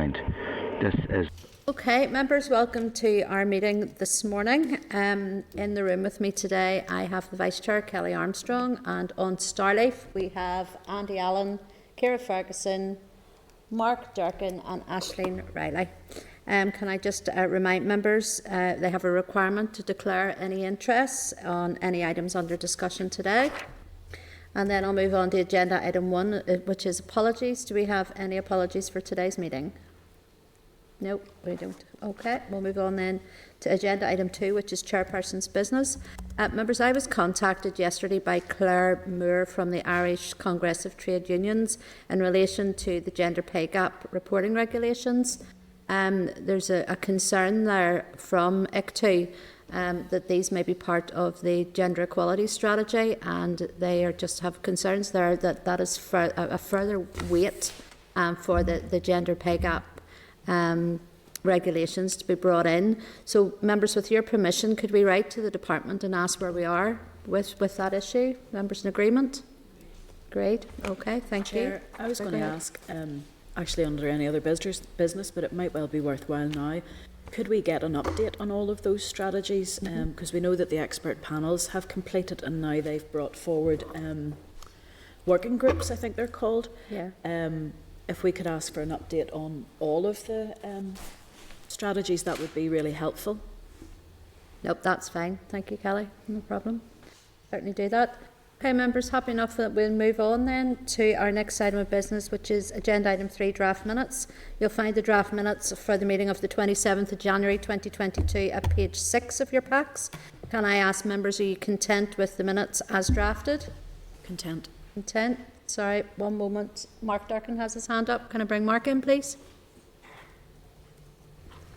account. This is... Okay, members, welcome to our meeting this morning. In the room with me today, I have the Vice Chair, Kelly Armstrong, and on Starleaf we have Andy Allen, Ciara Ferguson, Mark Durkin and Aisling Riley. Can I just remind members they have a requirement to declare any interest on any items under discussion today. And then I'll move on to agenda item 1, which is apologies. Do we have any apologies for today's meeting? No, we don't. Okay, we'll move on then to agenda item 2, which is chairperson's business. Members, I was contacted yesterday by Claire Moore from the Irish Congress of Trade Unions in relation to the gender pay gap reporting regulations. There's a concern there from ICTU that these may be part of the gender equality strategy, and they are just have concerns there that is a further weight for the gender pay gap regulations to be brought in. So, members, with your permission, could we write to the department and ask where we are with that issue? Members in agreement? Great. Okay, thank Chair, you. I was going to ask, actually under any other business, but it might well be worthwhile now. Could we get an update on all of those strategies? Because we know that the expert panels have completed and now they've brought forward working groups, I think they're called. Yeah. If we could ask for an update on all of the strategies, that would be really helpful. Nope, that's fine. Thank you, Kelly. No problem. Certainly do that. Okay, members, happy enough that we'll move on then to our next item of business, which is agenda item 3, draft minutes. You'll find the draft minutes for the meeting of the 27th of January 2022 at page 6 of your packs. Can I ask members, are you content with the minutes as drafted? Content. Content. Sorry, one moment. Mark Durkin has his hand up. Can I bring Mark in, please?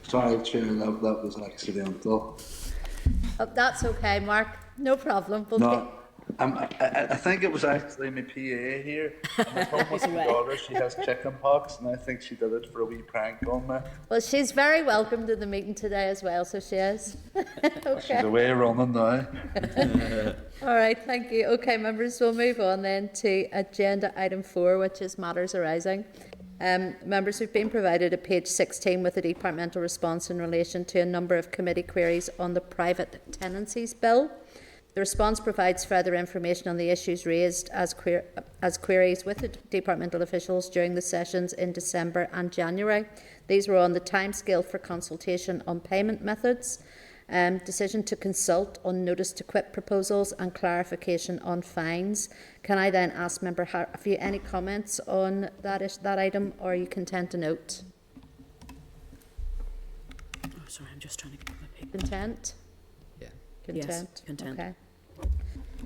Sorry, Chair, that was accidental. Oh, that's okay, Mark. No problem. No, I think it was actually my PA here. I'm at home with my daughter. She has chicken pox, and I think she did it for a wee prank on me. Well, she's very welcome to the meeting today as well, so she is. Okay. She's away running now. All right, thank you. Okay, members, we'll move on then to agenda item 4, which is matters arising. Members, we've been provided at page 16 with a departmental response in relation to a number of committee queries on the private tenancies bill. The response provides further information on the issues raised as queries with the departmental officials during the sessions in December and January. These were on the timescale for consultation on payment methods, decision to consult on notice to quit proposals and clarification on fines. Can I then ask member, have you any comments on that item, or are you content to note? Oh, sorry, I'm just trying to get my paper. Content? Yeah. Content? Yes, content. Okay.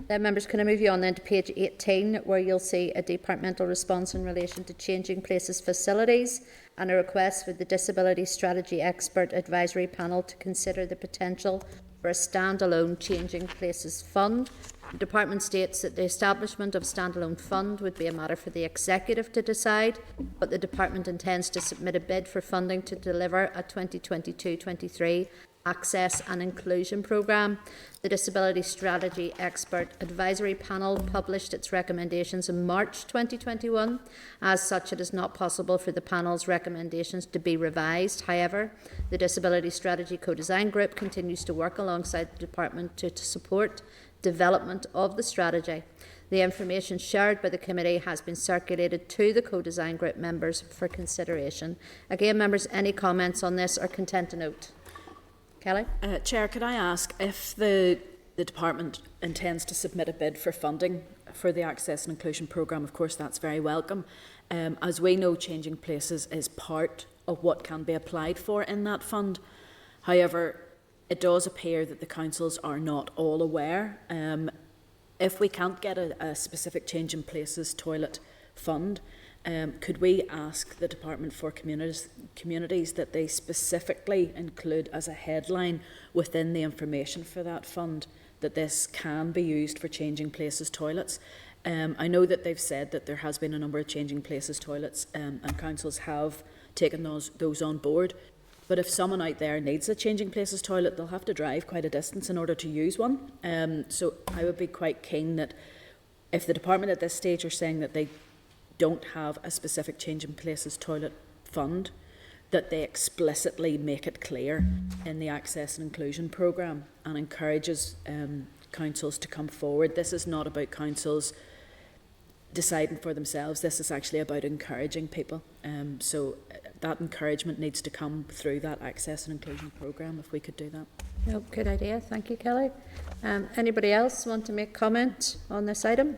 Then members, can I move you on then to page 18, where you'll see a departmental response in relation to changing places facilities and a request for the Disability Strategy Expert Advisory Panel to consider the potential for a standalone changing places fund. The department states that the establishment of a standalone fund would be a matter for the executive to decide, but the department intends to submit a bid for funding to deliver a 2022-23 Access and Inclusion Programme. The Disability Strategy Expert Advisory Panel published its recommendations in March 2021. As such, it is not possible for the panel's recommendations to be revised. However, the Disability Strategy Co-Design Group continues to work alongside the department to support development of the strategy. The information shared by the committee has been circulated to the Co-Design Group members for consideration. Again, members, any comments on this or content to note? Kelly? Chair, could I ask if the department intends to submit a bid for funding for the Access and Inclusion Programme? Of course, that's very welcome. As we know, changing places is part of what can be applied for in that fund. However, it does appear that the councils are not all aware. If we can't get a specific change in places toilet fund, could we ask the Department for Communities that they specifically include as a headline within the information for that fund that this can be used for changing places toilets? I know that they've said that there has been a number of changing places toilets and councils have taken those on board. But if someone out there needs a changing places toilet, they'll have to drive quite a distance in order to use one. So I would be quite keen that if the department at this stage are saying that they don't have a specific changing places toilet fund, that they explicitly make it clear in the Access and Inclusion Programme, and encourages councils to come forward. This is not about councils deciding for themselves. This is actually about encouraging people. So that encouragement needs to come through that Access and Inclusion Programme, if we could do that. No, good idea. Thank you, Kelly. Anybody else want to make comment on this item?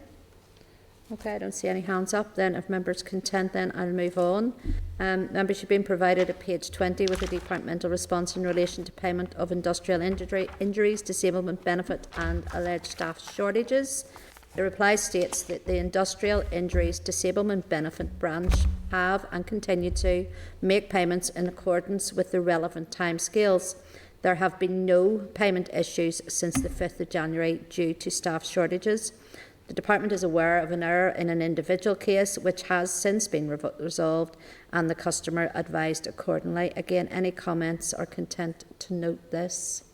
Okay, I don't see any hands up. Then if members content, then I'll move on. Members, you've been provided at page 20 with a departmental response in relation to payment of industrial injuries, disablement benefit and alleged staff shortages. The reply states that the Industrial Injuries Disablement Benefit branch have and continue to make payments in accordance with the relevant timescales. There have been no payment issues since the 5th of January due to staff shortages. The Department is aware of an error in an individual case which has since been resolved, and the customer advised accordingly. Again, any comments or content to note this?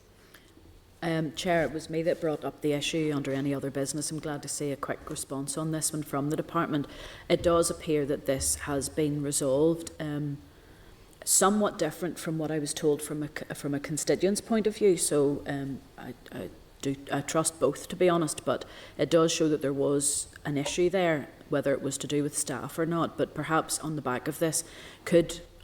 Chair, it was me that brought up the issue under any other business. I'm glad to see a quick response on this one from the Department. It does appear that this has been resolved, somewhat different from what I was told from a constituent's point of view. So I trust both, to be honest, but it does show that there was an issue there, whether it was to do with staff or not. But perhaps on the back of this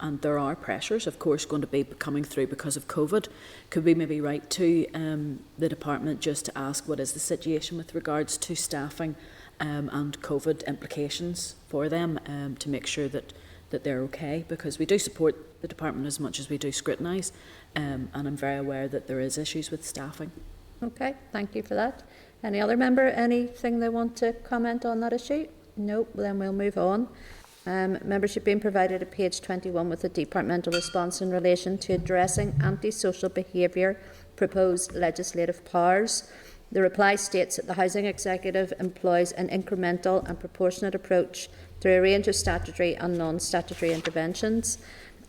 and there are pressures, of course, going to be coming through because of COVID. Could we maybe write to the Department just to ask what is the situation with regards to staffing and COVID implications for them, to make sure that they're okay? Because we do support the Department as much as we do scrutinise, and I'm very aware that there is issues with staffing. Okay, thank you for that. Any other member, anything they want to comment on that issue? No, then we'll move on. Membership being provided at page 21 with a departmental response in relation to addressing antisocial behaviour proposed legislative powers. The reply states that the Housing Executive employs an incremental and proportionate approach through a range of statutory and non-statutory interventions.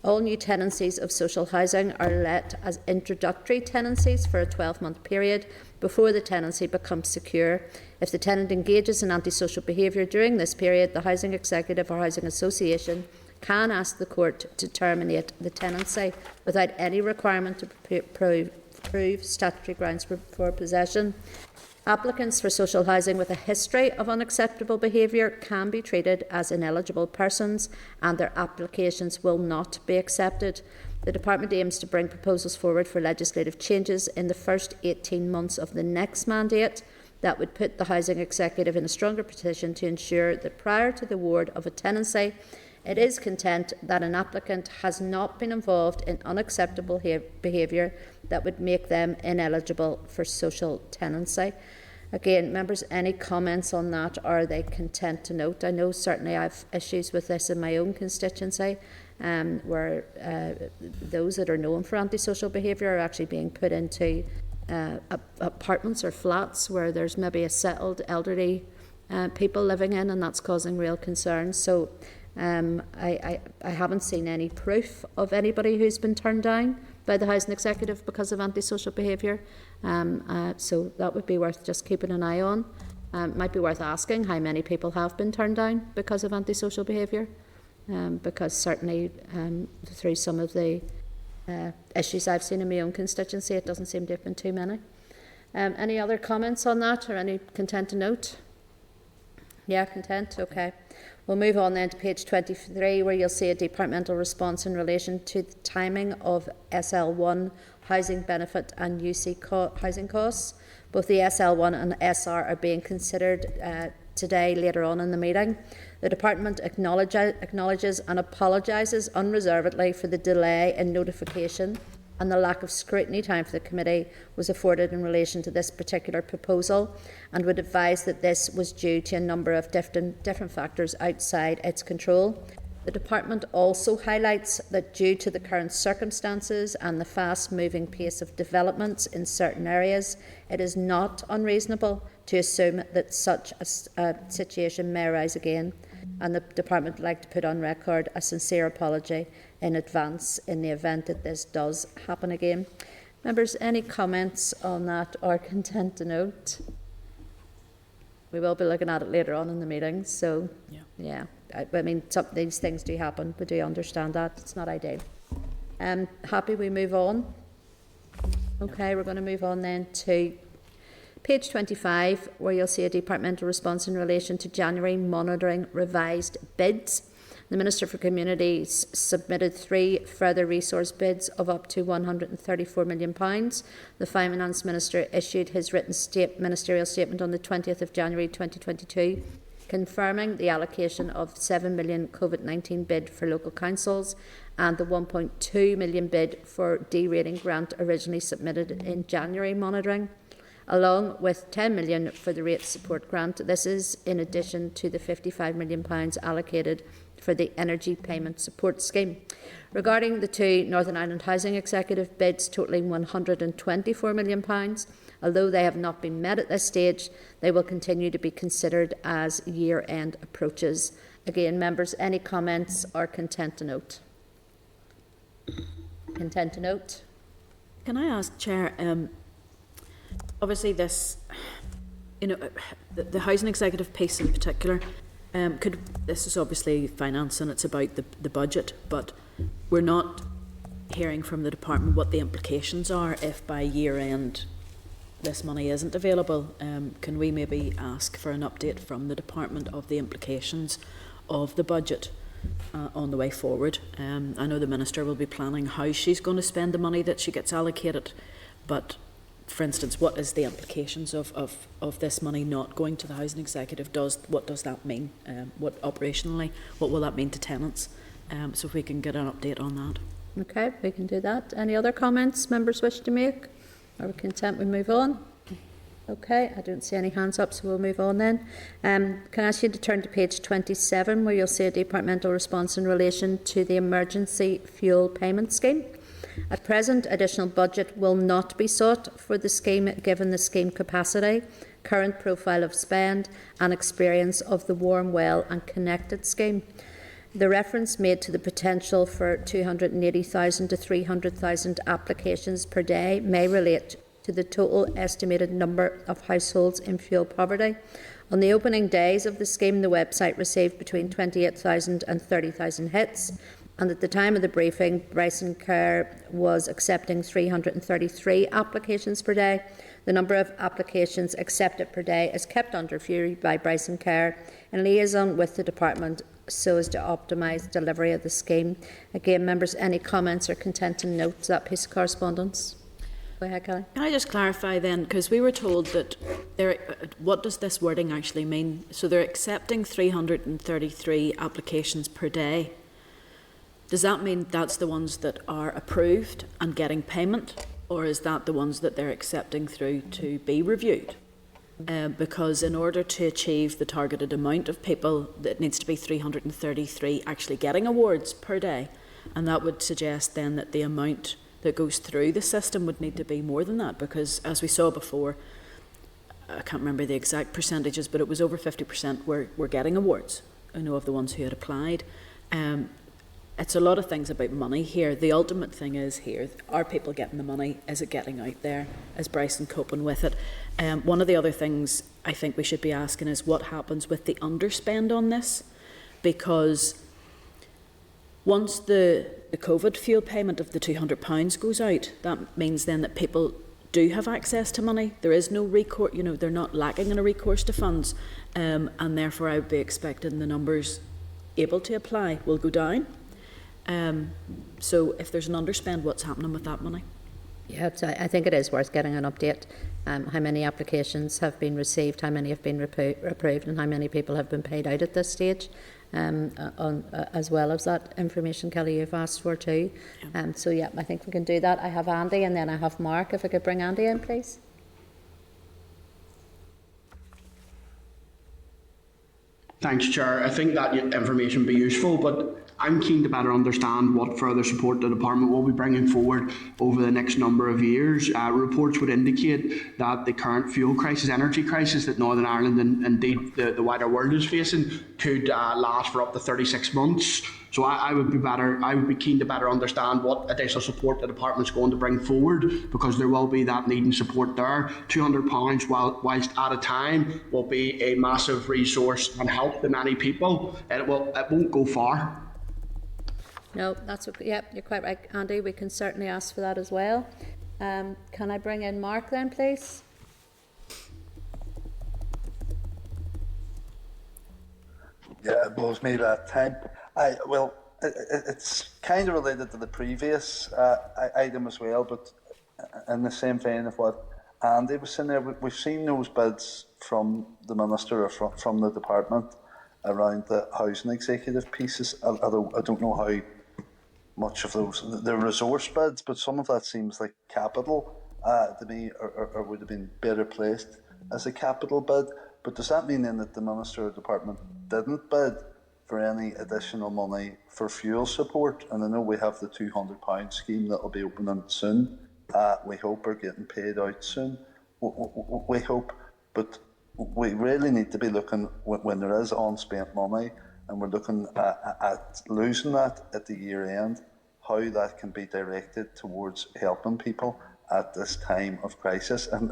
All new tenancies of social housing are let as introductory tenancies for a 12-month period before the tenancy becomes secure. If the tenant engages in antisocial behaviour during this period, the Housing Executive or Housing Association can ask the court to terminate the tenancy without any requirement to prove statutory grounds for possession. Applicants for social housing with a history of unacceptable behaviour can be treated as ineligible persons, and their applications will not be accepted. The Department aims to bring proposals forward for legislative changes in the first 18 months of the next mandate that would put the Housing Executive in a stronger position to ensure that prior to the award of a tenancy, it is content that an applicant has not been involved in unacceptable behaviour that would make them ineligible for social tenancy. Again, members, any comments on that? Are they content to note? I know certainly I have issues with this in my own constituency, where those that are known for antisocial behaviour are actually being put into apartments or flats where there's maybe a settled elderly people living in, and that's causing real concerns. So I haven't seen any proof of anybody who's been turned down by the Housing Executive because of antisocial behaviour. So that would be worth just keeping an eye on. Might be worth asking how many people have been turned down because of antisocial behaviour, because certainly through some of the issues I've seen in my own constituency, it doesn't seem to have been too many. Any other comments on that, or any content to note? Yeah, content, okay. We'll move on then to page 23, where you'll see a departmental response in relation to the timing of SL1 housing benefit and UC housing costs. Both the SL1 and SR are being considered today later on in the meeting. The Department acknowledges and apologises unreservedly for the delay in notification and the lack of scrutiny time for the committee was afforded in relation to this particular proposal, and would advise that this was due to a number of different factors outside its control. The Department also highlights that due to the current circumstances and the fast-moving pace of developments in certain areas, it is not unreasonable to assume that such a situation may arise again, and the Department would like to put on record a sincere apology in advance in the event that this does happen again. Members, any comments on that or content to note? We will be looking at it later on in the meeting, so yeah. I mean, some of these things do happen, we do understand that, it's not ideal. Happy we move on? Okay, we're going to move on then to page 25, where you'll see a departmental response in relation to January monitoring revised bids. The Minister for Communities submitted 3 further resource bids of up to £134 million. The Finance Minister issued his written ministerial statement on the 20th of January 2022, confirming the allocation of £7 million COVID-19 bid for local councils and the £1.2 million bid for D-rating grant originally submitted in January monitoring, along with £10 million for the rate support grant. This is in addition to the £55 million allocated for the Energy Payment Support Scheme. Regarding the 2 Northern Ireland Housing Executive bids totalling £124 million, although they have not been met at this stage, they will continue to be considered as year-end approaches. Again, members, any comments or content to note? Content to note? Can I ask, Chair, obviously this, the Housing Executive piece in particular, this is obviously finance and it's about the budget, but we're not hearing from the department what the implications are if by year end this money isn't available. Can we maybe ask for an update from the department of the implications of the budget on the way forward? I know the Minister will be planning how she's going to spend the money that she gets allocated, but for instance, what is the implications of this money not going to the Housing Executive? What does that mean? What operationally, what will that mean to tenants? So if we can get an update on that. Okay, we can do that. Any other comments members wish to make? Are we content we move on? Okay, I don't see any hands up, so we'll move on then. Can I ask you to turn to page 27, where you'll see a departmental response in relation to the Emergency Fuel Payment Scheme. At present, additional budget will not be sought for the scheme given the scheme capacity, current profile of spend and experience of the Warm Well and Connected scheme. The reference made to the potential for 280,000 to 300,000 applications per day may relate to the total estimated number of households in fuel poverty. On the opening days of the scheme, the website received between 28,000 and 30,000 hits, and at the time of the briefing, Bryson Care was accepting 333 applications per day. The number of applications accepted per day is kept under review by Bryson Care in liaison with the department so as to optimise delivery of the scheme. Again, members, any comments or content to note that piece of correspondence? Go ahead, Kelly. Can I just clarify then, because we were told that what does this wording actually mean? So they're accepting 333 applications per day. Does that mean that's the ones that are approved and getting payment, or is that the ones that they're accepting through to be reviewed? Because in order to achieve the targeted amount of people, it needs to be 333 actually getting awards per day, and that would suggest then that the amount that goes through the system would need to be more than that, because as we saw before, I can't remember the exact percentages, but it was over 50% were getting awards, I know, of the ones who had applied. It's a lot of things about money here. The ultimate thing is here, are people getting the money? Is it getting out there? Is Bryson coping with it? One of the other things I think we should be asking is what happens with the underspend on this, because once the COVID fuel payment of the £200 goes out, that means then that people do have access to money. There is no recourse, they're not lacking in a recourse to funds, and therefore I would be expecting the numbers able to apply will go down. So if there's an underspend, what's happening with that money? Yeah, I think it is worth getting an update. How many applications have been received, how many have been approved, and how many people have been paid out at this stage. As well as that information, Kelly, you've asked for too. So yeah, I think we can do that. I have Andy and then I have Mark. If I could bring Andy in, please. Thanks, Chair. I think that information will be useful, but I'm keen to better understand what further support the Department will be bringing forward over the next number of years. Reports would indicate that the current fuel crisis, energy crisis that Northern Ireland and indeed the wider world is facing could last for up to 36 months. So I would be keen to better understand what additional support the Department's going to bring forward, because there will be that needing support there. £200 whilst at a time will be a massive resource and help to many people, and it won't go far. No, that's okay. Yep, you're quite right, Andy. We can certainly ask for that as well. Can I bring in Mark then, please? Yeah, it blows me that time. It's kind of related to the previous item as well, but in the same vein of what Andy was saying there, we've seen those bids from the Minister or from the department around the housing executive pieces. Although I don't know how much of those, they're resource bids, but some of that seems like capital to me, or would have been better placed as a capital bid. But does that mean then that the Minister or department didn't bid for any additional money for fuel support? And I know we have the £200 scheme that will be opening soon. We hope are getting paid out soon. We hope, but we really need to be looking when there is unspent money, and we're looking at losing that at the year end, how that can be directed towards helping people at this time of crisis. And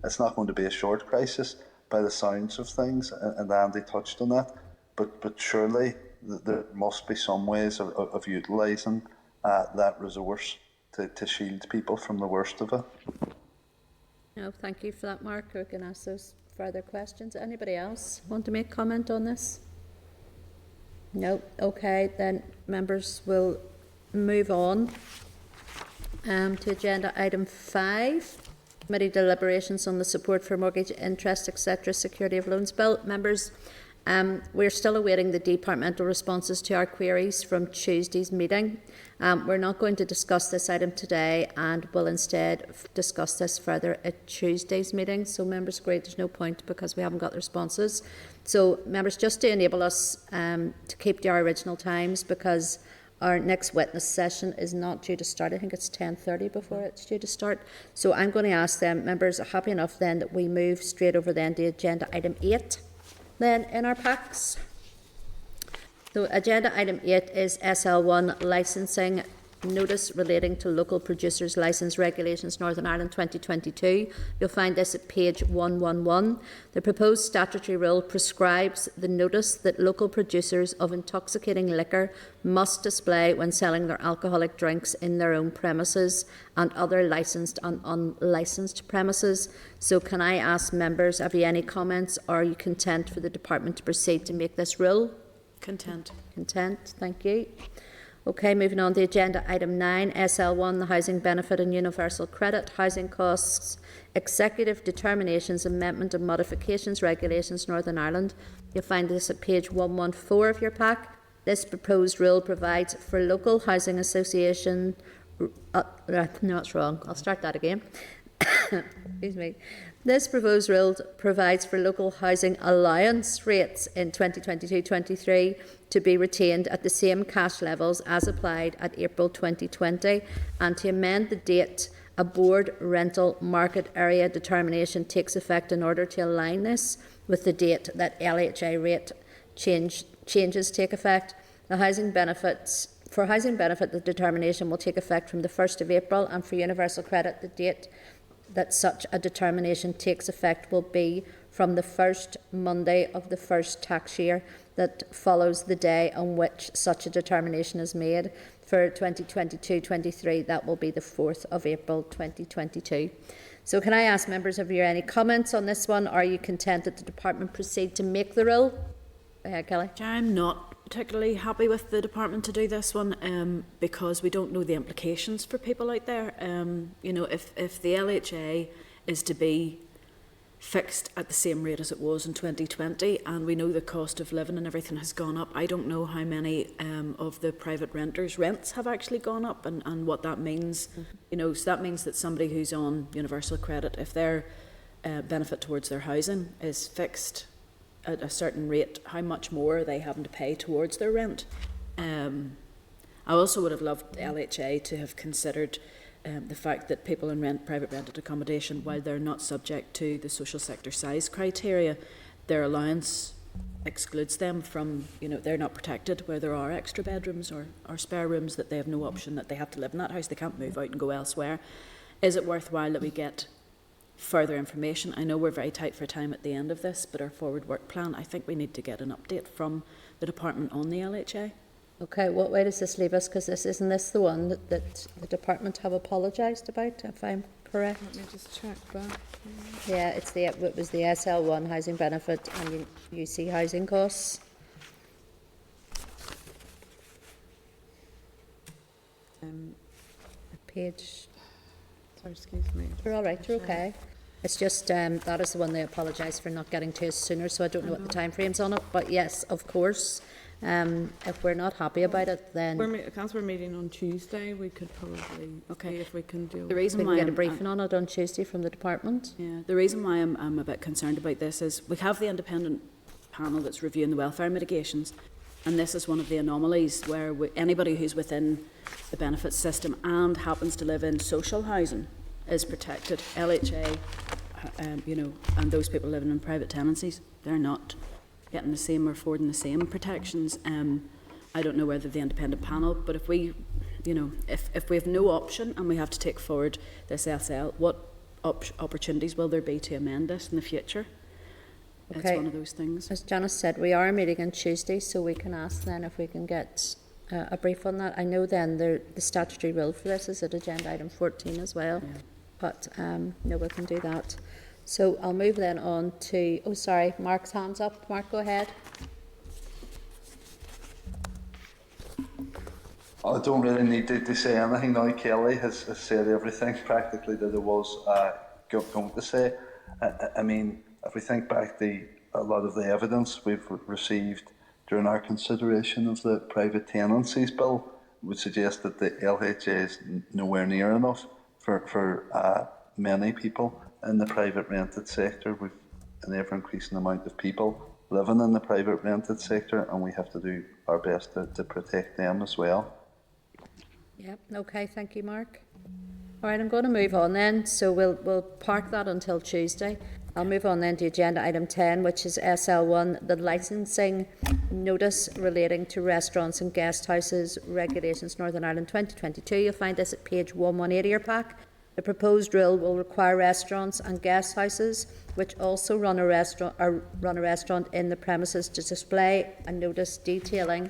it's not going to be a short crisis by the sounds of things, and Andy touched on that. But surely there must be some ways of utilising that resource to shield people from the worst of it. No, thank you for that, Mark. We can ask those further questions. Anybody else want to make comment on this? No. Okay, then members will move on to agenda item 5. Committee deliberations on the support for mortgage interest, etc. security of loans bill. Members, we're still awaiting the departmental responses to our queries from Tuesday's meeting. We're not going to discuss this item today, and will instead discuss this further at Tuesday's meeting. So members agree there's no point because we haven't got the responses. So members, just to enable us to keep to our original times, because our next witness session is not due to start. I think it's 10:30 before it's due to start. So I'm going to ask them, members are happy enough then that we move straight over then to agenda item 8 then in our packs. So agenda item 8 is SL1 licensing notice relating to local producers licence regulations Northern Ireland 2022. You'll find this at page 111. The proposed statutory rule prescribes the notice that local producers of intoxicating liquor must display when selling their alcoholic drinks in their own premises and other licensed and unlicensed premises. So can I ask members, have you any comments, or are you content for the department to proceed to make this rule? Content. Content, thank you. Okay, moving on to agenda item 9, SL1, the Housing Benefit and Universal Credit, Housing Costs, Executive Determinations, Amendment and Modifications Regulations, Northern Ireland. You'll find this at page 114 of your pack. This proposed rule provides for local housing association... no, it's wrong. I'll start that again. Excuse me. This proposed rule provides for local housing allowance rates in 2022-23 to be retained at the same cash levels as applied at April 2020, and to amend the date a board rental market area determination takes effect in order to align this with the date that LHA rate changes take effect. For housing benefit, the determination will take effect from the 1st of April, and for universal credit, the date that such a determination takes effect will be from the first Monday of the first tax year that follows the day on which such a determination is made. For 2022-23, that will be the 4th of April 2022. So can I ask members, have you any comments on this one? Are you content that the department proceed to make the rule? Go ahead, Kelly. I'm not particularly happy with the department to do this one because we don't know the implications for people out there. You know, if the LHA is to be fixed at the same rate as it was in 2020, and we know the cost of living and everything has gone up, I don't know how many of the private renters' rents have actually gone up, and what that means. You know, so that means that somebody who's on universal credit, if their benefit towards their housing is fixed at a certain rate, how much more are they having to pay towards their rent? I also would have loved LHA to have considered the fact that people in private rented accommodation, while they're not subject to the social sector size criteria, their allowance excludes them from, you know, they're not protected where there are extra bedrooms or spare rooms, that they have no option, that they have to live in that house, they can't move out and go elsewhere. Is it worthwhile that we get further information? I know we're very tight for time at the end of this, but our forward work plan, I think we need to get an update from the department on the LHA. Okay, what way does this leave us? Because isn't this the one that the department have apologised about, if I'm correct? Let me just check that. Yeah, it was the SL1 housing benefit and UC housing costs. Page, Sorry, excuse me. you're all right, you're okay. It's just, that is the one they apologise for not getting to us sooner, so I don't know what the timeframe's on it, but yes, of course. If we're not happy about it, then Council, we're meeting on Tuesday. We could probably see if we can do. The we reason can why get a I'm- briefing on it on Tuesday from the department. Yeah, the reason why I'm a bit concerned about this is we have the independent panel that's reviewing the welfare mitigations, and this is one of the anomalies where anybody who's within the benefits system and happens to live in social housing is protected. LHA, and those people living in private tenancies, they're not getting the same or affording the same protections. I don't know whether the independent panel, but if we have no option and we have to take forward this SL, what opportunities will there be to amend this in the future? Okay. It's one of those things. As Janice said, we are meeting on Tuesday, so we can ask then if we can get a brief on that. I know then the statutory rule for this is at agenda item 14 as well, but no, we can do that. So I'll move then on to, oh sorry, Mark's hand's up. Mark, go ahead. I don't really need to say anything now. Kelly has said everything practically that there was going to say. I mean, if we think back to a lot of the evidence we've received during our consideration of the private tenancies bill, would suggest that the LHA is nowhere near enough for many people in the private rented sector. We've an ever-increasing amount of people living in the private rented sector, and we have to do our best to protect them as well. Yep, okay, thank you, Mark. All right, I'm going to move on then, so we'll park that until Tuesday. I'll move on then to agenda item 10, which is SL1, the licensing notice relating to restaurants and guest houses, Regulations Northern Ireland 2022. You'll find this at page 118 of your pack. The proposed rule will require restaurants and guest houses, which also run a restaurant in the premises, to display a notice detailing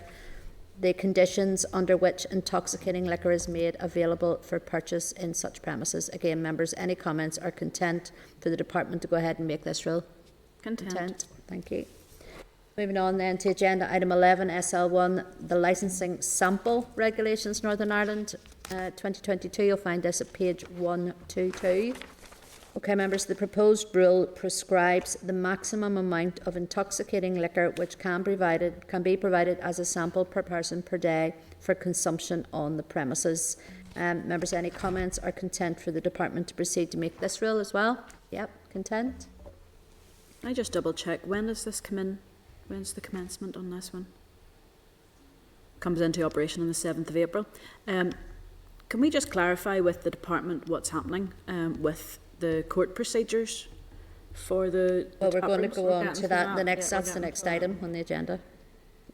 the conditions under which intoxicating liquor is made available for purchase in such premises. Again, members, any comments or content for the department to go ahead and make this rule? Content. Thank you. Moving on then to agenda item 11, SL1, the licensing sample regulations Northern Ireland 2022. You'll find this at page 122. Okay, members, the proposed rule prescribes the maximum amount of intoxicating liquor which can be provided as a sample per person per day for consumption on the premises. Members, any comments or content for the department to proceed to make this rule as well? Yep, content. Can I just double check, when does this come in? When's the commencement on this one? Comes into operation on the 7th of April. Can we just clarify with the department what's happening with the court procedures for the Well, we're going to taprooms? go on to that. That's the next item on the agenda.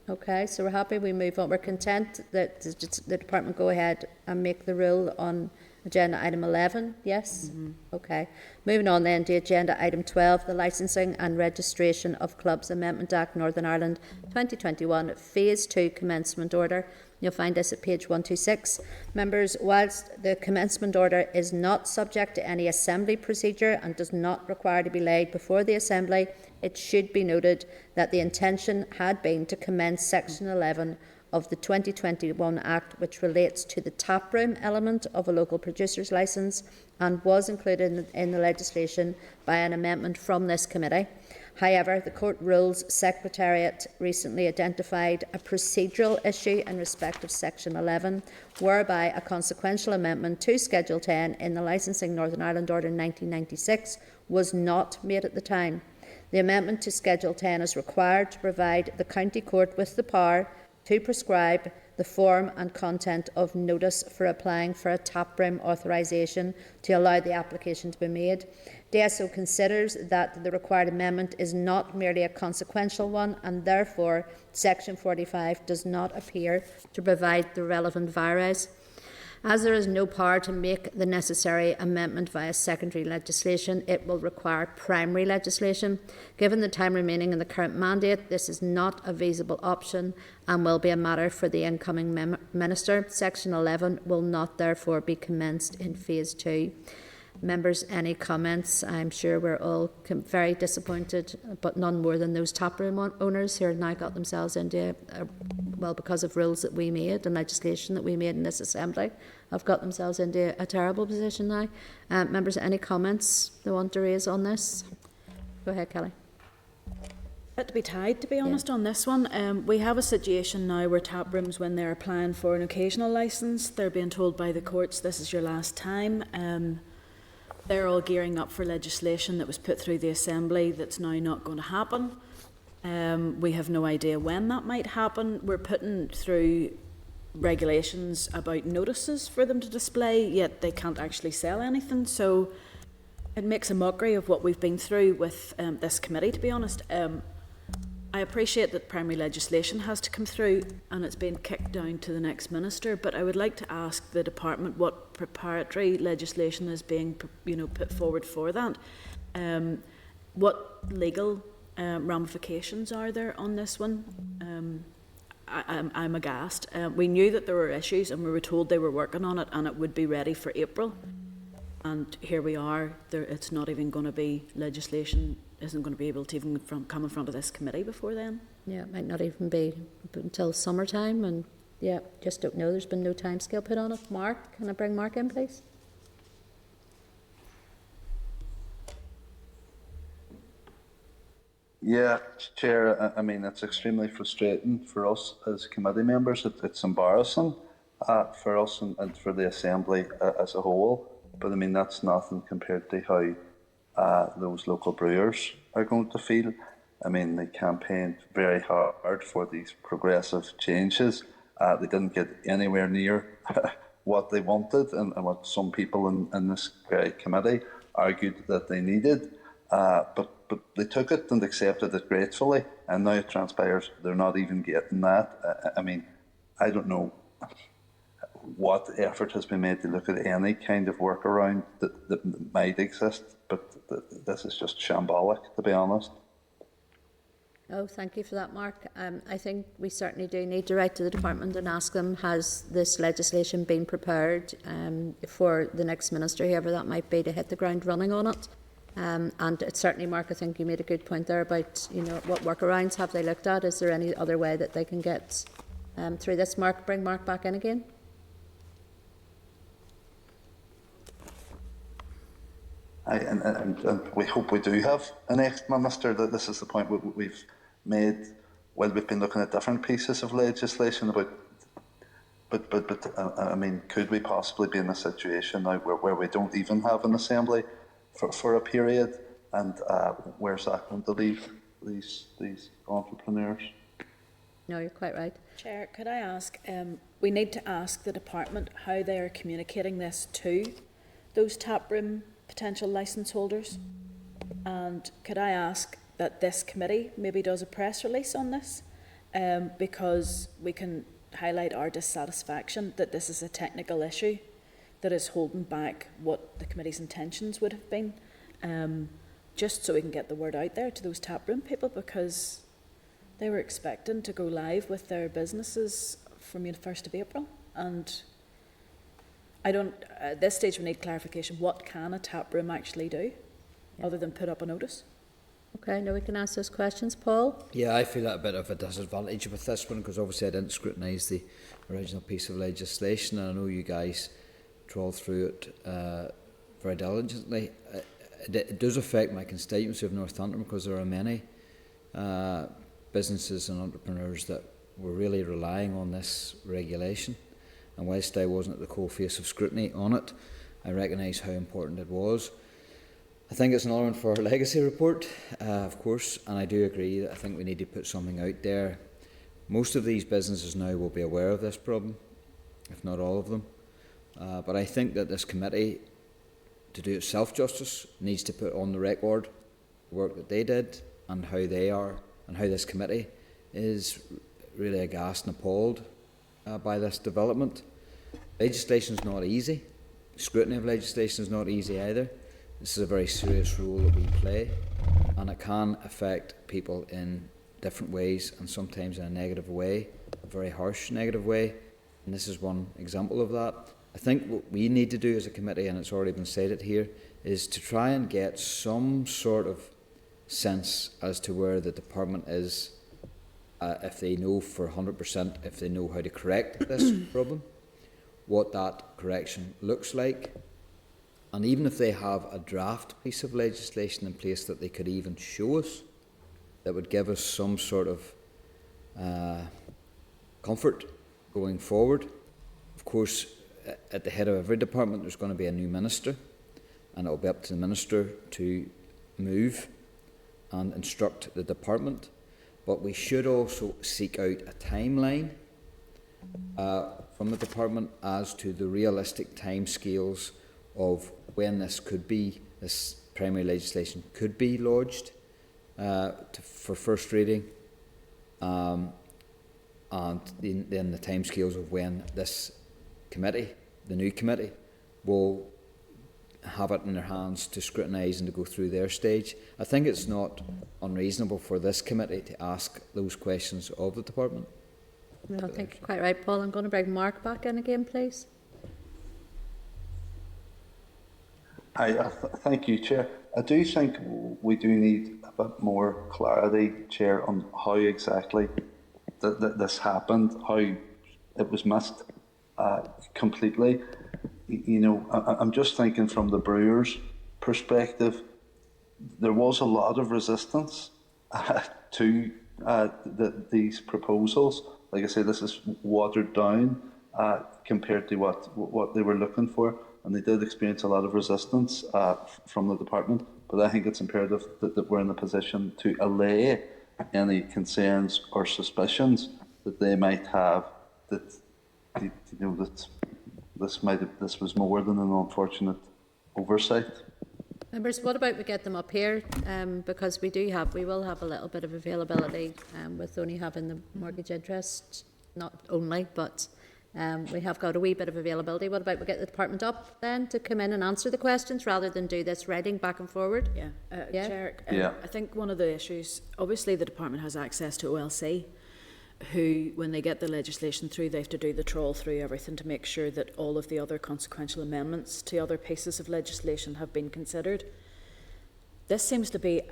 Okay, so we're happy, we move on. We're content that the department go ahead and make the rule on agenda item 11, yes? Okay. Moving on then to agenda item 12, the Licensing and Registration of Clubs Amendment Act Northern Ireland 2021, Phase 2 Commencement Order. You'll find this at page 126. Members, whilst the commencement order is not subject to any assembly procedure and does not require to be laid before the assembly, it should be noted that the intention had been to commence section 11 of the 2021 Act, which relates to the taproom element of a local producer's licence, and was included in the legislation by an amendment from this committee. However, the Court Rules Secretariat recently identified a procedural issue in respect of Section 11, whereby a consequential amendment to Schedule 10 in the Licensing Northern Ireland Order 1996 was not made at the time. The amendment to Schedule 10 is required to provide the County Court with the power to prescribe the form and content of notice for applying for a taproom authorisation to allow the application to be made. DSO considers that the required amendment is not merely a consequential one, and therefore Section 45 does not appear to provide the relevant virus. As there is no power to make the necessary amendment via secondary legislation, it will require primary legislation. Given the time remaining in the current mandate, this is not a feasible option and will be a matter for the incoming Minister. Section 11 will not therefore be commenced in Phase 2. Members, any comments? I'm sure we're all very disappointed, but none more than those taproom owners who have now got themselves into, well, because of rules that we made and legislation that we made in this Assembly, have got themselves into a terrible position now. Members, any comments they want to raise on this? Go ahead, Kelly. To be tied, to be honest, on this one. We have a situation now where tap rooms, when they're applying for an occasional licence, they're being told by the courts this is your last time. They're all gearing up for legislation that was put through the Assembly that's now not going to happen. We have no idea when that might happen. We're putting through regulations about notices for them to display, yet they can't actually sell anything. So it makes a mockery of what we've been through with this committee, to be honest. I appreciate that primary legislation has to come through and it's been kicked down to the next minister, but I would like to ask the department what preparatory legislation is being put forward for that. What legal ramifications are there on this one? I'm aghast. We knew that there were issues and we were told they were working on it and it would be ready for April. And here we are, it's not even going to be legislation, isn't going to be able to even come in front of this committee before then. Yeah, it might not even be until summertime, and yeah, just don't know. There's been no timescale put on it. Mark, can I bring Mark in, please? Yeah, Chair, I mean, it's extremely frustrating for us as committee members. It's embarrassing for us and for the Assembly as a whole. But I mean, that's nothing compared to how those local brewers are going to feel. I mean, they campaigned very hard for these progressive changes. They didn't get anywhere near what they wanted and what some people in this very committee argued that they needed. But they took it and accepted it gratefully, and now it transpires they're not even getting that. I mean, I don't know what effort has been made to look at any kind of workaround that might exist, but this is just shambolic, to be honest. Oh, thank you for that, Mark. I think we certainly do need to write to the department and ask them, has this legislation been prepared for the next minister, whoever that might be, to hit the ground running on it? And it's certainly, Mark, I think you made a good point there about, what workarounds have they looked at? Is there any other way that they can get through this? Mark, bring Mark back in again. And we hope we do have an ex-minister. That this is the point we've made. Well, we've been looking at different pieces of legislation about, but I mean, could we possibly be in a situation now where we don't even have an assembly for a period? And where's that going to leave these entrepreneurs? No, you're quite right. Chair, could I ask, we need to ask the department how they are communicating this to those taproom potential licence holders, and could I ask that this committee maybe does a press release on this, because we can highlight our dissatisfaction that this is a technical issue that is holding back what the committee's intentions would have been, just so we can get the word out there to those taproom people, because they were expecting to go live with their businesses from the 1st of April, and I don't, at this stage we need clarification. What can a tap room actually do other than put up a notice? Okay, now we can ask those questions. Paul? Yeah, I feel a bit of a disadvantage with this one because obviously I didn't scrutinise the original piece of legislation, and I know you guys trawl through it very diligently. It does affect my constituency of Northampton because there are many businesses and entrepreneurs that were really relying on this regulation. And whilst I wasn't at the coalface of scrutiny on it, I recognise how important it was. I think it's another one for our legacy report, of course, and I do agree that I think we need to put something out there. Most of these businesses now will be aware of this problem, if not all of them. But I think that this committee, to do itself justice, needs to put on the record the work that they did and how they are, and how this committee is really aghast and appalled by this development. Legislation is not easy. Scrutiny of legislation is not easy either. This is a very serious role that we play, and it can affect people in different ways, and sometimes in a negative way, a very harsh negative way, and this is one example of that. I think what we need to do as a committee, and it's already been stated here, is to try and get some sort of sense as to where the department is, if they know for 100%, if they know how to correct this problem, what that correction looks like, and even if they have a draft piece of legislation in place that they could even show us, that would give us some sort of comfort going forward. Of course, at the head of every department there's going to be a new minister, and it will be up to the minister to move and instruct the department. But we should also seek out a timeline from the department as to the realistic timescales of when this primary legislation could be lodged for first reading, and then the timescales of when this committee, the new committee, will have it in their hands to scrutinise and to go through their stage. I think it's not unreasonable for this committee to ask those questions of the department. I think you're quite right, Paul. I'm going to bring Mark back in again, please. Thank you, Chair. I do think we do need a bit more clarity, Chair, on how exactly this happened, how it was missed completely. You know, I'm just thinking from the Brewers' perspective, there was a lot of resistance to these proposals. Like I say, this is watered down compared to what they were looking for, and they did experience a lot of resistance from the department. But I think it's imperative that we're in a position to allay any concerns or suspicions that they might have that this was more than an unfortunate oversight. Members, what about we get them up here, because we will have a little bit of availability with only having the mortgage interest, not only, but we have got a wee bit of availability. What about we get the department up then to come in and answer the questions rather than do this writing back and forward? Chair, Yeah. I think one of the issues, obviously the department has access to OLC, who, when they get the legislation through, they have to do the trawl through everything to make sure that all of the other consequential amendments to other pieces of legislation have been considered. This seems to be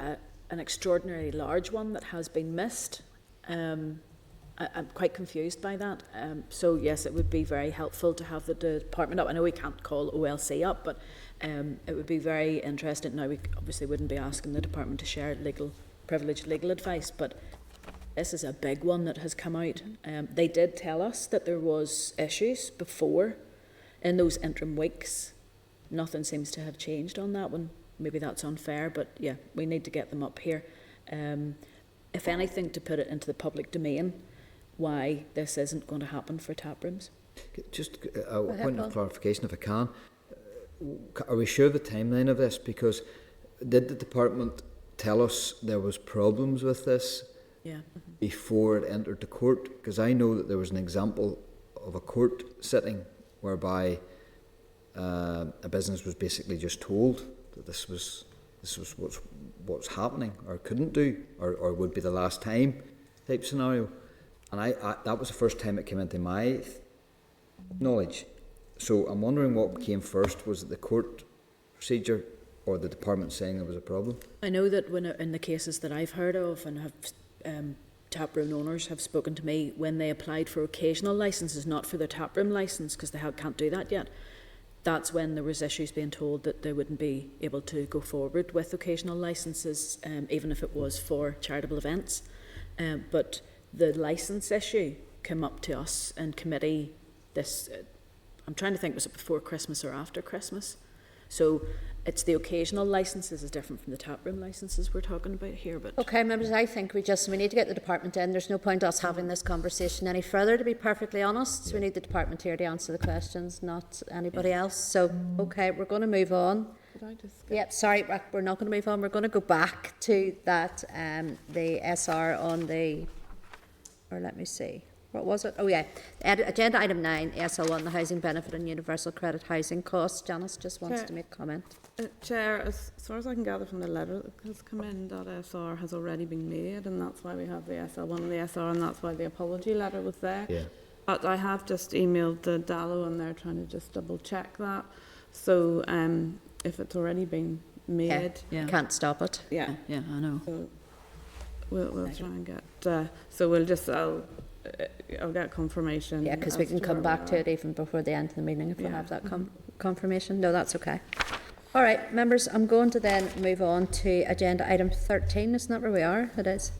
an extraordinarily large one that has been missed. I'm quite confused by that. So yes, it would be very helpful to have the department up. I know we can't call OLC up, but it would be very interesting. Now, we obviously wouldn't be asking the department to share privileged legal advice, but this is a big one that has come out. They did tell us that there was issues before in those interim weeks. Nothing seems to have changed on that one. Maybe that's unfair, but yeah, we need to get them up here. If anything, to put it into the public domain, why this isn't going to happen for tap rooms. Just a point of clarification, if I can. Are we sure of the timeline of this? Because did the department tell us there was problems with this before it entered the court? Because I know that there was an example of a court sitting whereby a business was basically just told that this was what's happening, or couldn't do, or would be the last time type scenario. And that was the first time it came into my knowledge. So I'm wondering what came first. Was it the court procedure or the department saying there was a problem? I know that when in the cases that I've heard of and have taproom owners have spoken to me, when they applied for occasional licences, not for their taproom licence, because they can't do that yet, that's when there was issues being told that they wouldn't be able to go forward with occasional licences, even if it was for charitable events. But the licence issue came up to us in committee this, I'm trying to think, was it before Christmas or after Christmas? So it's the occasional licences is different from the taproom licences we're talking about here. But Okay, members, I think we need to get the department in. There's no point us having this conversation any further, to be perfectly honest. So we need the department here to answer the questions, not anybody else. So, okay, we're going to move on. Could I just Yep, sorry, we're not going to move on. We're going to go back to that, the SR on the, or let me see. What was it? Oh, yeah. Agenda item 9, SL1, the housing benefit and universal credit housing costs. Janice just wants Chair. to make a comment. Chair, as far as I can gather from the letter that has come in, that SR has already been made, and that's why we have the SL1 and the SR, and that's why the apology letter was there. Yeah. But I have just emailed the Dallo, and they're trying to just double check that. So if it's already been made, Yeah. Can't stop it. yeah, Yeah, I know. so we'll try and get. So we'll just I'll get confirmation. Yeah, because we can come back to it even before the end of the meeting if we Yeah. have that confirmation. No, that's okay. All right, members, I'm going to then move on to agenda item 13. Isn't that where we are? It is.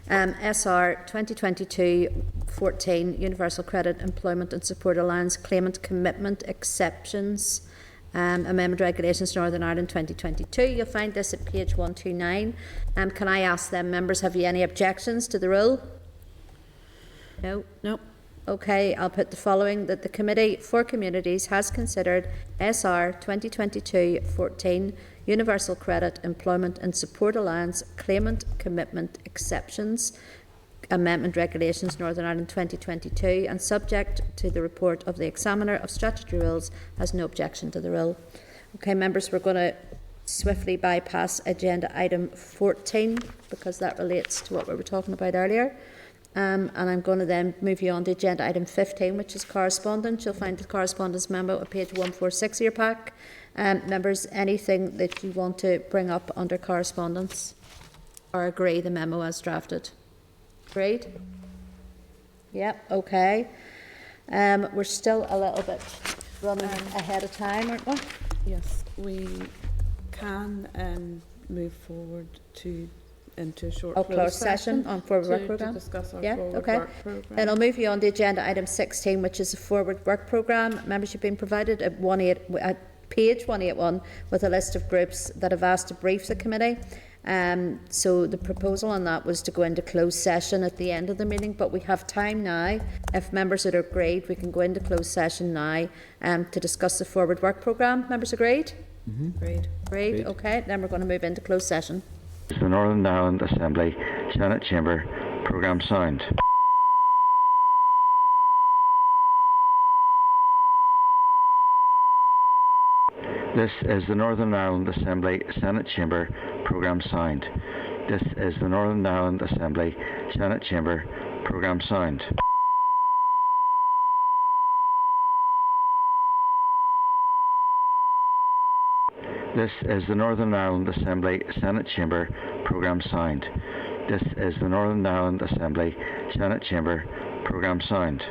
SR 2022-14, Universal Credit Employment and Support Alliance Claimant Commitment Exceptions. Amendment Regulations Northern Ireland 2022. You'll find this at page 129. Can I ask them, members, have you any objections to the rule? No? Nope. Okay, I'll put the following, that the Committee for Communities has considered SR 2022-14 Universal Credit Employment and Support Alliance Claimant Commitment Exceptions Amendment Regulations Northern Ireland 2022, and subject to the report of the Examiner of Statutory Rules, has no objection to the rule. Okay, members, we're going to swiftly bypass agenda item 14 because that relates to what we were talking about earlier. And I'm going to then move you on to agenda item 15, which is correspondence. You'll find the correspondence memo at page 146 of your pack. Members, anything that you want to bring up under correspondence or agree the memo as drafted? Agreed? Yep, okay. We're still a little bit running ahead of time, aren't we? Yes, we can move forward into a short Closed session on forward work programme. to discuss our Yeah, forward okay. work programme. Then I'll move you on to agenda item 16, which is the forward work programme. Members, you've been provided at page 181 with a list of groups that have asked to brief the committee. So the proposal on that was to go into closed session at the end of the meeting, but we have time now. If members that are agreed, we can go into closed session now to discuss the forward work programme. Members agreed? Agreed. Agreed, okay. Then we're going to move into closed session. The Northern Ireland Assembly, Senate Chamber, Programme Sound. This is the Northern Ireland Assembly, Senate Chamber, Programme Sound. This is the Northern Ireland Assembly, Senate Chamber, Programme Sound. This is the Northern Ireland Assembly, Senate Chamber, Programme Sound. This is the Northern Ireland Assembly, Senate Chamber, Programme Sound.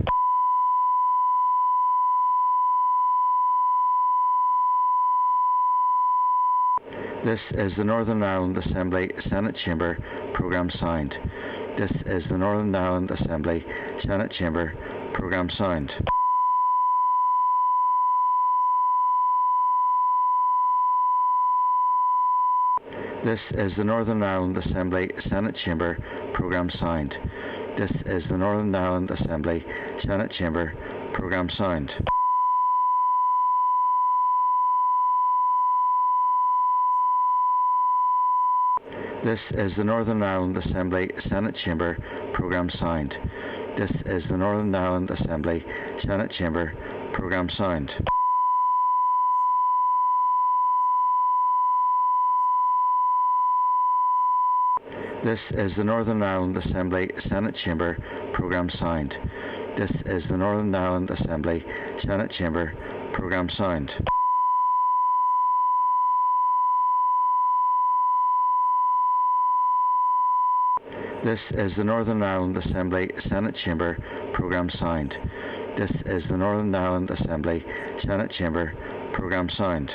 This is the Northern Ireland Assembly, Senate Chamber, Programme Sound. This is the Northern Ireland Assembly, Senate Chamber, Programme Sound. This is the Northern Ireland Assembly, Senate Chamber, Programme Sound. This is the Northern Ireland Assembly, Senate Chamber, Programme Sound. This is the Northern Ireland Assembly, Senate Chamber, Programme Sound. This is the Northern Ireland Assembly, Senate Chamber, Programme Sound. This is the Northern Ireland Assembly, Senate Chamber, Programme Sound. This is the Northern Ireland Assembly, Senate Chamber, Programme Sound. This is the Northern Ireland Assembly, Senate Chamber, Programme Sound. This is the Northern Ireland Assembly, Senate Chamber, Programme Sound.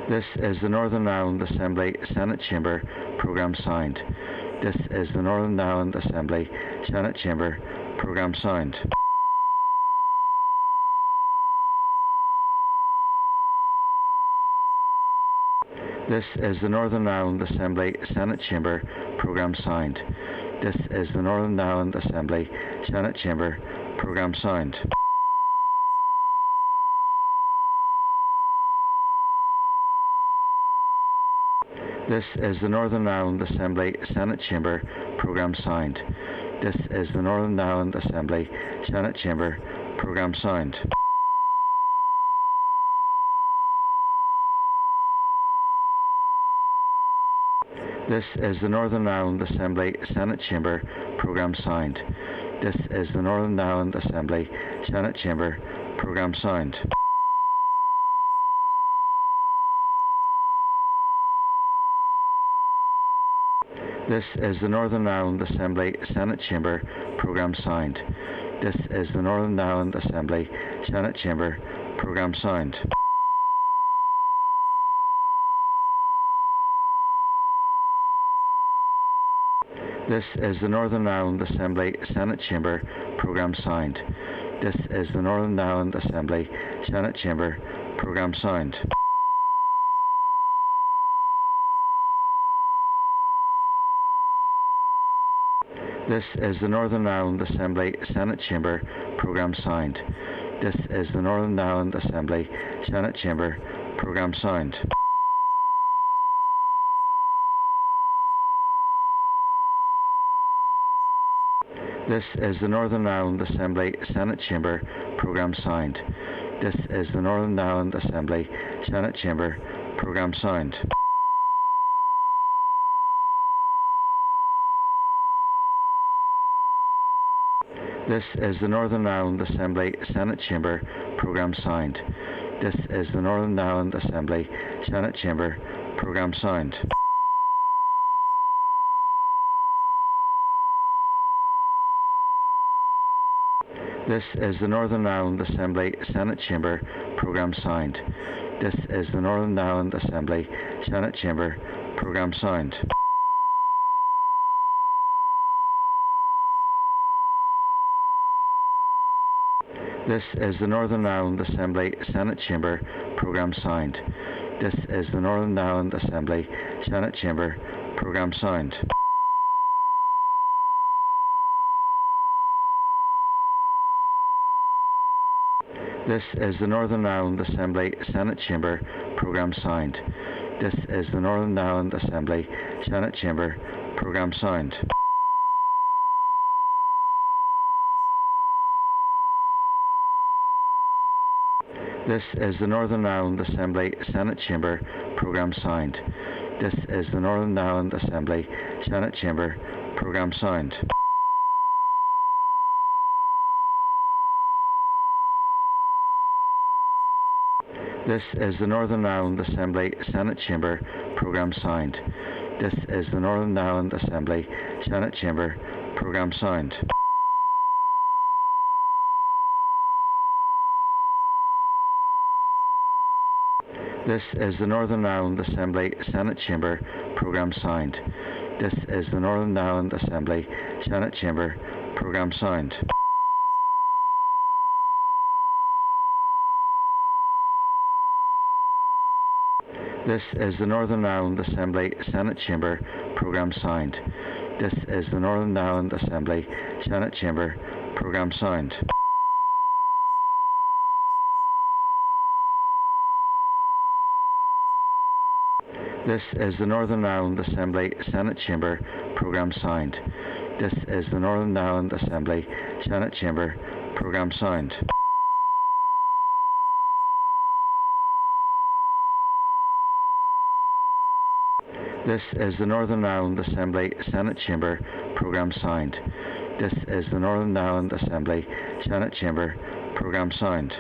This is the Northern Ireland Assembly, Senate Chamber, Programme Sound. This is the Northern Ireland Assembly, Senate Chamber, Programme Sound. This is the Northern Ireland Assembly, Senate Chamber, Programme Sound. This is the Northern Ireland Assembly, Senate Chamber, Programme Sound. This is the Northern Ireland Assembly Senate Chamber programme sound. This is the Northern Ireland Assembly Senate Chamber programme sound. This is the Northern Ireland Assembly Senate Chamber programme sound. This is the Northern Ireland Assembly Senate Chamber programme sound. This is the Northern Ireland Assembly Senate Chamber programme sound. This is the Northern Ireland Assembly Senate Chamber programme sound. This is the Northern Ireland Assembly Senate Chamber programme sound. This is the Northern Ireland Assembly Senate Chamber programme sound. This is the Northern Ireland Assembly Senate Chamber programme sound. This is the Northern Ireland Assembly Senate Chamber programme sound. This is the Northern Ireland Assembly Senate Chamber programme sound. This is the Northern Ireland Assembly Senate Chamber programme sound. This is the Northern Ireland Assembly Senate Chamber programme sound. This is the Northern Ireland Assembly Senate Chamber programme sound. This is the Northern Ireland Assembly Senate Chamber programme sound. This is the Northern Ireland Assembly Senate Chamber programme sound. This is the Northern Ireland Assembly Senate Chamber programme sound. This is the Northern Ireland Assembly Senate Chamber programme sound. This is the Northern Ireland Assembly Senate Chamber programme sound. This is the Northern Ireland Assembly Senate Chamber programme sound. This is the Northern Ireland Assembly Senate Chamber programme sound. This is the Northern Ireland Assembly Senate Chamber programme sound. This is the Northern Ireland Assembly Senate Chamber programme sound. This is the Northern Ireland Assembly Senate Chamber programme sound. This is the Northern Ireland Assembly Senate Chamber programme sound. This is the Northern Ireland Assembly Senate Chamber programme sound. This is the Northern Ireland Assembly Senate Chamber programme sound. This is the Northern Ireland Assembly Senate Chamber programme sound. This is the Northern Ireland Assembly Senate Chamber programme sound. This is the Northern Ireland Assembly Senate Chamber programme sound. This is the Northern Ireland Assembly Senate Chamber programme sound. This is the Northern Ireland Assembly Senate Chamber programme sound.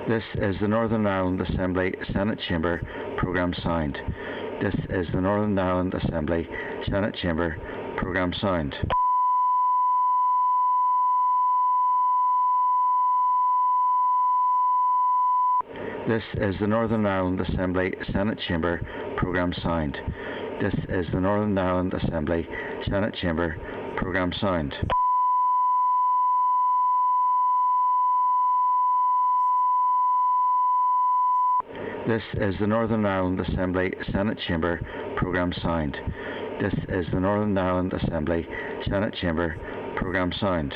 This is the Northern Ireland Assembly Senate Chamber programme sound. This is the Northern Ireland Assembly Senate Chamber programme sound. This is the Northern Ireland Assembly Senate Chamber programme sound. This is the Northern Ireland Assembly Senate Chamber programme sound. This is the Northern Ireland Assembly Senate Chamber programme sound. This is the Northern Ireland Assembly Senate Chamber programme sound.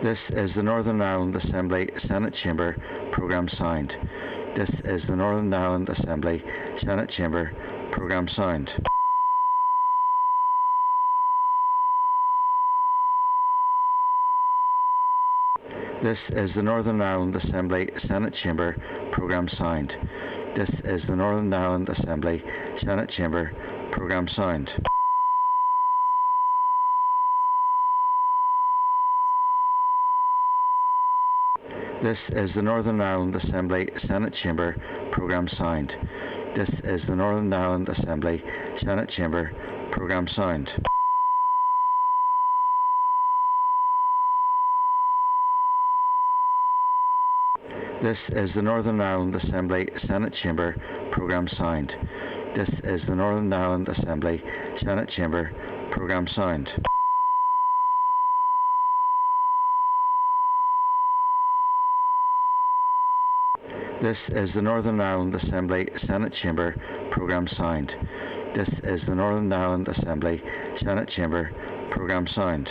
This is the Northern Ireland Assembly Senate Chamber programme sound. This is the Northern Ireland Assembly Senate Chamber programme sound. This is the Northern Ireland Assembly Senate Chamber programme sound. This is the Northern Ireland Assembly Senate Chamber programme sound. This is the Northern Ireland Assembly Senate Chamber programme sound. This is the Northern Ireland Assembly Senate Chamber programme sound. This is the Northern Ireland Assembly Senate Chamber programme sound. This is the Northern Ireland Assembly Senate Chamber programme sound. This is the Northern Ireland Assembly Senate Chamber programme sound. This is the Northern Ireland Assembly Senate Chamber programme sound.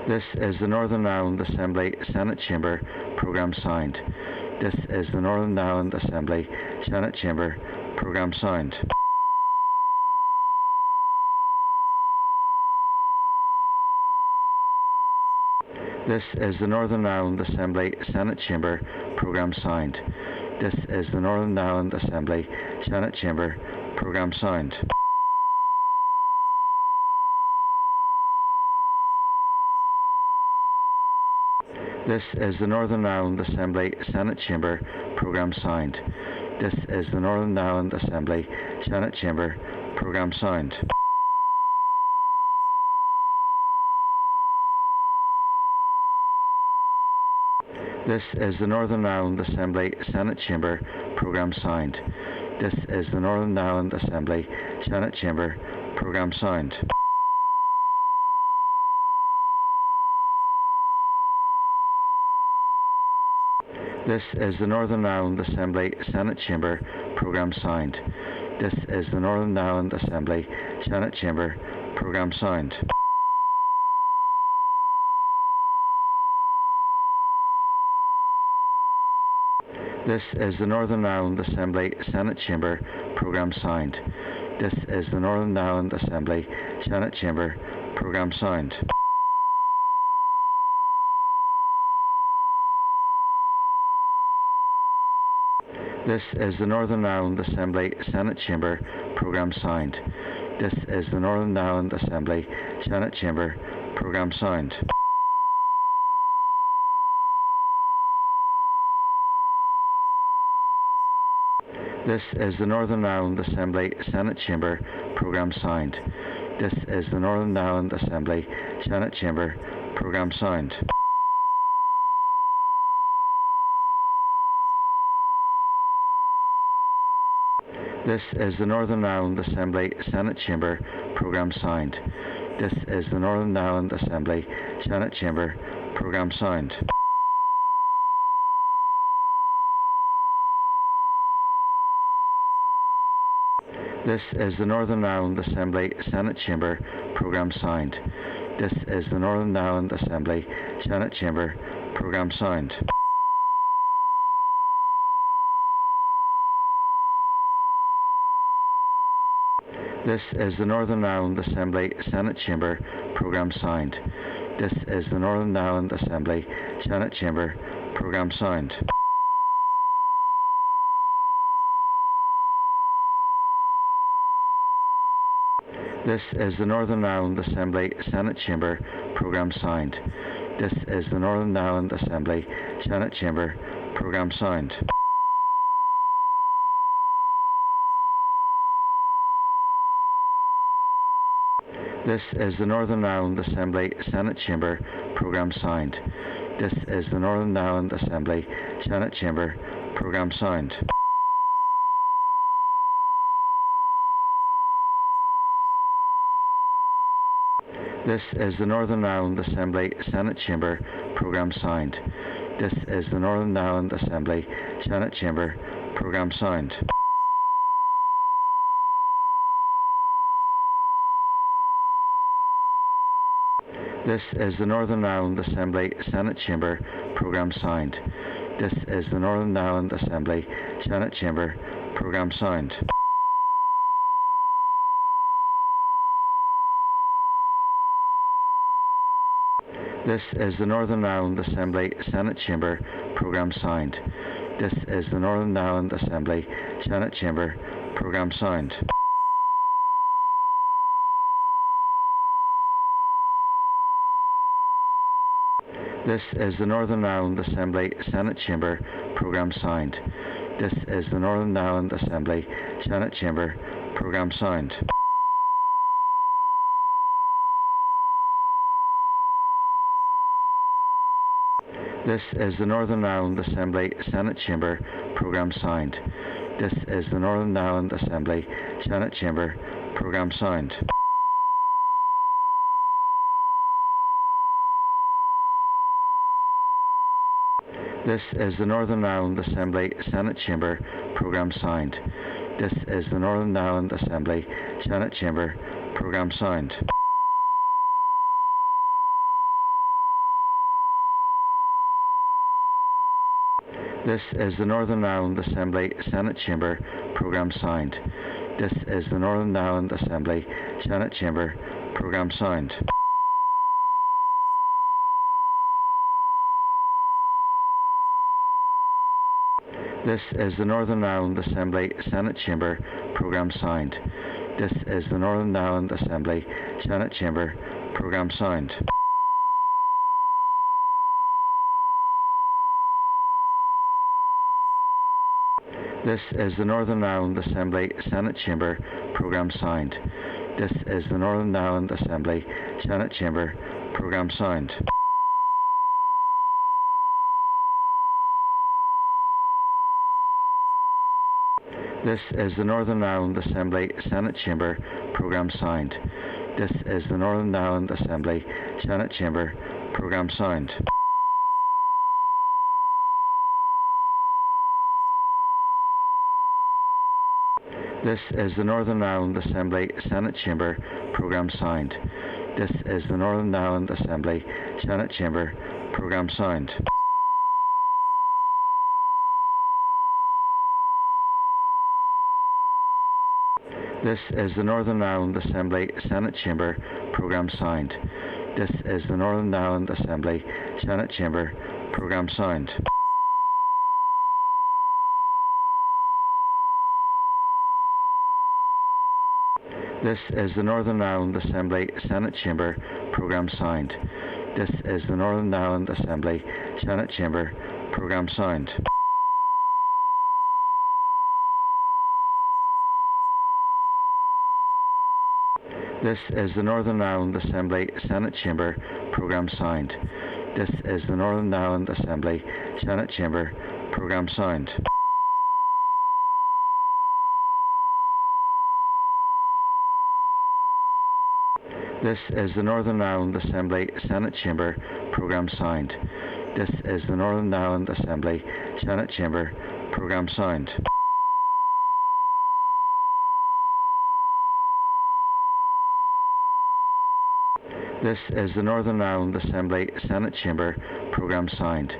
This is the Northern Ireland Assembly Senate Chamber programme sound. This is the Northern Ireland Assembly Senate Chamber programme sound. This is the Northern Ireland Assembly Senate Chamber programme sound. This is the Northern Ireland Assembly Senate Chamber programme sound. This is the Northern Ireland Assembly Senate Chamber programme sound. This is the Northern Ireland Assembly Senate Chamber programme sound. This is the Northern Ireland Assembly Senate Chamber programme sound. This is the Northern Ireland Assembly Senate Chamber programme sound. This is the Northern Ireland Assembly Senate Chamber programme sound. This is the Northern Ireland Assembly Senate Chamber programme sound. This is the Northern Ireland Assembly Senate Chamber programme sound. This is the Northern Ireland Assembly Senate Chamber programme sound. This is the Northern Ireland Assembly Senate Chamber programme sound. This is the Northern Ireland Assembly Senate Chamber programme sound. This is the Northern Ireland Assembly Senate Chamber programme sound. This is the Northern Ireland Assembly Senate Chamber programme sound. This is the Northern Ireland Assembly Senate Chamber programme sound. This is the Northern Ireland Assembly Senate Chamber programme sound. This is the Northern Ireland Assembly Senate Chamber programme sound. This is the Northern Ireland Assembly Senate Chamber programme sound. This is the Northern Ireland Assembly Senate Chamber programme sound. This is the Northern Ireland Assembly Senate Chamber programme sound. This is the Northern Ireland Assembly Senate Chamber programme sound. This is the Northern Ireland Assembly Senate Chamber programme sound. This is the Northern Ireland Assembly Senate Chamber programme sound. This is the Northern Ireland Assembly Senate Chamber programme sound. This is the Northern Ireland Assembly Senate Chamber programme sound. This is the Northern Ireland Assembly Senate Chamber programme sound. This is the Northern Ireland Assembly Senate Chamber programme sound. This is the Northern Ireland Assembly Senate Chamber programme sound. This is the Northern Ireland Assembly Senate Chamber programme sound. This is the Northern Ireland Assembly Senate Chamber programme sound. This is the Northern Ireland Assembly Senate Chamber programme sound. This is the Northern Ireland Assembly Senate Chamber programme sound. This is the Northern Ireland Assembly Senate Chamber programme sound. This is the Northern Ireland Assembly Senate Chamber programme sound. This is the Northern Ireland Assembly Senate Chamber programme sound. This is the Northern Ireland Assembly Senate Chamber programme sound. This is the Northern Ireland Assembly Senate Chamber programme sound. This is the Northern Ireland Assembly Senate Chamber programme sound. This is the Northern Ireland Assembly Senate Chamber programme sound. This is the Northern Ireland Assembly Senate Chamber programme sound. This is the Northern Ireland Assembly Senate Chamber programme sound. This is the Northern Ireland Assembly Senate Chamber programme sound. This is the Northern Ireland Assembly Senate Chamber programme sound. This is the Northern Ireland Assembly Senate Chamber programme sound. This is the Northern Ireland Assembly Senate Chamber programme sound. This is the Northern Ireland Assembly Senate Chamber programme sound. This is the Northern Ireland Assembly Senate Chamber programme sound. This is the Northern Ireland Assembly Senate Chamber programme sound. This is the Northern Ireland Assembly Senate Chamber programme sound. This is the Northern Ireland Assembly Senate Chamber programme sound. This is the Northern Ireland Assembly Senate Chamber programme sound. This is the Northern Ireland Assembly Senate Chamber programme sound. This is the Northern Ireland Assembly Senate Chamber programme sound. This is the Northern Ireland Assembly Senate Chamber programme sound. This is the Northern Ireland Assembly Senate Chamber programme sound.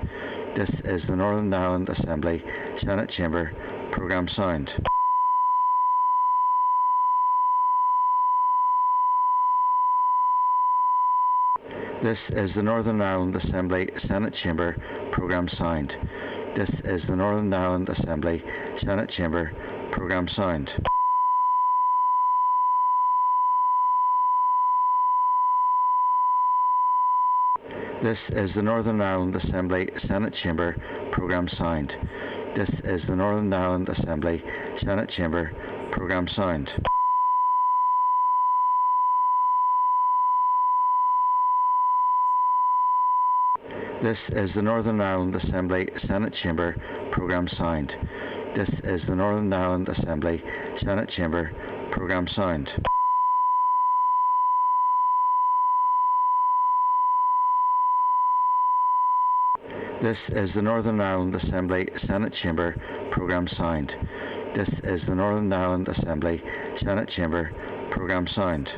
This is the Northern Ireland Assembly Senate Chamber programme sound. This is the Northern Ireland Assembly Senate Chamber programme sound. This is the Northern Ireland Assembly Senate Chamber programme sound. This is the Northern Ireland Assembly Senate Chamber programme sound. This is the Northern Ireland Assembly Senate Chamber programme sound. This is the Northern Ireland Assembly Senate Chamber programme sound. This is the Northern Ireland Assembly Senate Chamber programme sound. This is the Northern Ireland Assembly Senate Chamber programme sound. This is the Northern Ireland Assembly Senate Chamber programme sound.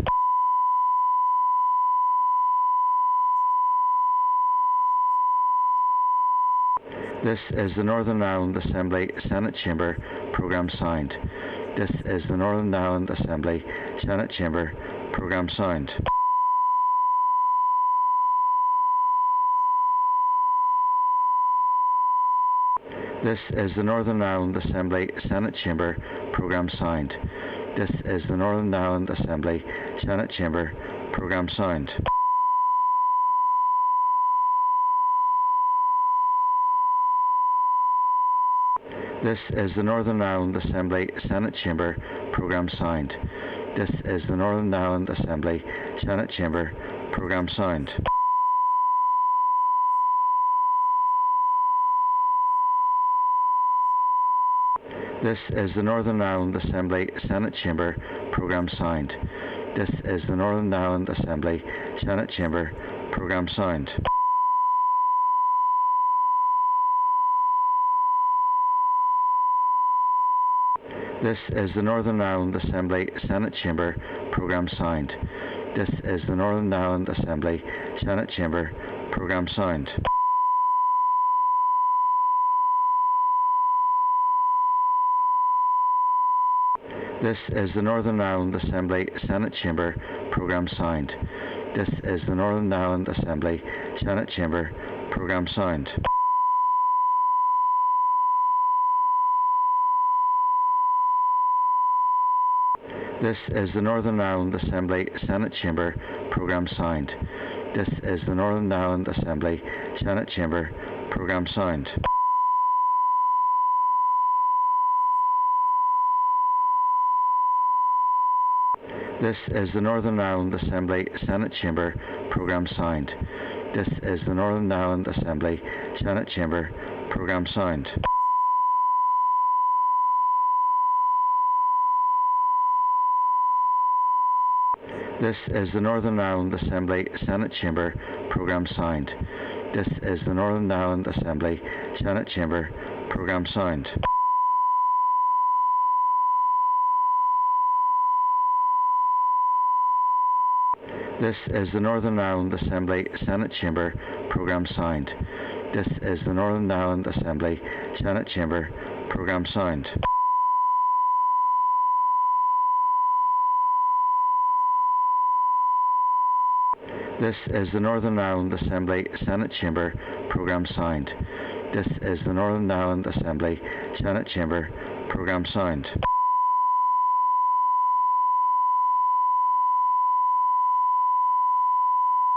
This is the Northern Ireland Assembly Senate Chamber programme sound. This is the Northern Ireland Assembly Senate Chamber programme sound. This is the Northern Ireland Assembly Senate Chamber programme sound. This is the Northern Ireland Assembly Senate Chamber programme sound. This is the Northern Ireland Assembly Senate Chamber programme sound. This is the Northern Ireland Assembly Senate Chamber programme sound. This is the Northern Ireland Assembly Senate Chamber programme sound. This is the Northern Ireland Assembly Senate Chamber programme sound. This is the Northern Ireland Assembly Senate Chamber programme sound. This is the Northern Ireland Assembly Senate Chamber programme sound. This is the Northern Ireland Assembly Senate Chamber programme sound. This is the Northern Ireland Assembly Senate Chamber programme sound. This is the Northern Ireland Assembly Senate Chamber programme sound. This is the Northern Ireland Assembly Senate Chamber programme sound. This is the Northern Ireland Assembly Senate Chamber programme sound. This is the Northern Ireland Assembly Senate Chamber programme sound. This is the Northern Ireland Assembly Senate Chamber programme sound. This is the Northern Ireland Assembly Senate Chamber programme sound. This is the Northern Ireland Assembly Senate Chamber programme sound. This is the Northern Ireland Assembly Senate Chamber programme sound. This is the Northern Ireland Assembly Senate Chamber programme sound.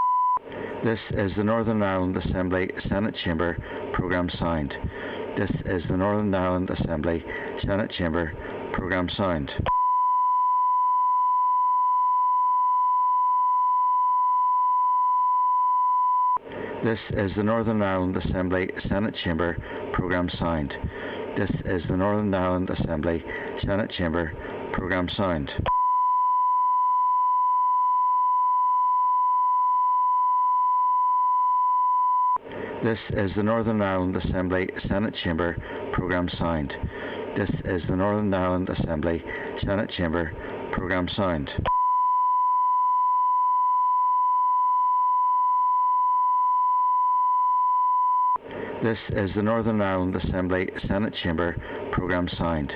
This is the Northern Ireland Assembly Senate Chamber programme sound. This is the Northern Ireland Assembly Senate Chamber programme sound. This is the Northern Ireland Assembly Senate Chamber programme sound. This is the Northern Ireland Assembly Senate Chamber programme sound. This is the Northern Ireland Assembly Senate Chamber programme sound. This is the Northern Ireland Assembly Senate Chamber programme sound. This is the Northern Ireland Assembly Senate Chamber programme sound. This is the Northern Ireland Assembly Senate Chamber programme sound.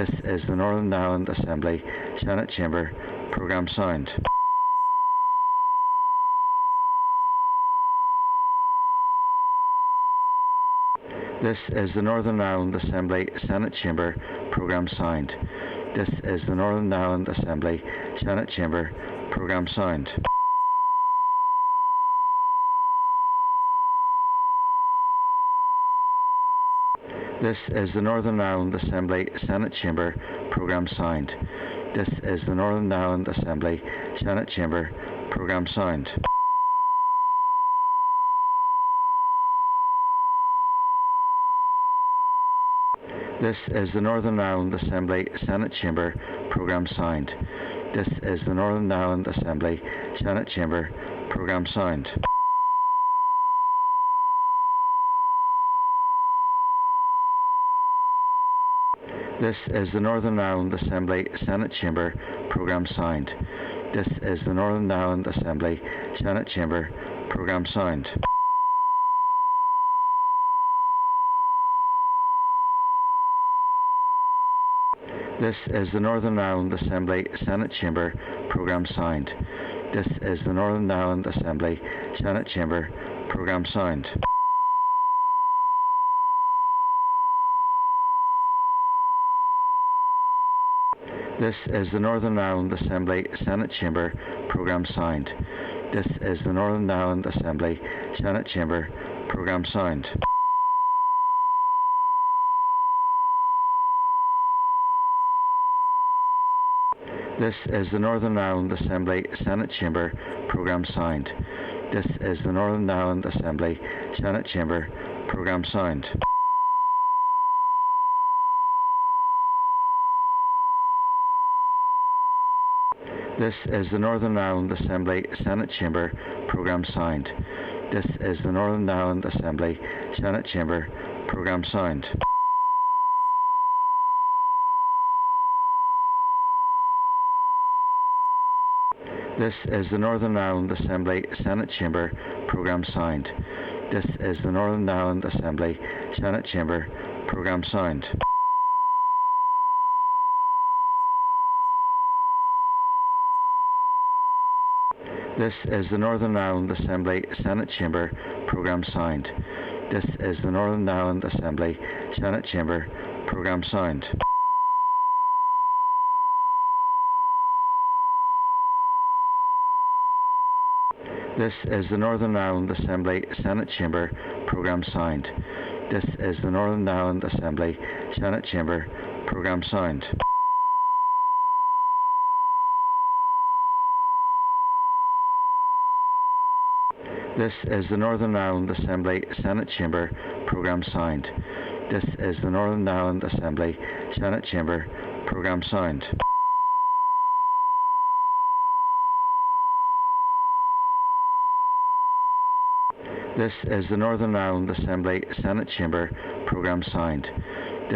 This is the Northern Ireland Assembly Senate Chamber programme sound. This is the Northern Ireland Assembly Senate Chamber programme sound. This is the Northern Ireland Assembly Senate Chamber programme sound. This is the Northern Ireland Assembly Senate Chamber programme sound. This is the Northern Ireland Assembly Senate Chamber programme sound. This is the Northern Ireland Assembly Senate Chamber programme sound. This is the Northern Ireland Assembly Senate Chamber programme sound. This is the Northern Ireland Assembly Senate Chamber programme sound. This is the Northern Ireland Assembly Senate Chamber programme sound. This is the Northern Ireland Assembly Senate Chamber Programme Sound. This is the Northern Ireland Assembly Senate Chamber Programme Sound. This is the Northern Ireland Assembly Senate Chamber Programme Sound. This is the Northern Ireland Assembly Senate Chamber Programme Sound. This is the Northern Ireland Assembly Senate Chamber Programme Sound. This is the Northern Ireland Assembly Senate Chamber Programme Sound. This is the Northern Ireland Assembly Senate Chamber Programme Sound. This is the Northern Ireland Assembly Senate Chamber Programme Sound. This is the Northern Ireland Assembly Senate Chamber Programme Sound. This is the Northern Ireland Assembly Senate Chamber Programme Sound. This is the Northern Ireland Assembly Senate Chamber Programme Sound. This is the Northern Ireland Assembly Senate Chamber Programme Sound. This is the Northern Ireland Assembly Senate Chamber Programme Sound. This is the Northern Ireland Assembly Senate Chamber Programme Sound. This is the Northern Ireland Assembly Senate Chamber Programme Sound. This is the Northern Ireland Assembly Senate Chamber Programme Sound.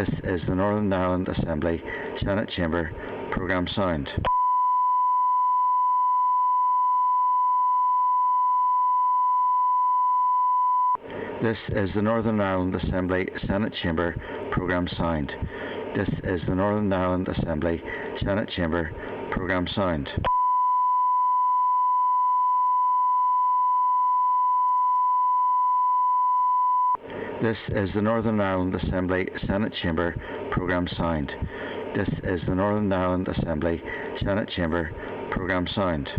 This is the Northern Ireland Assembly Senate Chamber Programme Sound. This is the Northern Ireland Assembly Senate Chamber Programme Sound. This is the Northern Ireland Assembly Senate Chamber Programme Sound. This is the Northern Ireland Assembly Senate Chamber Programme Sound. This is the Northern Ireland Assembly Senate Chamber Programme Sound.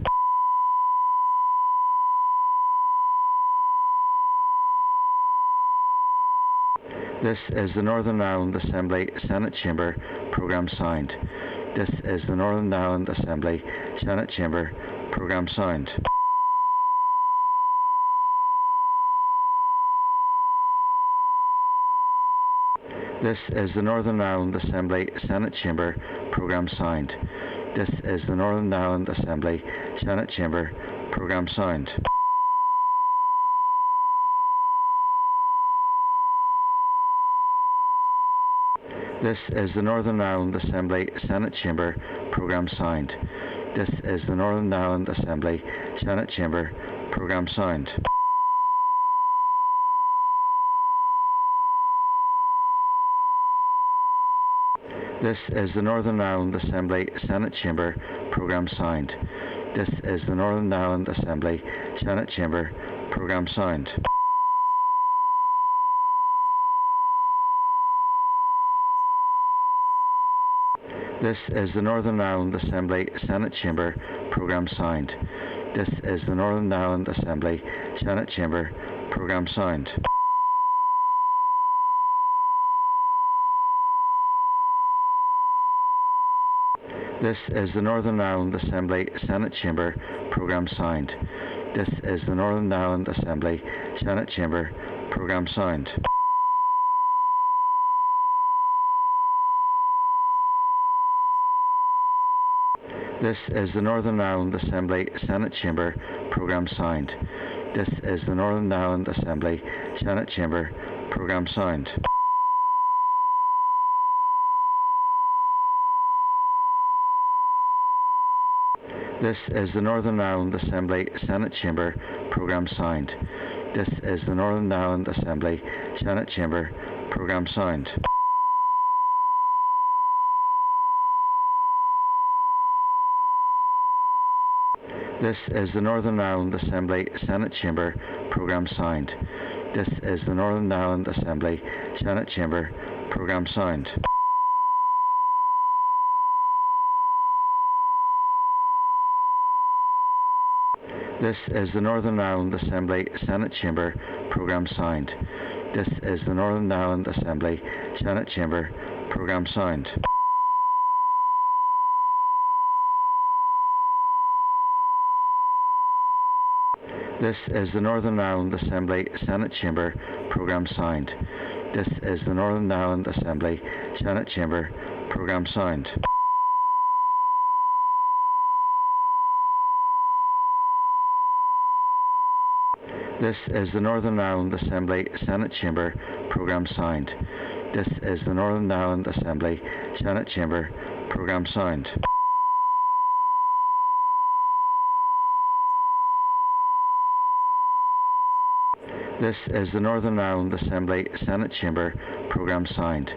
This is the Northern Ireland Assembly Senate Chamber Programme Sound. This is the Northern Ireland Assembly Senate Chamber Programme Sound. This is the Northern Ireland Assembly Senate Chamber Programme Sound. This is the Northern Ireland Assembly Senate Chamber Programme Sound. This is the Northern Ireland Assembly Senate Chamber Programme Sound. This is the Northern Ireland Assembly Senate Chamber Programme Sound. This is the Northern Ireland Assembly Senate Chamber Programme Sound. This is the Northern Ireland Assembly Senate Chamber Programme Sound. This is the Northern Ireland Assembly Senate Chamber Programme Sound. This is the Northern Ireland Assembly Senate Chamber Programme Sound. This is the Northern Ireland Assembly Senate Chamber Programme Sound. This is the Northern Ireland Assembly Senate Chamber Programme Sound. This is the Northern Ireland Assembly Senate Chamber Programme Sound. This is the Northern Ireland Assembly Senate Chamber Programme Sound. This is the Northern Ireland Assembly Senate Chamber Programme Sound. This is the Northern Ireland Assembly Senate Chamber Programme Sound. This is the Northern Ireland Assembly Senate Chamber Programme Sound. This is the Northern Ireland Assembly Senate Chamber programme sound. This is the Northern Ireland Assembly Senate Chamber programme sound. This is the Northern Ireland Assembly Senate Chamber programme sound. This is the Northern Ireland Assembly Senate Chamber programme sound. This is the Northern Ireland Assembly Senate Chamber programme sound. This is the Northern Ireland Assembly Senate Chamber programme sound. This is the Northern Ireland Assembly Senate Chamber programme sound. This is the Northern Ireland Assembly Senate Chamber programme sound. This is the Northern Ireland Assembly Senate Chamber programme sound.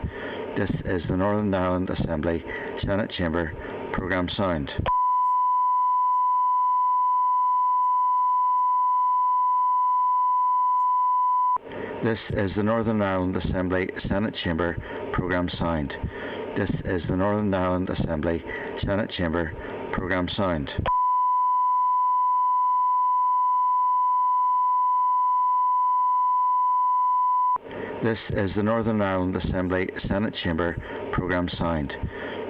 This is the Northern Ireland Assembly Senate Chamber programme sound. This is the Northern Ireland Assembly Senate Chamber programme sound. This is the Northern Ireland Assembly Senate Chamber programme sound. This is the Northern Ireland Assembly Senate Chamber programme sound.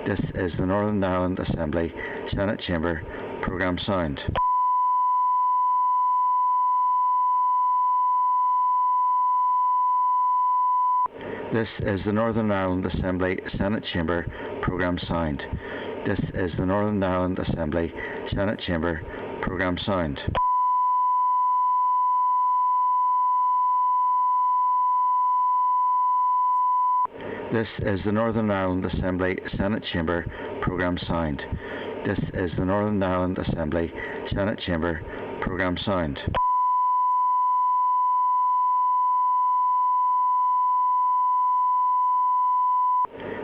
This is the Northern Ireland Assembly Senate Chamber programme sound. This is the Northern Ireland Assembly Senate Chamber programme sound. This is the Northern Ireland Assembly Senate Chamber programme sound. This is the Northern Ireland Assembly Senate Chamber programme sound. This is the Northern Ireland Assembly Senate Chamber programme sound.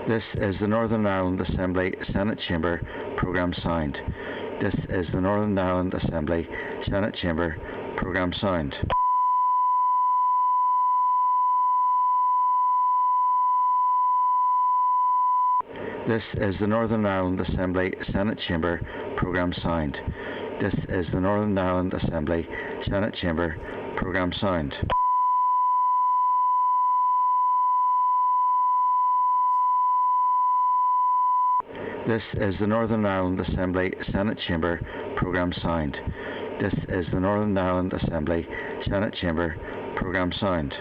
This is the Northern Ireland Assembly Senate Chamber programme sound. This is the Northern Ireland Assembly Senate Chamber programme sound. This is the Northern Ireland Assembly Senate Chamber programme sound. This is the Northern Ireland Assembly Senate Chamber programme sound. This is the Northern Ireland Assembly Senate Chamber programme sound. This is the Northern Ireland Assembly Senate Chamber programme sound.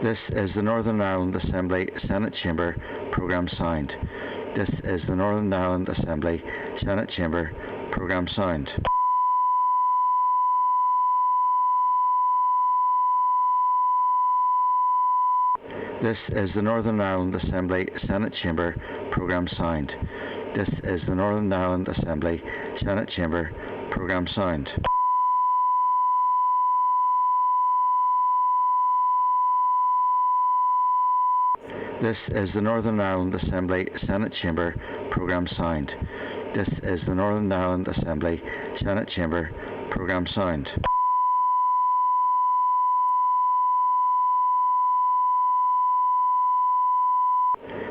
This is the Northern Ireland Assembly Senate Chamber programme sound. This is the Northern Ireland Assembly Senate Chamber programme sound. This is the Northern Ireland Assembly Senate Chamber programme sound. This is the Northern Ireland Assembly Senate Chamber programme sound. This is the Northern Ireland Assembly Senate Chamber programme sound. This is the Northern Ireland Assembly Senate Chamber programme sound.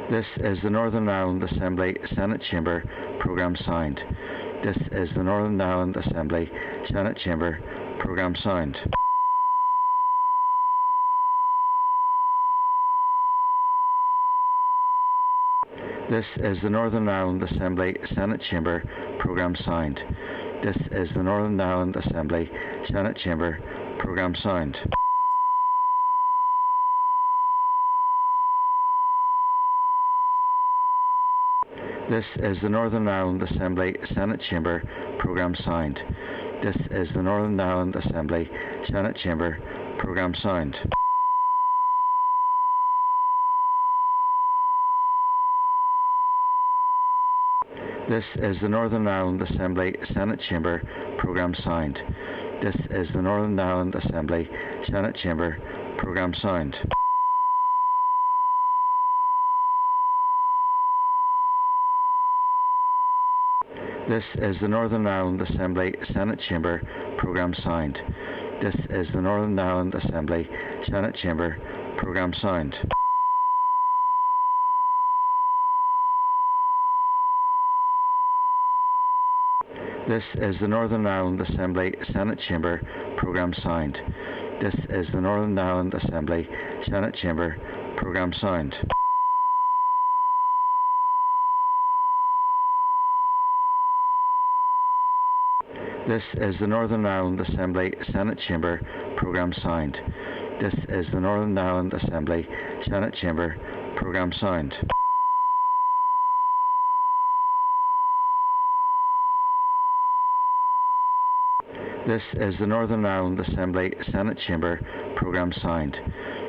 This is the Northern Ireland Assembly Senate Chamber programme sound. This is the Northern Ireland Assembly Senate Chamber programme sound. This is the Northern Ireland Assembly Senate Chamber programme sound. This is the Northern Ireland Assembly Senate Chamber programme sound. This is the Northern Ireland Assembly Senate Chamber programme sound. This is the Northern Ireland Assembly Senate Chamber programme sound. This is the Northern Ireland Assembly Senate Chamber programme sound. This is the Northern Ireland Assembly Senate Chamber programme sound. This is the Northern Ireland Assembly Senate Chamber programme sound. This is the Northern Ireland Assembly Senate Chamber programme sound. This is the Northern Ireland Assembly Senate Chamber programme sound. This is the Northern Ireland Assembly Senate Chamber programme sound. This is the Northern Ireland Assembly Senate Chamber programme sound. This is the Northern Ireland Assembly Senate Chamber programme sound. This is the Northern Ireland Assembly Senate Chamber programme sound.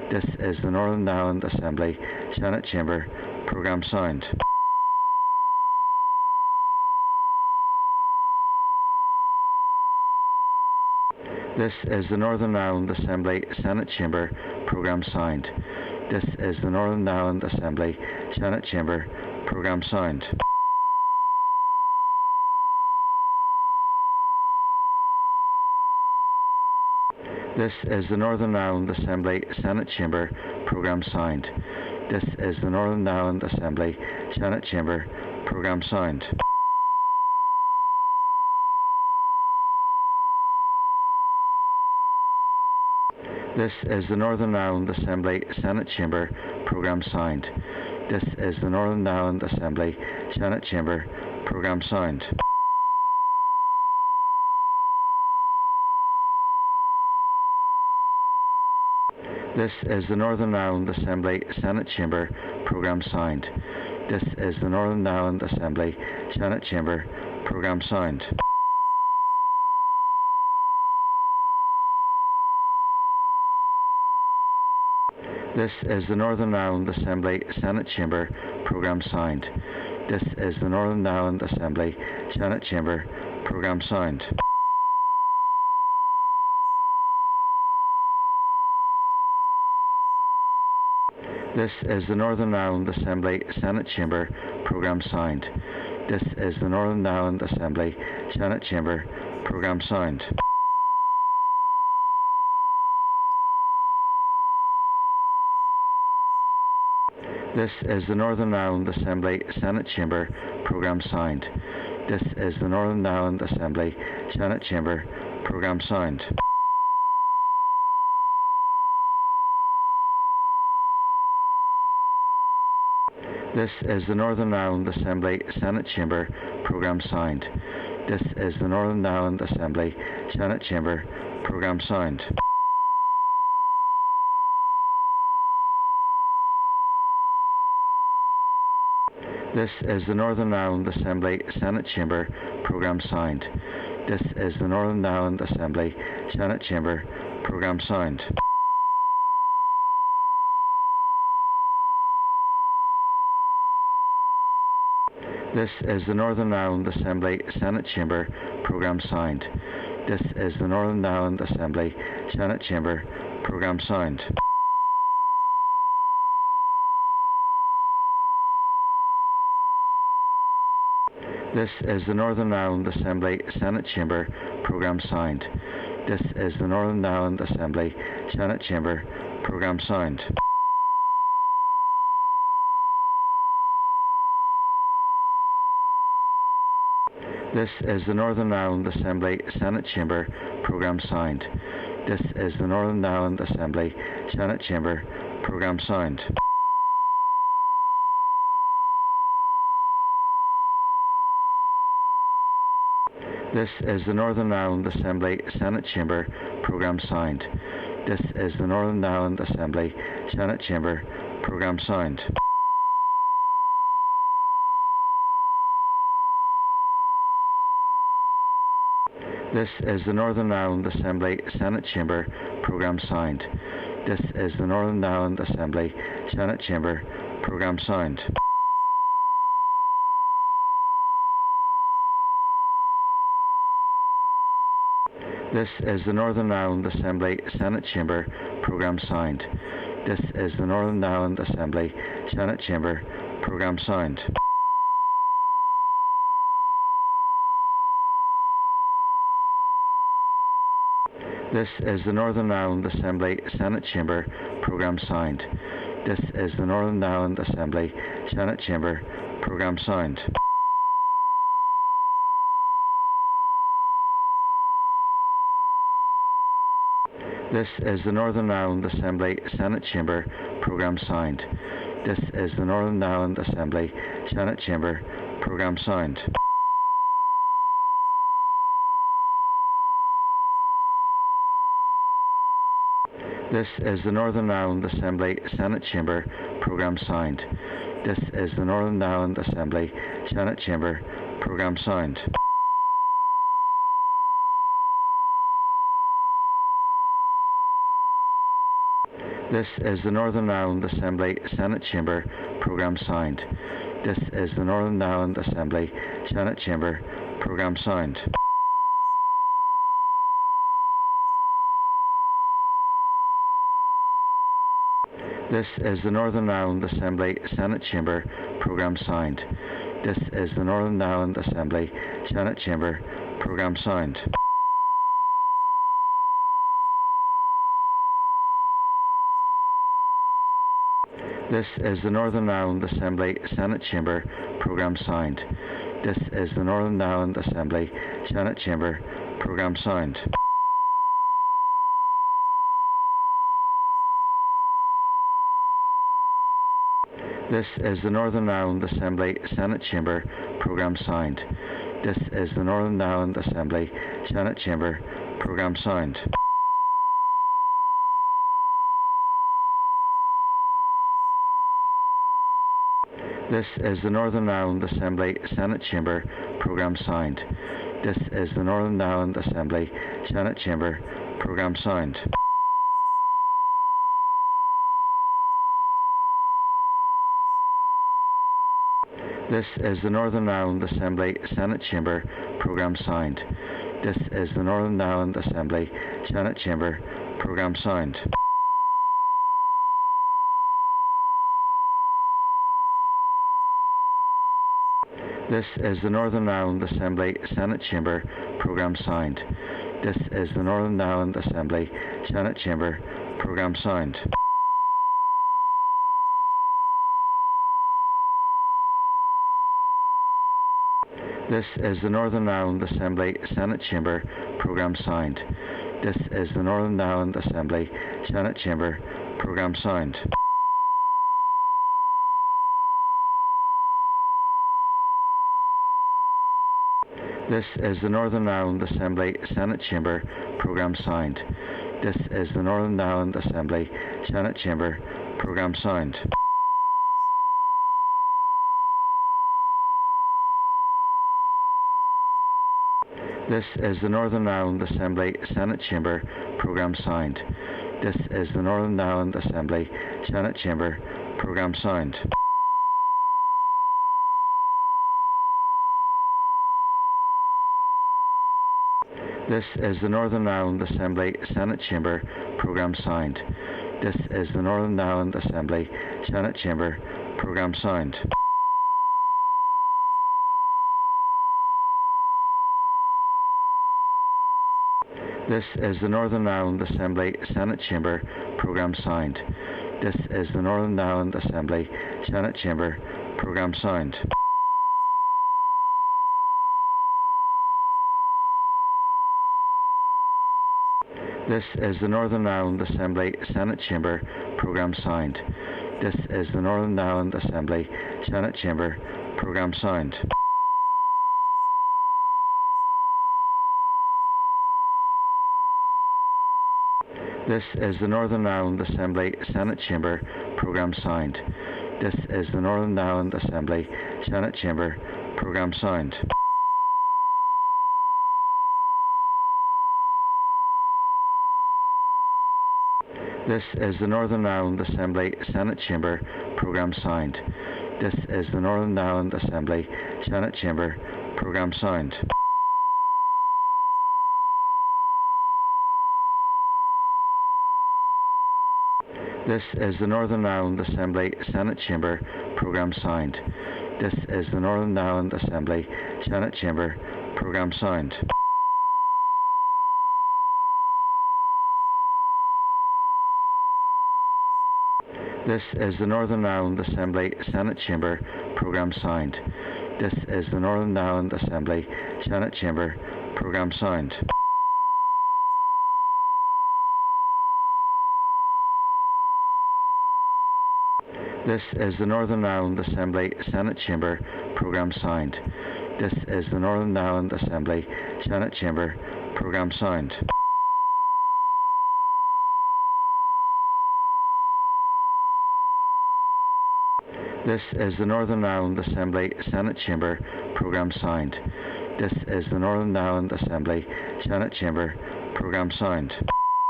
This is the Northern Ireland Assembly Senate Chamber programme sound. This is the Northern Ireland Assembly Senate Chamber programme sound. This is the Northern Ireland Assembly Senate Chamber programme sound. This is the Northern Ireland Assembly Senate Chamber programme sound. This is the Northern Ireland Assembly Senate Chamber programme sound. This is the Northern Ireland Assembly Senate Chamber programme sound. This is the Northern Ireland Assembly Senate Chamber programme sound. This is the Northern Ireland Assembly Senate Chamber programme sound. This is the Northern Ireland Assembly Senate Chamber programme sound. This is the Northern Ireland Assembly Senate Chamber programme sound. This is the Northern Ireland Assembly Senate Chamber programme sound. This is the Northern Ireland Assembly Senate Chamber programme sound. This is the Northern Ireland Assembly Senate Chamber programme sound. This is the Northern Ireland Assembly Senate Chamber programme sound. This is the Northern Ireland Assembly Senate Chamber programme sound. This is the Northern Ireland Assembly Senate Chamber programme sound. This is the Northern Ireland Assembly Senate Chamber programme sound. This is the Northern Ireland Assembly Senate Chamber programme sound. This is the Northern Ireland Assembly Senate Chamber programme sound. This is the Northern Ireland Assembly Senate Chamber programme sound. This is the Northern Ireland Assembly Senate Chamber programme sound. This is the Northern Ireland Assembly Senate Chamber programme sound. This is the Northern Ireland Assembly Senate Chamber programme sound. This is the Northern Ireland Assembly Senate Chamber programme sound. This is the Northern Ireland Assembly Senate Chamber programme sound. This is the Northern Ireland Assembly Senate Chamber programme sound. This is the Northern Ireland Assembly Senate Chamber programme sound. This is the Northern Ireland Assembly Senate Chamber programme sound. This is the Northern Ireland Assembly Senate Chamber programme sound. This is the Northern Ireland Assembly Senate Chamber programme sound. This is the Northern Ireland Assembly Senate Chamber programme sound. This is the Northern Ireland Assembly Senate Chamber Programme Sound. This is the Northern Ireland Assembly Senate Chamber Programme Sound. This is the Northern Ireland Assembly Senate Chamber Programme Sound. This is the Northern Ireland Assembly Senate Chamber Programme Sound. This is the Northern Ireland Assembly Senate Chamber Programme Sound. This is the Northern Ireland Assembly Senate Chamber Programme Sound. This is the Northern Ireland Assembly Senate Chamber Programme Sound. This is the Northern Ireland Assembly Senate Chamber Programme Sound. This is the Northern Ireland Assembly Senate Chamber Programme Sound. This is the Northern Ireland Assembly Senate Chamber Programme Sound. This is the Northern Ireland Assembly Senate Chamber Programme Sound. This is the Northern Ireland Assembly Senate Chamber Programme Sound. This is the Northern Ireland Assembly Senate Chamber Programme Sound. This is the Northern Ireland Assembly Senate Chamber Programme Sound. This is the Northern Ireland Assembly Senate Chamber Programme Sound. This is the Northern Ireland Assembly Senate Chamber Programme Sound. This is the Northern Ireland Assembly Senate Chamber Programme Sound. This is the Northern Ireland Assembly Senate Chamber Programme Sound. This is the Northern Ireland Assembly Senate Chamber Programme Sound. This is the Northern Ireland Assembly Senate Chamber Programme Sound. This is the Northern Ireland Assembly Senate Chamber Programme Sound. This is the Northern Ireland Assembly Senate Chamber Programme Sound. This is the Northern Ireland Assembly Senate Chamber Programme Sound. This is the Northern Ireland Assembly Senate Chamber Programme Sound. This is the Northern Ireland Assembly Senate Chamber Programme Sound. This is the Northern Ireland Assembly Senate Chamber Programme Sound. This is the Northern Ireland Assembly Senate Chamber Programme Sound. This is the Northern Ireland Assembly Senate Chamber Programme Sound. This is the Northern Ireland Assembly Senate Chamber Programme Sound. This is the Northern Ireland Assembly Senate Chamber Programme Sound. This is the Northern Ireland Assembly Senate Chamber Programme Sound. This is the Northern Ireland Assembly Senate Chamber Programme Sound. This is the Northern Ireland Assembly Senate Chamber Programme Sound. This is the Northern Ireland Assembly Senate Chamber Programme Sound. This is the Northern Ireland Assembly Senate Chamber Programme Sound. This is the Northern Ireland Assembly Senate Chamber Programme Sound. This is the Northern Ireland Assembly Senate Chamber Programme Sound. This is the Northern Ireland Assembly Senate Chamber Programme Sound. This is the Northern Ireland Assembly Senate Chamber programme sound. This is the Northern Ireland Assembly Senate Chamber programme sound. This is the Northern Ireland Assembly Senate Chamber programme sound. This is the Northern Ireland Assembly Senate Chamber programme sound. This is the Northern Ireland Assembly Senate Chamber programme sound. This is the Northern Ireland Assembly Senate Chamber programme sound.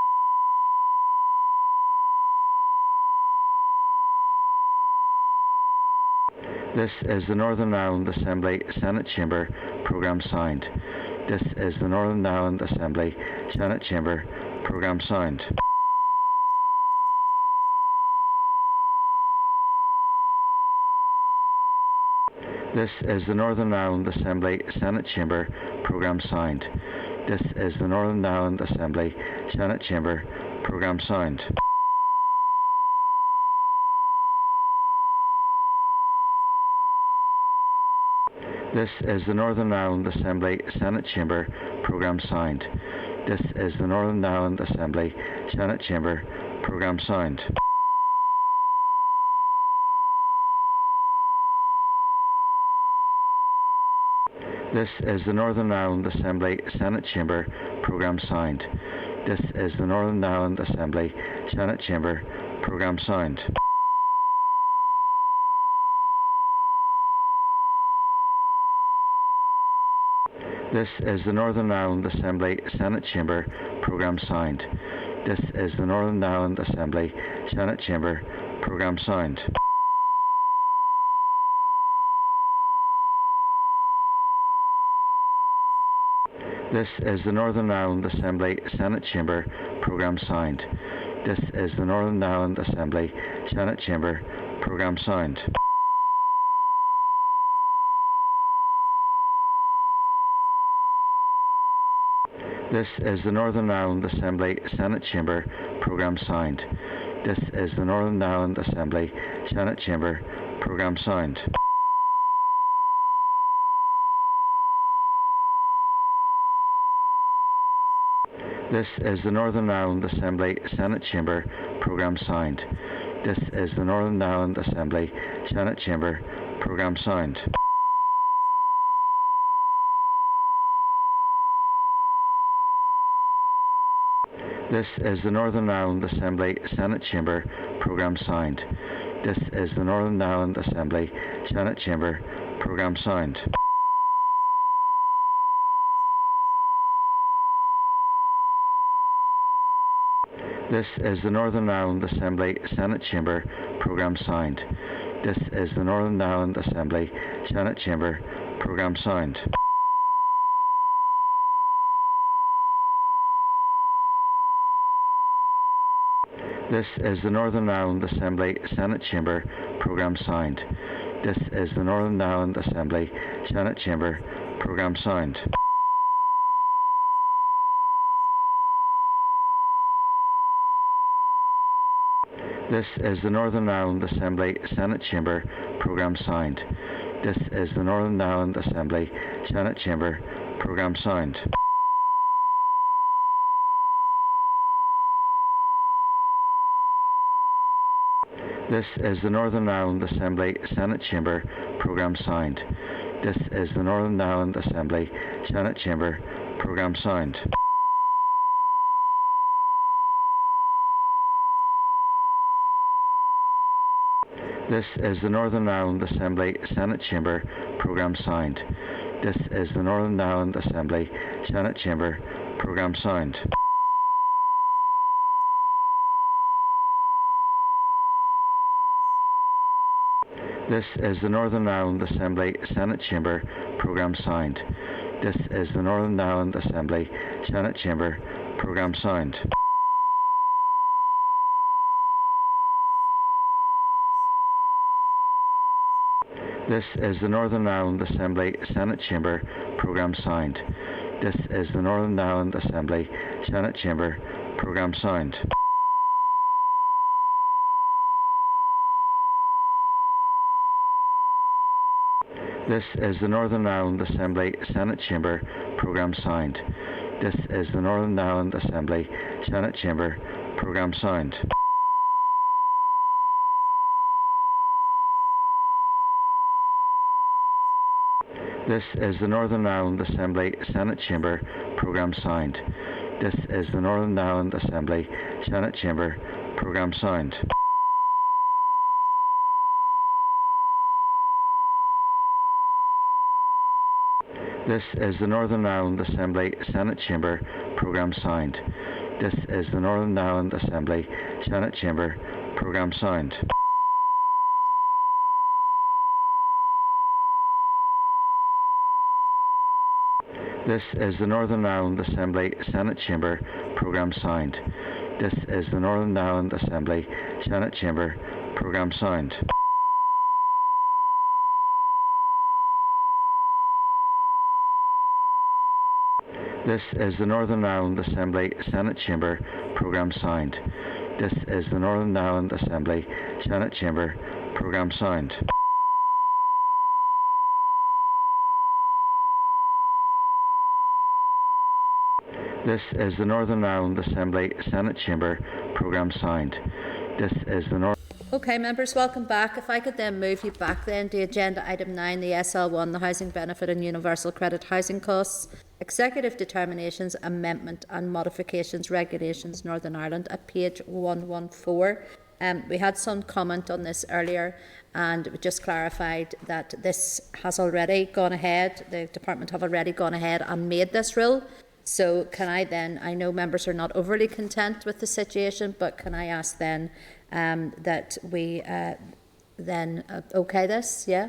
This is the Northern Ireland Assembly Senate Chamber programme sound. This is the Northern Ireland Assembly Senate Chamber programme sound. This is the Northern Ireland Assembly Senate Chamber programme sound. This is the Northern Ireland Assembly Senate Chamber programme sound. This is the Northern Ireland Assembly Senate Chamber programme sound. This is the Northern Ireland Assembly Senate Chamber programme sound. This is the Northern Ireland Assembly Senate Chamber programme sound. This is the Northern Ireland Assembly Senate Chamber programme sound. This is the Northern Ireland Assembly Senate Chamber programme sound. This is the Northern Ireland Assembly Senate Chamber programme sound. This is the Northern Ireland Assembly Senate Chamber programme sound. This is the Northern Ireland Assembly Senate Chamber programme sound. This is the Northern Ireland Assembly Senate Chamber programme sound. This is the Northern Ireland Assembly Senate Chamber programme sound. This is the Northern Ireland Assembly Senate Chamber programme sound. This is the Northern Ireland Assembly Senate Chamber programme sound. This is the Northern Ireland Assembly Senate Chamber programme sound. This is the Northern Ireland Assembly Senate Chamber programme sound. This is the Northern Ireland Assembly Senate Chamber programme sound. This is the Northern Ireland Assembly Senate Chamber programme sound. This is the Northern Ireland Assembly Senate Chamber programme sound. This is the Northern Ireland Assembly Senate Chamber programme sound. This is the Northern Ireland Assembly Senate Chamber programme sound. This is the Northern Ireland Assembly Senate Chamber programme sound. This is the Northern Ireland Assembly Senate Chamber programme sound. This is the Northern Ireland Assembly Senate Chamber programme sound. This is the Northern Ireland Assembly Senate Chamber programme sound. This is the Northern Ireland Assembly Senate Chamber programme sound. This is the Northern Ireland Assembly Senate Chamber programme sound. This is the Northern Ireland Assembly Senate Chamber programme sound. This is the Northern Ireland Assembly Senate Chamber programme sound. This is the Northern Ireland Assembly Senate Chamber programme sound. This is the Northern Ireland Assembly Senate Chamber programme sound. This is the Northern Ireland Assembly Senate Chamber programme sound. This is the Northern Ireland Assembly Senate Chamber programme sound. This is the Northern Ireland Assembly Senate Chamber programme sound. This is the Northern Ireland Assembly Senate Chamber programme sound. This is the Northern Ireland Assembly Senate Chamber programme sound. This is the Northern Ireland Assembly Senate Chamber programme sound. This is the Northern Ireland Assembly Senate Chamber programme sound. This is the Northern Ireland Assembly Senate Chamber programme sound. This is the Northern Ireland Assembly Senate Chamber programme sound. This is the Northern Ireland Assembly Senate Chamber programme sound. This is the Okay, members, welcome back. If I could then move you back then to agenda item 9, the SL1, the Housing Benefit and Universal Credit Housing Costs, Executive Determinations, Amendment and Modifications Regulations, Northern Ireland, at page 114. We had some comment on this earlier, and we just clarified that this has already gone ahead. The department have already gone ahead and made this rule. So can I then, I know members are not overly content with the situation, but can I ask then that we then okay this, yeah?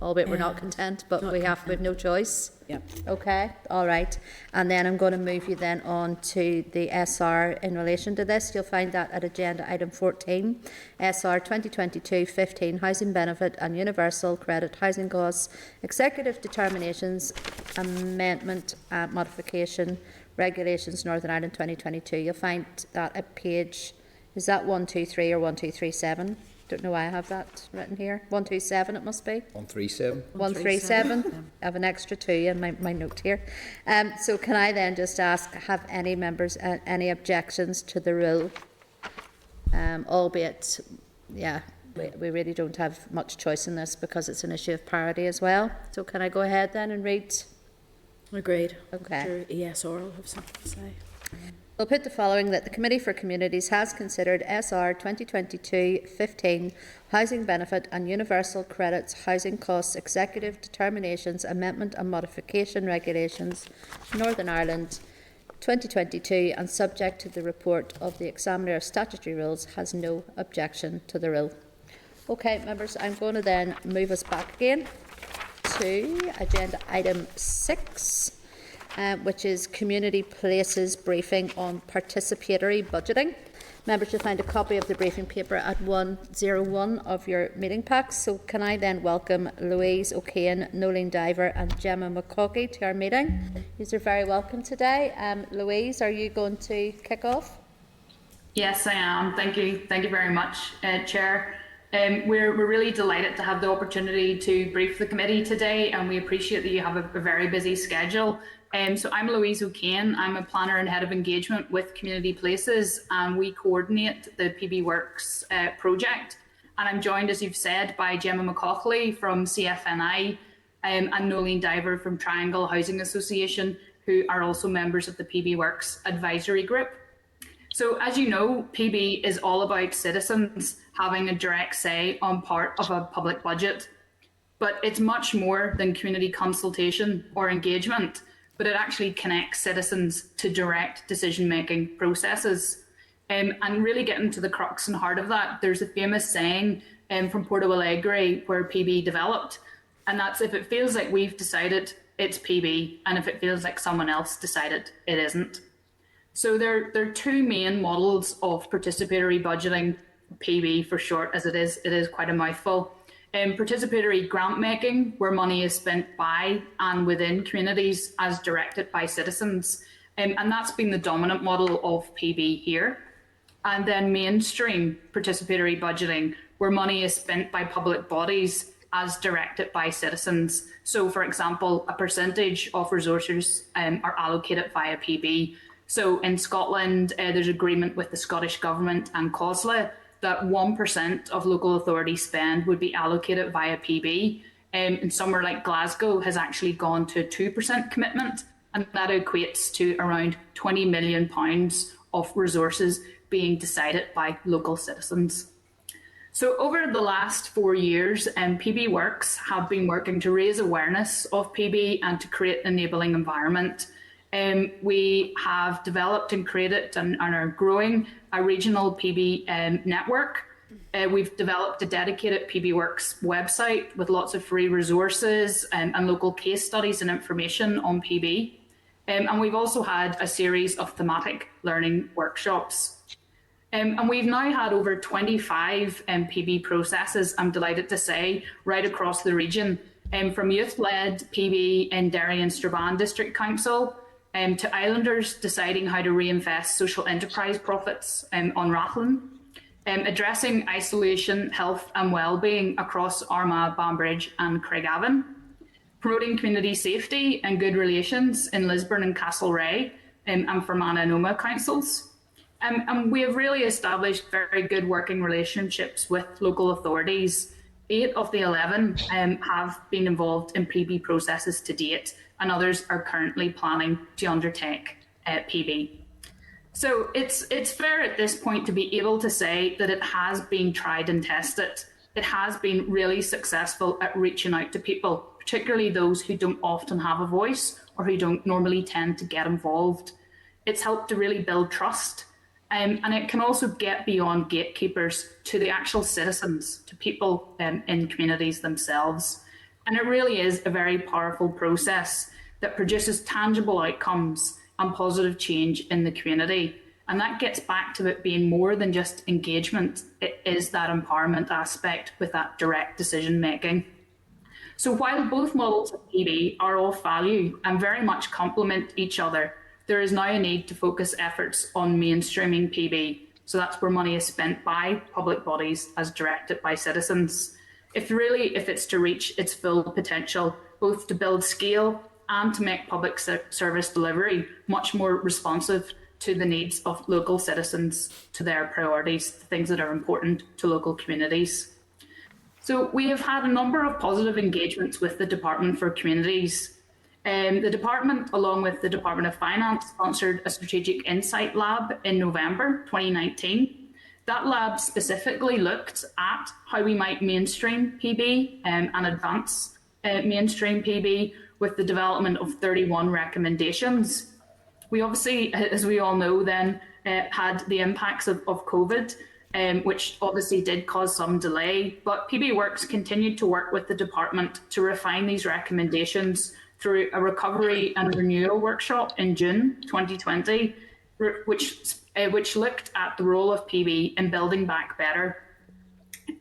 Albeit we're not content, but we have no choice. Yeah. Okay, all right. And then I'm going to move you then on to the SR in relation to this. You'll find that at agenda item 14, SR 2022-15, Housing Benefit and Universal Credit Housing Costs, Executive Determinations, Amendment, Modification, Regulations, Northern Ireland 2022. You'll find that at page, is that 123 or 1237? Don't know why I have that written here. 127 it must be. 137. 137. I have an extra 2 in my note here. So can I then just ask, have any members any objections to the rule? Albeit, yeah, we really don't have much choice in this because it's an issue of parity as well. So can I go ahead then and read? Agreed. Okay. Sure, ESR will have something to say. We'll put the following, that the Committee for Communities has considered SR 2022-15 Housing Benefit and Universal Credits Housing Costs Executive Determinations Amendment and Modification Regulations Northern Ireland 2022, and subject to the report of the Examiner of Statutory Rules, has no objection to the rule. Okay, members, I'm going to then move us back again to agenda item 6. Which is Community Places briefing on participatory budgeting. Members will find a copy of the briefing paper at 101 of your meeting packs. So can I then welcome Louise O'Kane, Nolene Diver and Gemma McCaughey to our meeting. These are very welcome today. Louise, are you going to kick off? Yes, I am. Thank you. Thank you very much, Chair. We're really delighted to have the opportunity to brief the committee today, and we appreciate that you have a very busy schedule. So I'm Louise O'Kane. I'm a planner and head of engagement with Community Places, and we coordinate the PB Works project. And I'm joined, as you've said, by Gemma McCaughey from CFNI and Nolene Diver from Triangle Housing Association, who are also members of the PB Works advisory group. So as you know, PB is all about citizens having a direct say on part of a public budget. But it's much more than community consultation or engagement, but it actually connects citizens to direct decision-making processes. And really getting to the crux and heart of that, there's a famous saying from Porto Alegre where PB developed, and that's, if it feels like we've decided, it's PB, and if it feels like someone else decided, it isn't. So there are two main models of participatory budgeting, PB for short, as it is quite a mouthful. Participatory grant making, where money is spent by and within communities as directed by citizens. And that's been the dominant model of PB here. And then mainstream participatory budgeting, where money is spent by public bodies as directed by citizens. So, for example, a percentage of resources are allocated via PB. So in Scotland, there's agreement with the Scottish Government and COSLA that 1% of local authority spend would be allocated via PB. And somewhere like Glasgow has actually gone to a 2% commitment, and that equates to around £20 million of resources being decided by local citizens. So over the last 4 years, PB Works have been working to raise awareness of PB and to create an enabling environment. We have developed and created and are growing a regional PB network. We've developed a dedicated PB Works website with lots of free resources and local case studies and information on PB. And we've also had a series of thematic learning workshops. And we've now had over 25 PB processes, I'm delighted to say, right across the region, from youth-led PB in Derry and Strabane District Council, to islanders deciding how to reinvest social enterprise profits on Rathlin, addressing isolation, health and well-being across Armagh, Banbridge and Craigavon, promoting community safety and good relations in Lisburn and Castlereagh and Fermanagh and Omagh councils. And we have really established very good working relationships with local authorities. 8 of the 11 have been involved in PB processes to date, and others are currently planning to undertake PB. So it's fair at this point to be able to say that it has been tried and tested. It has been really successful at reaching out to people, particularly those who don't often have a voice or who don't normally tend to get involved. It's helped to really build trust. And it can also get beyond gatekeepers to the actual citizens, to people in communities themselves. And it really is a very powerful process that produces tangible outcomes and positive change in the community. And that gets back to it being more than just engagement. It is that empowerment aspect with that direct decision making. So while both models of PB are of value and very much complement each other, there is now a need to focus efforts on mainstreaming PB. So that's where money is spent by public bodies as directed by citizens. If it's to reach its full potential, both to build scale and to make public service delivery much more responsive to the needs of local citizens, to their priorities, the things that are important to local communities. So we have had a number of positive engagements with the Department for Communities. The department, along with the Department of Finance, sponsored a strategic insight lab in November 2019. That lab specifically looked at how we might mainstream PB and advance mainstream PB with the development of 31 recommendations. We obviously, as we all know then, had the impacts of COVID, which obviously did cause some delay, but PB Works continued to work with the department to refine these recommendations through a recovery and renewal workshop in June 2020, which looked at the role of PB in building back better.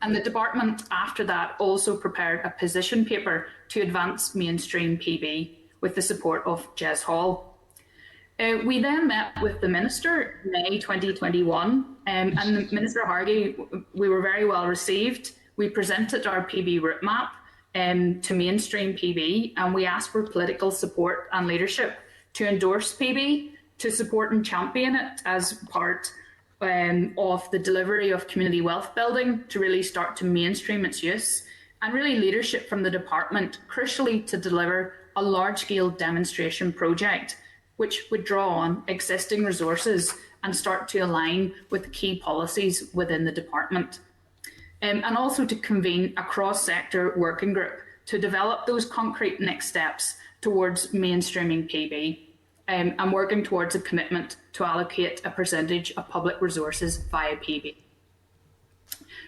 And the department after that also prepared a position paper to advance mainstream PB with the support of Jez Hall. We then met with the Minister in May 2021, and the Minister Hargey, we were very well received. We presented our PB route map to mainstream PB, and we asked for political support and leadership to endorse PB, to support and champion it as part of the delivery of community wealth building, to really start to mainstream its use, and really leadership from the department, crucially to deliver a large-scale demonstration project which would draw on existing resources and start to align with key policies within the department. And also to convene a cross-sector working group to develop those concrete next steps towards mainstreaming PB and working towards a commitment to allocate a percentage of public resources via PB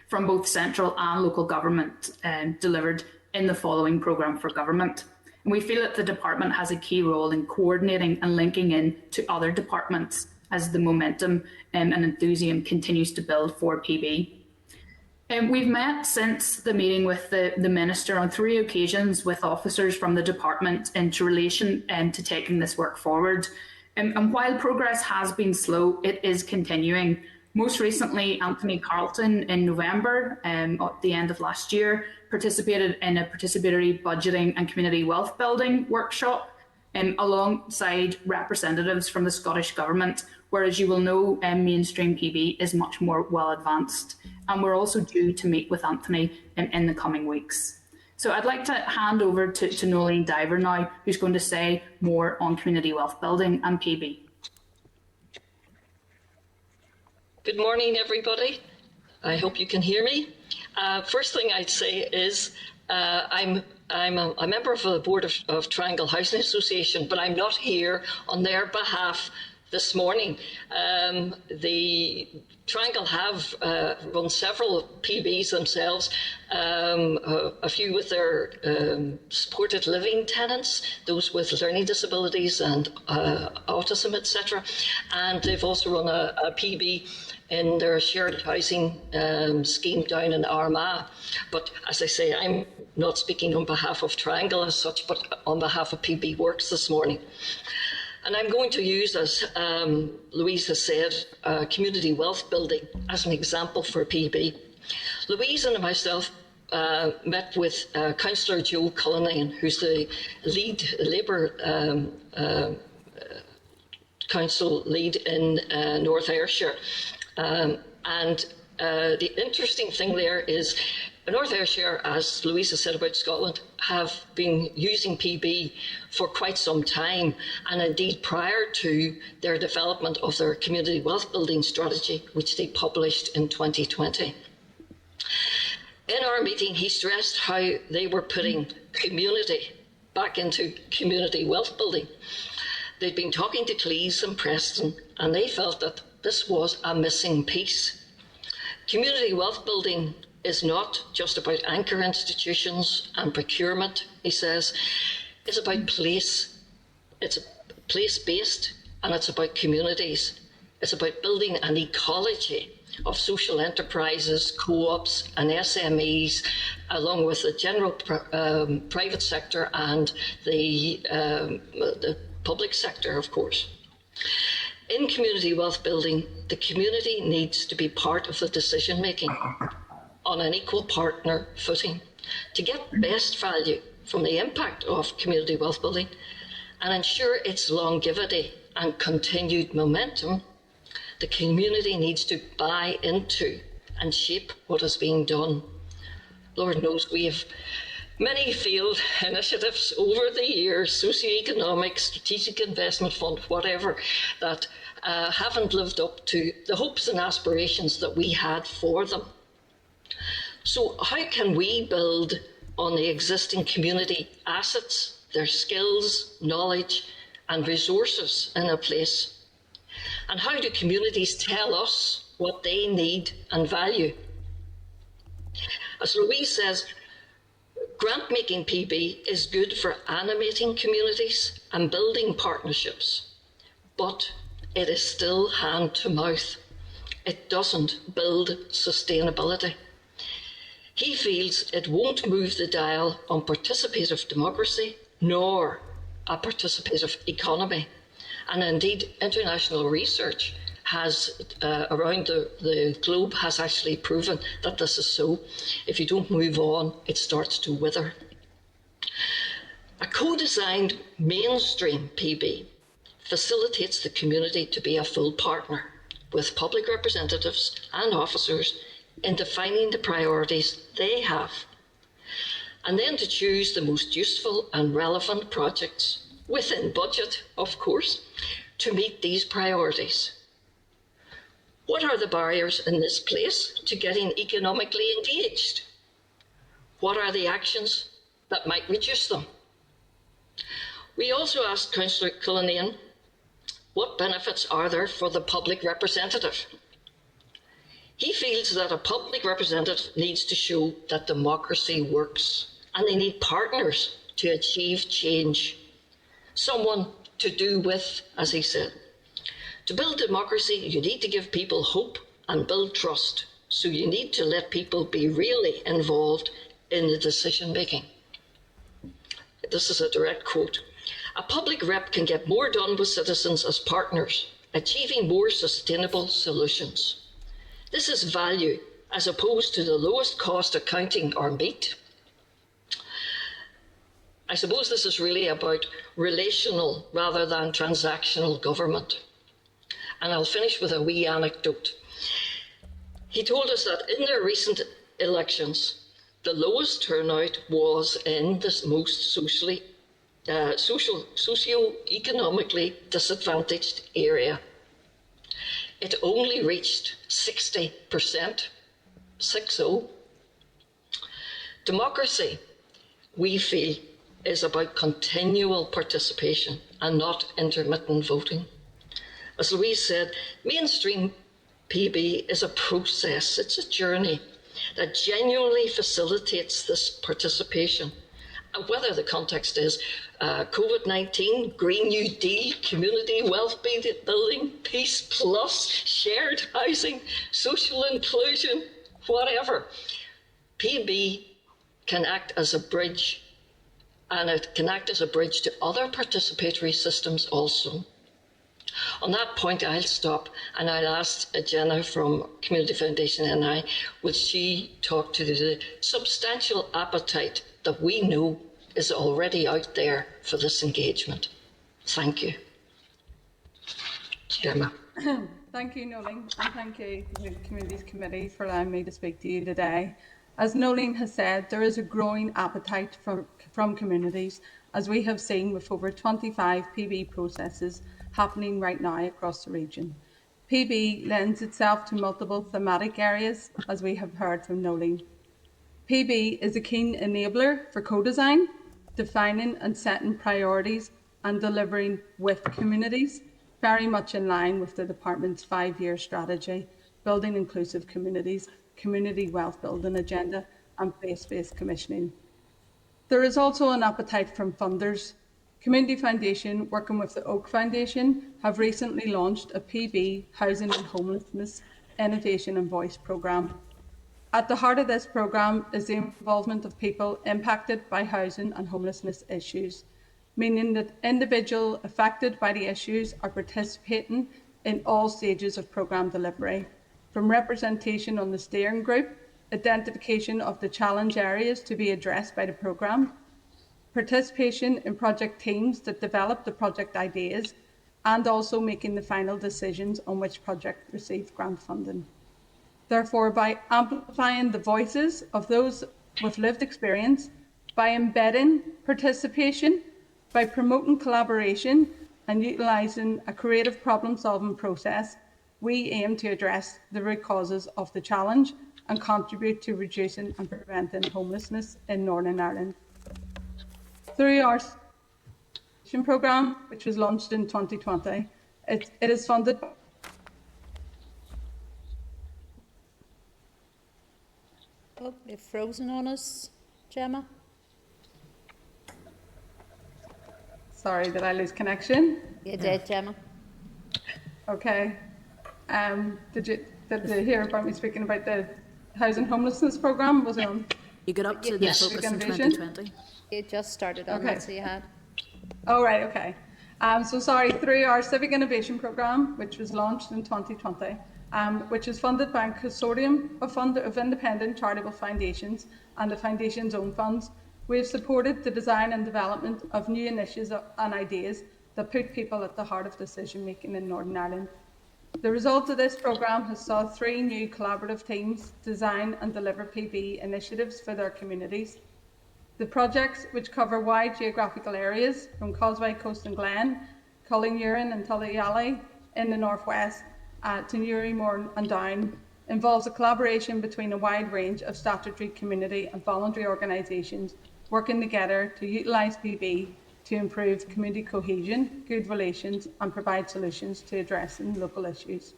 from both central and local government delivered in the following programme for government. And we feel that the department has a key role in coordinating and linking in to other departments as the momentum and enthusiasm continues to build for PB. We've met since the meeting with the Minister on 3 occasions with officers from the department in relation to taking this work forward. And while progress has been slow, it is continuing. Most recently, Anthony Carlton in November, at the end of last year, participated in a participatory budgeting and community wealth building workshop alongside representatives from the Scottish Government, whereas you will know mainstream PB is much more well advanced. And we're also due to meet with Anthony in the coming weeks. So I'd like to hand over to Nolene Diver now, who's going to say more on community wealth building and PB. Good morning, everybody. I hope you can hear me. First thing I'd say is I'm a member of the board of Triangle Housing Association, but I'm not here on their behalf this morning. The Triangle have run several PBs themselves, a few with their supported living tenants, those with learning disabilities and autism, etc. And they've also run a PB in their shared housing scheme down in Armagh. But as I say, I'm not speaking on behalf of Triangle as such, but on behalf of PB Works this morning. And I'm going to use, as Louise has said, community wealth building as an example for PB. Louise and myself met with Councillor Joe Cullinane, who's the lead Labour Council lead in North Ayrshire. And the interesting thing there is North Ayrshire, as Louisa said about Scotland, have been using PB for quite some time, and indeed prior to their development of their community wealth building strategy, which they published in 2020. In our meeting, he stressed how they were putting community back into community wealth building. They'd been talking to Cleese and Preston, and they felt that this was a missing piece. Community wealth building is not just about anchor institutions and procurement, he says. It's about place. It's place-based, and it's about communities. It's about building an ecology of social enterprises, co-ops and SMEs, along with the general private sector and the public sector, of course. In community wealth building, the community needs to be part of the decision making on an equal partner footing to get best value from the impact of community wealth building and ensure its longevity and continued momentum. The community needs to buy into and shape what is being done. Lord knows we have many failed initiatives over the years, socioeconomic, strategic investment fund, whatever, that haven't lived up to the hopes and aspirations that we had for them. So how can we build on the existing community assets, their skills, knowledge and resources in a place? And how do communities tell us what they need and value? As Louise says, grant-making PB is good for animating communities and building partnerships, but it is still hand-to-mouth. It doesn't build sustainability. He feels it won't move the dial on participative democracy nor a participative economy. And indeed, international research has around the globe has actually proven that this is so. If you don't move on, it starts to wither. A co-designed mainstream PB facilitates the community to be a full partner with public representatives and officers in defining the priorities they have, and then to choose the most useful and relevant projects within budget, of course, to meet these priorities. What are the barriers in this place to getting economically engaged? What are the actions that might reduce them? We also asked Councillor Cullinane, what benefits are there for the public representative? He feels that a public representative needs to show that democracy works, and they need partners to achieve change. Someone to do with, as he said. To build democracy, you need to give people hope and build trust. So you need to let people be really involved in the decision making. This is a direct quote. A public rep can get more done with citizens as partners, achieving more sustainable solutions. This is value as opposed to the lowest cost accounting or meat. I suppose this is really about relational rather than transactional government. And I'll finish with a wee anecdote. He told us that in their recent elections, the lowest turnout was in the most socio-economically disadvantaged area. It only reached 60%, 60. Democracy, we feel, is about continual participation and not intermittent voting. As Louise said, mainstream PB is a process, it's a journey that genuinely facilitates this participation. And whether the context is COVID-19, Green New Deal, community wealth building, Peace Plus, shared housing, social inclusion, whatever, PB can act as a bridge, and it can act as a bridge to other participatory systems also. On that point, I'll stop and I'll ask Jenna from Community Foundation NI, will she talk to the substantial appetite that we know is already out there for this engagement. Thank you. Gemma. Thank you, Nolene, and thank you to the Communities Committee for allowing me to speak to you today. As Nolene has said, there is a growing appetite from communities, as we have seen with over 25 PB processes happening right now across the region. PB lends itself to multiple thematic areas, as we have heard from Nolene. PB is a keen enabler for co-design, defining and setting priorities and delivering with communities, very much in line with the Department's 5-year strategy, Building Inclusive Communities, Community Wealth Building Agenda and Place-Based Commissioning. There is also an appetite from funders. Community Foundation, working with the Oak Foundation, have recently launched a PB Housing and Homelessness Innovation and Voice programme. At the heart of this programme is the involvement of people impacted by housing and homelessness issues, meaning that individuals affected by the issues are participating in all stages of programme delivery, from representation on the steering group, identification of the challenge areas to be addressed by the programme, participation in project teams that develop the project ideas, and also making the final decisions on which project receives grant funding. Therefore, by amplifying the voices of those with lived experience, by embedding participation, by promoting collaboration and utilising a creative problem-solving process, we aim to address the root causes of the challenge and contribute to reducing and preventing homelessness in Northern Ireland. Through our programme, which was launched in 2020, it is funded. Oh, you've frozen on us, Gemma. Sorry, did I lose connection? You did, Gemma. Okay. Did you hear about me speaking about the housing homelessness programme? Was it on? You got up to the Yes. focus in Innovation? 2020. You just started on Okay. that, so you had. Oh, right, okay. So sorry, through our Civic Innovation Programme, which was launched in 2020, which is funded by a consortium of independent charitable foundations and the foundation's own funds, we have supported the design and development of new initiatives and ideas that put people at the heart of decision making in Northern Ireland. The result of this programme has saw 3 new collaborative teams design and deliver PB initiatives for their communities. The projects, which cover wide geographical areas from Causeway Coast and Glen, Cullineurin and Tullyalley in the northwest to Newrymore and Down, involves a collaboration between a wide range of statutory, community and voluntary organisations working together to utilise PB to improve community cohesion, good relations and provide solutions to addressing local issues.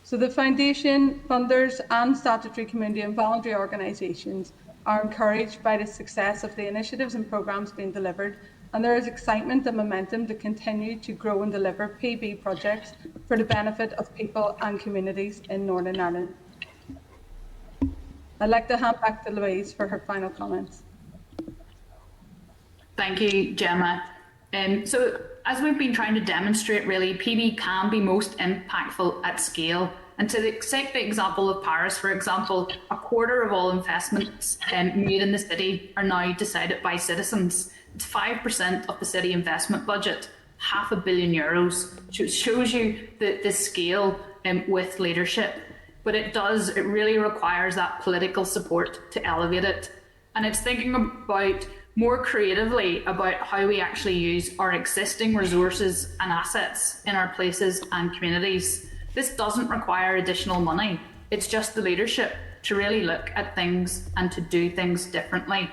So the Foundation, funders and statutory community and voluntary organisations are encouraged by the success of the initiatives and programmes being delivered, and there is excitement and momentum to continue to grow and deliver PB projects for the benefit of people and communities in Northern Ireland. I'd like to hand back to Louise for her final comments. Thank you, Gemma. So as we've been trying to demonstrate, really, PB can be most impactful at scale. And to take the example of Paris, for example, a quarter of all investments made in the city are now decided by citizens. It's 5% of the city investment budget, €500 million. So it shows you the scale with leadership. But it really requires that political support to elevate it. And it's thinking about more creatively about how we actually use our existing resources and assets in our places and communities. This doesn't require additional money. It's just the leadership to really look at things and to do things differently.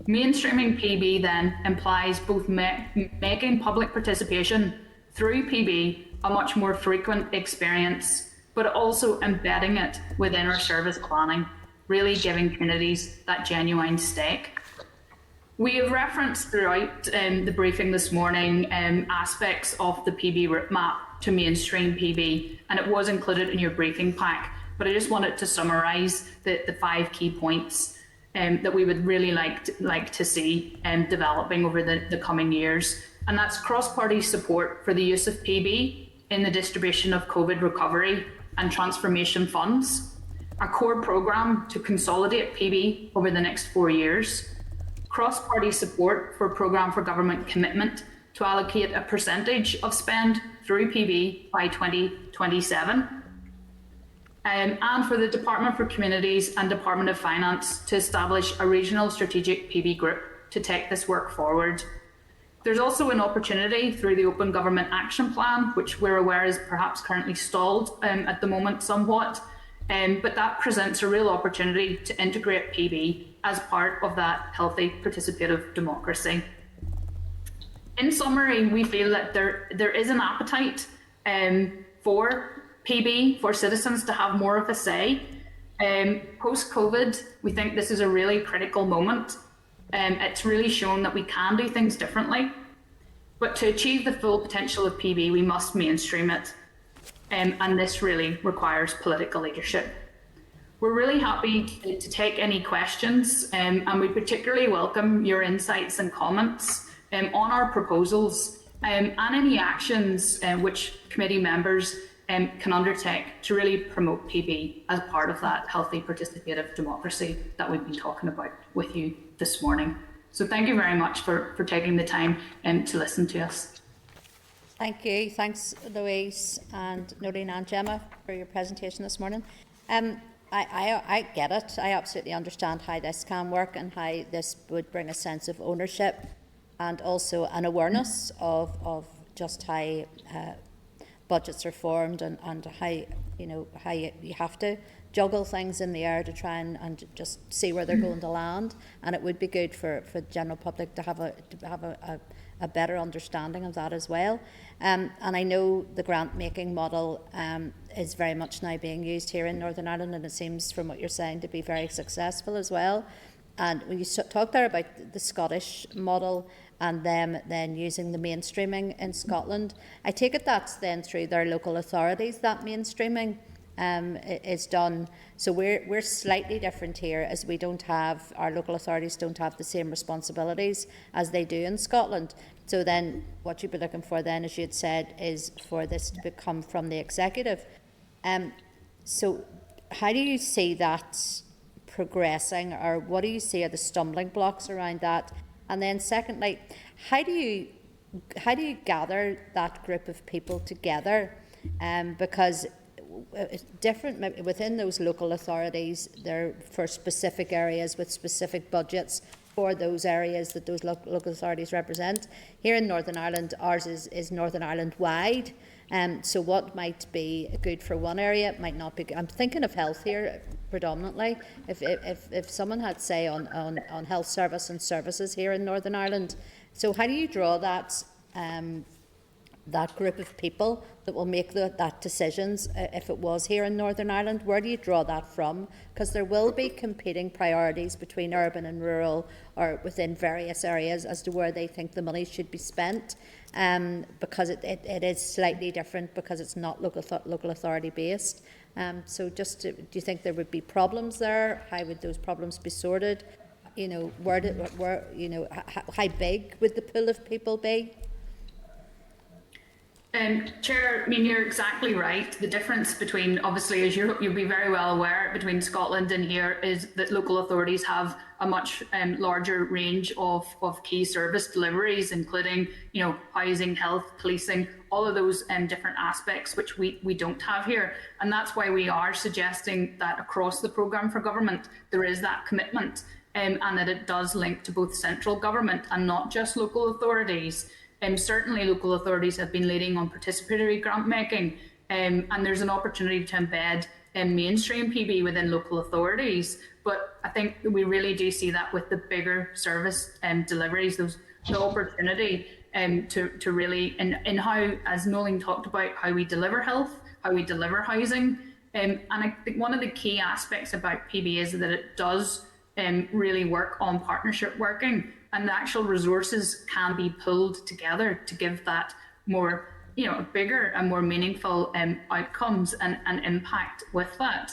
Mainstreaming PB then implies both making public participation through PB a much more frequent experience, but also embedding it within our service planning, really giving communities that genuine stake. We have referenced throughout the briefing this morning aspects of the PB roadmap to mainstream PB, and it was included in your briefing pack, but I just wanted to summarise the 5 key points that we would really like to see developing over the coming years. And that's cross-party support for the use of PB in the distribution of COVID recovery and transformation funds, a core programme to consolidate PB over the next 4 years, cross-party support for a programme for government commitment to allocate a percentage of spend through PB by 2027, and for the Department for Communities and Department of Finance to establish a regional strategic PB group to take this work forward. There's also an opportunity through the Open Government Action Plan, which we're aware is perhaps currently stalled at the moment somewhat, but that presents a real opportunity to integrate PB as part of that healthy participative democracy. In summary, we feel that there is an appetite for PB, for citizens to have more of a say. Post-COVID, we think this is a really critical moment. It's really shown that we can do things differently. But to achieve the full potential of PB, we must mainstream it. And this really requires political leadership. We're really happy to take any questions, and we particularly welcome your insights and comments on our proposals and any actions which committee members can undertake to really promote PB as part of that healthy participative democracy that we've been talking about with you this morning. So thank you very much for taking the time to listen to us. Thank you. Thanks, Louise and Noreen and Gemma, for your presentation this morning. I get it. I absolutely understand how this can work and how this would bring a sense of ownership and also an awareness of just how budgets are formed and how you have to juggle things in the air to try and just see where they're going to land. And it would be good for the general public to have a better understanding of that as well. And I know the grant making model is very much now being used here in Northern Ireland, and it seems from what you're saying to be very successful as well. And when you talk there about the Scottish model and them then using the mainstreaming in Scotland, I take it that's then through their local authorities that mainstreaming is done. So we're slightly different here, as we don't have, our local authorities don't have the same responsibilities as they do in Scotland. So then what you'd be looking for then, as you had said, is for this to come from the executive. So how do you see that progressing, or what do you see are the stumbling blocks around that? And then secondly, how do you gather that group of people together? Because different within those local authorities, they're for specific areas with specific budgets for those areas that those local authorities represent. Here in Northern Ireland, ours is Northern Ireland wide. So what might be good for one area might not be good. I'm thinking of health here predominantly. If someone had say on health service and services here in Northern Ireland, so how do you draw that that group of people that will make that decisions if it was here in Northern Ireland? Where do you draw that from? Because there will be competing priorities between urban and rural, or within various areas, as to where they think the money should be spent, because it is slightly different because it's not local authority based. So just do you think there would be problems there? How would those problems be sorted? How big would the pool of people be? Chair, I mean, you're exactly right. The difference between, obviously, as you'll be very well aware, between Scotland and here is that local authorities have a much larger range of key service deliveries, including, you know, housing, health, policing, all of those different aspects which we don't have here. And that's why we are suggesting that across the programme for government, there is that commitment and that it does link to both central government and not just local authorities. Certainly local authorities have been leading on participatory grant making, and there's an opportunity to embed mainstream PB within local authorities. But I think we really do see that with the bigger service deliveries, the opportunity to really, in how, as Nolene talked about, how we deliver health, how we deliver housing. And I think one of the key aspects about PB is that it does really work on partnership working, and the actual resources can be pulled together to give that more, you know, bigger and more meaningful outcomes and impact with that.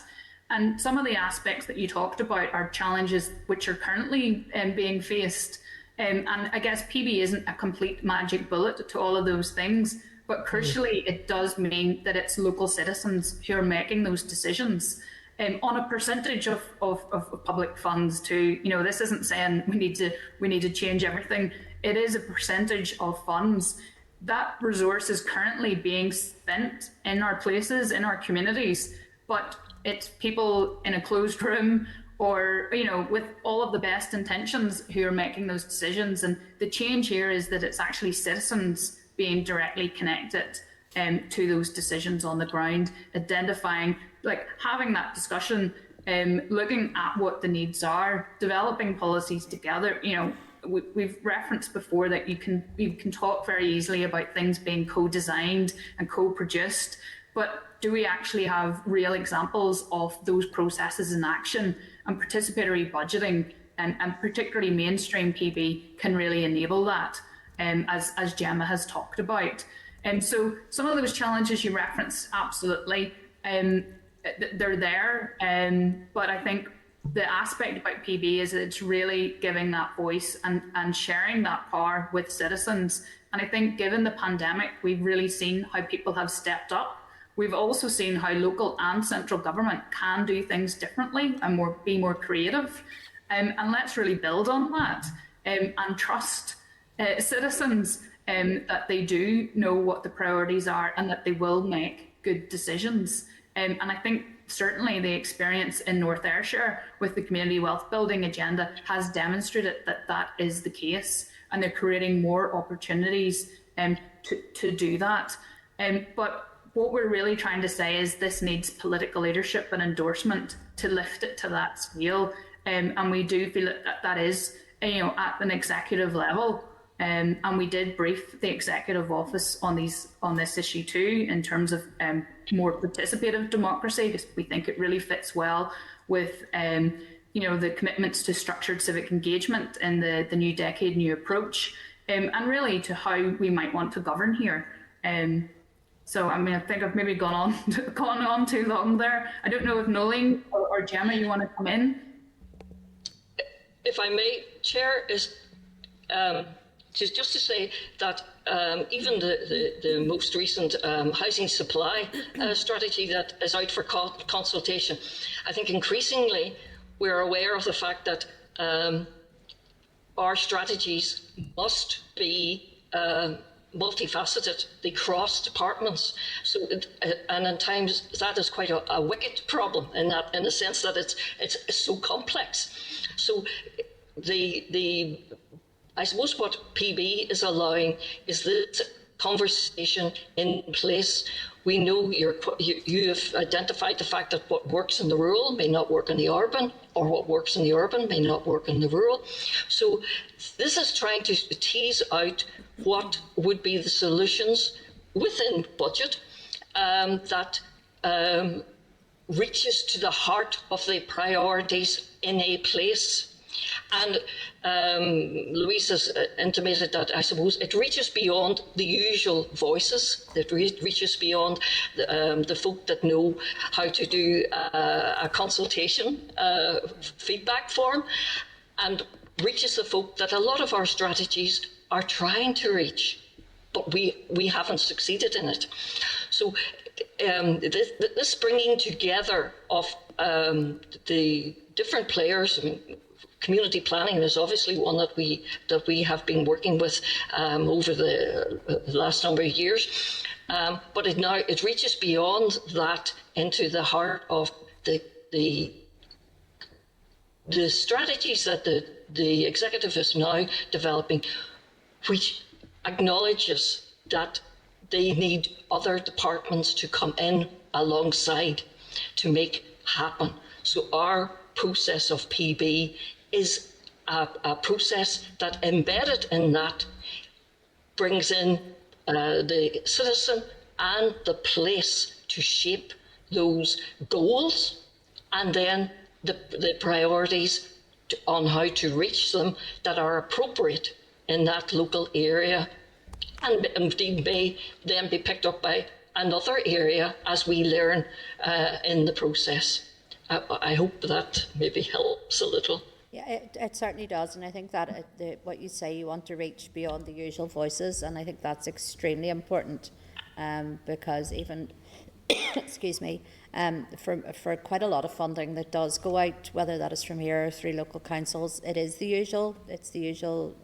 And some of the aspects that you talked about are challenges which are currently being faced. And I guess PB isn't a complete magic bullet to all of those things, but crucially, it does mean that it's local citizens who are making those decisions. On a percentage of public funds too. You know, this isn't saying we need to change everything. It is a percentage of funds. That resource is currently being spent in our places, in our communities, but it's people in a closed room or, you know, with all of the best intentions who are making those decisions. And the change here is that it's actually citizens being directly connected to those decisions on the ground, identifying, like having that discussion, looking at what the needs are, developing policies together. You know, we've referenced before that you can talk very easily about things being co-designed and co-produced, but do we actually have real examples of those processes in action? And participatory budgeting and particularly mainstream PB can really enable that, as Gemma has talked about. And so some of those challenges you referenced, absolutely, they're there. But I think the aspect about PB is that it's really giving that voice and sharing that power with citizens. And I think given the pandemic, we've really seen how people have stepped up. We've also seen how local and central government can do things differently and be more creative. And let's really build on that and trust citizens that they do know what the priorities are and that they will make good decisions. And I think certainly the experience in North Ayrshire with the community wealth building agenda has demonstrated that that is the case, and they're creating more opportunities to do that. But what we're really trying to say is this needs political leadership and endorsement to lift it to that scale. And we do feel that is, you know, at an executive level. And we did brief the executive office on this issue too, in terms of more participative democracy, because we think it really fits well with you know, the commitments to structured civic engagement in the new decade, new approach, and really to how we might want to govern here. So I mean, I think I've maybe gone on too long there. I don't know if Nolene or Gemma, you want to come in? If I may, Chair, is just to say that even the most recent housing supply strategy that is out for consultation, I think increasingly we're aware of the fact that our strategies must be multifaceted. They cross departments. So, and at times that is quite a wicked problem in the sense that it's so complex. So I suppose what PB is allowing is this conversation in place. We know you have identified the fact that what works in the rural may not work in the urban, or what works in the urban may not work in the rural. So this is trying to tease out what would be the solutions within budget that reaches to the heart of the priorities in a place. And Louise has intimated that, I suppose, it reaches beyond the usual voices. It reaches beyond the folk that know how to do a consultation feedback form, and reaches the folk that a lot of our strategies are trying to reach. but we haven't succeeded in it. So this bringing together of the different players. I mean, community planning is obviously one that we have been working with over the last number of years, but it reaches beyond that into the heart of the strategies that the executive is now developing, which acknowledges that they need other departments to come in alongside to make happen. So our process of PB is a process that, embedded in that, brings in the citizen and the place to shape those goals, and then the priorities on how to reach them that are appropriate in that local area, and indeed may then be picked up by another area as we learn in the process. I hope that maybe helps a little. Yeah, it certainly does, and I think that what you say, you want to reach beyond the usual voices, and I think that's extremely important, because even, excuse me, for quite a lot of funding that does go out, whether that is from here or through local councils, it's the usual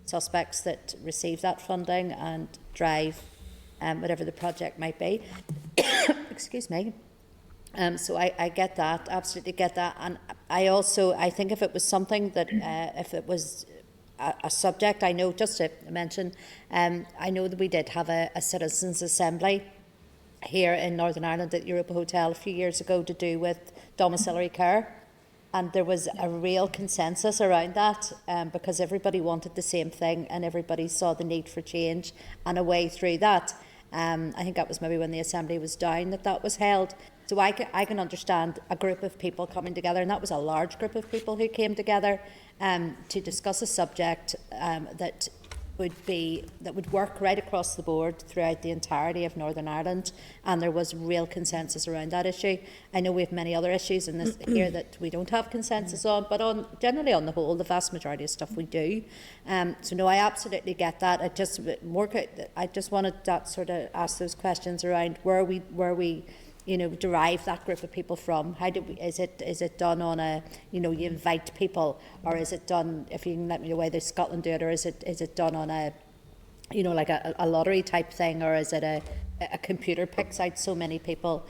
suspects that receive that funding and drive whatever the project might be. Excuse me. So I get that, absolutely get that. And I think if it was something that, if it was a subject, I know, just to mention, I know that we did have a citizens' assembly here in Northern Ireland at Europa Hotel a few years ago to do with domiciliary care. And there was a real consensus around that, because everybody wanted the same thing and everybody saw the need for change and a way through that. I think that was maybe when the assembly was down that was held. So I can understand a group of people coming together, and that was a large group of people who came together to discuss a subject that would work right across the board throughout the entirety of Northern Ireland, and there was real consensus around that issue. I know we have many other issues in this here that we don't have consensus on, but generally on the whole, the vast majority of stuff we do. So no, I absolutely get that. I just wanted to sort of ask those questions around where we derive that group of people from. How is it done on a, you invite people, or is it done, if you can let me know whether Scotland do it, or is it done on a, like a lottery type thing, or is it a computer picks out so many people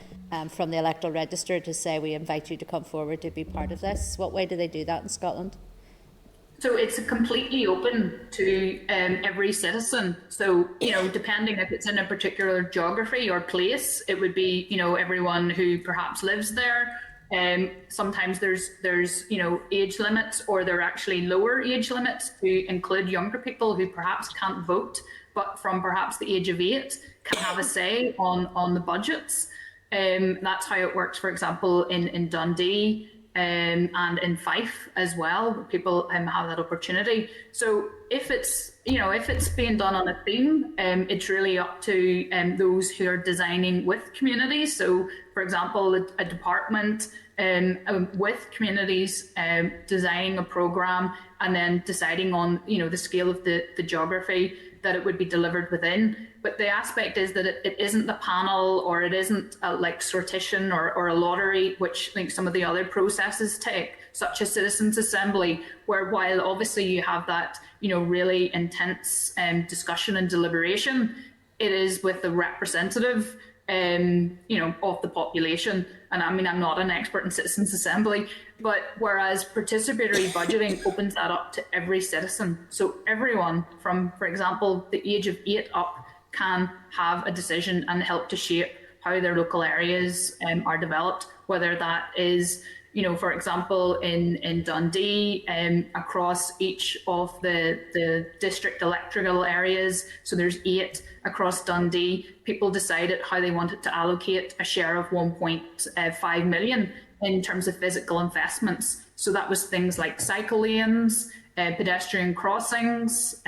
from the electoral register to say we invite you to come forward to be part of this? What way do they do that in Scotland? So it's completely open to every citizen. So, depending if it's in a particular geography or place, it would be, everyone who perhaps lives there. Sometimes there's age limits, or there are actually lower age limits to include younger people who perhaps can't vote, but from perhaps the age of 8 can have a say on the budgets. That's how it works, for example, in Dundee. And in Fife as well, people have that opportunity. So if it's being done on a theme, it's really up to those who are designing with communities. So, for example, a department with communities designing a programme and then deciding on the scale of the geography that it would be delivered within. But the aspect is that it isn't the panel, or it isn't like sortition or a lottery, which some of the other processes take, such as citizens' assembly, where while obviously you have that really intense discussion and deliberation, it is with the representative of the population. And I mean, I'm not an expert in citizens' assembly, but whereas participatory budgeting opens that up to every citizen. So everyone from, for example, the age of 8 up can have a decision and help to shape how their local areas are developed, whether that is, for example, in Dundee, across each of the district electoral areas. So there's 8 across Dundee. People decided how they wanted to allocate a share of 1.5 million in terms of physical investments. So that was things like cycle lanes, pedestrian crossings,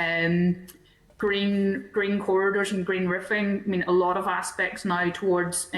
green corridors and green roofing. I mean, a lot of aspects now towards,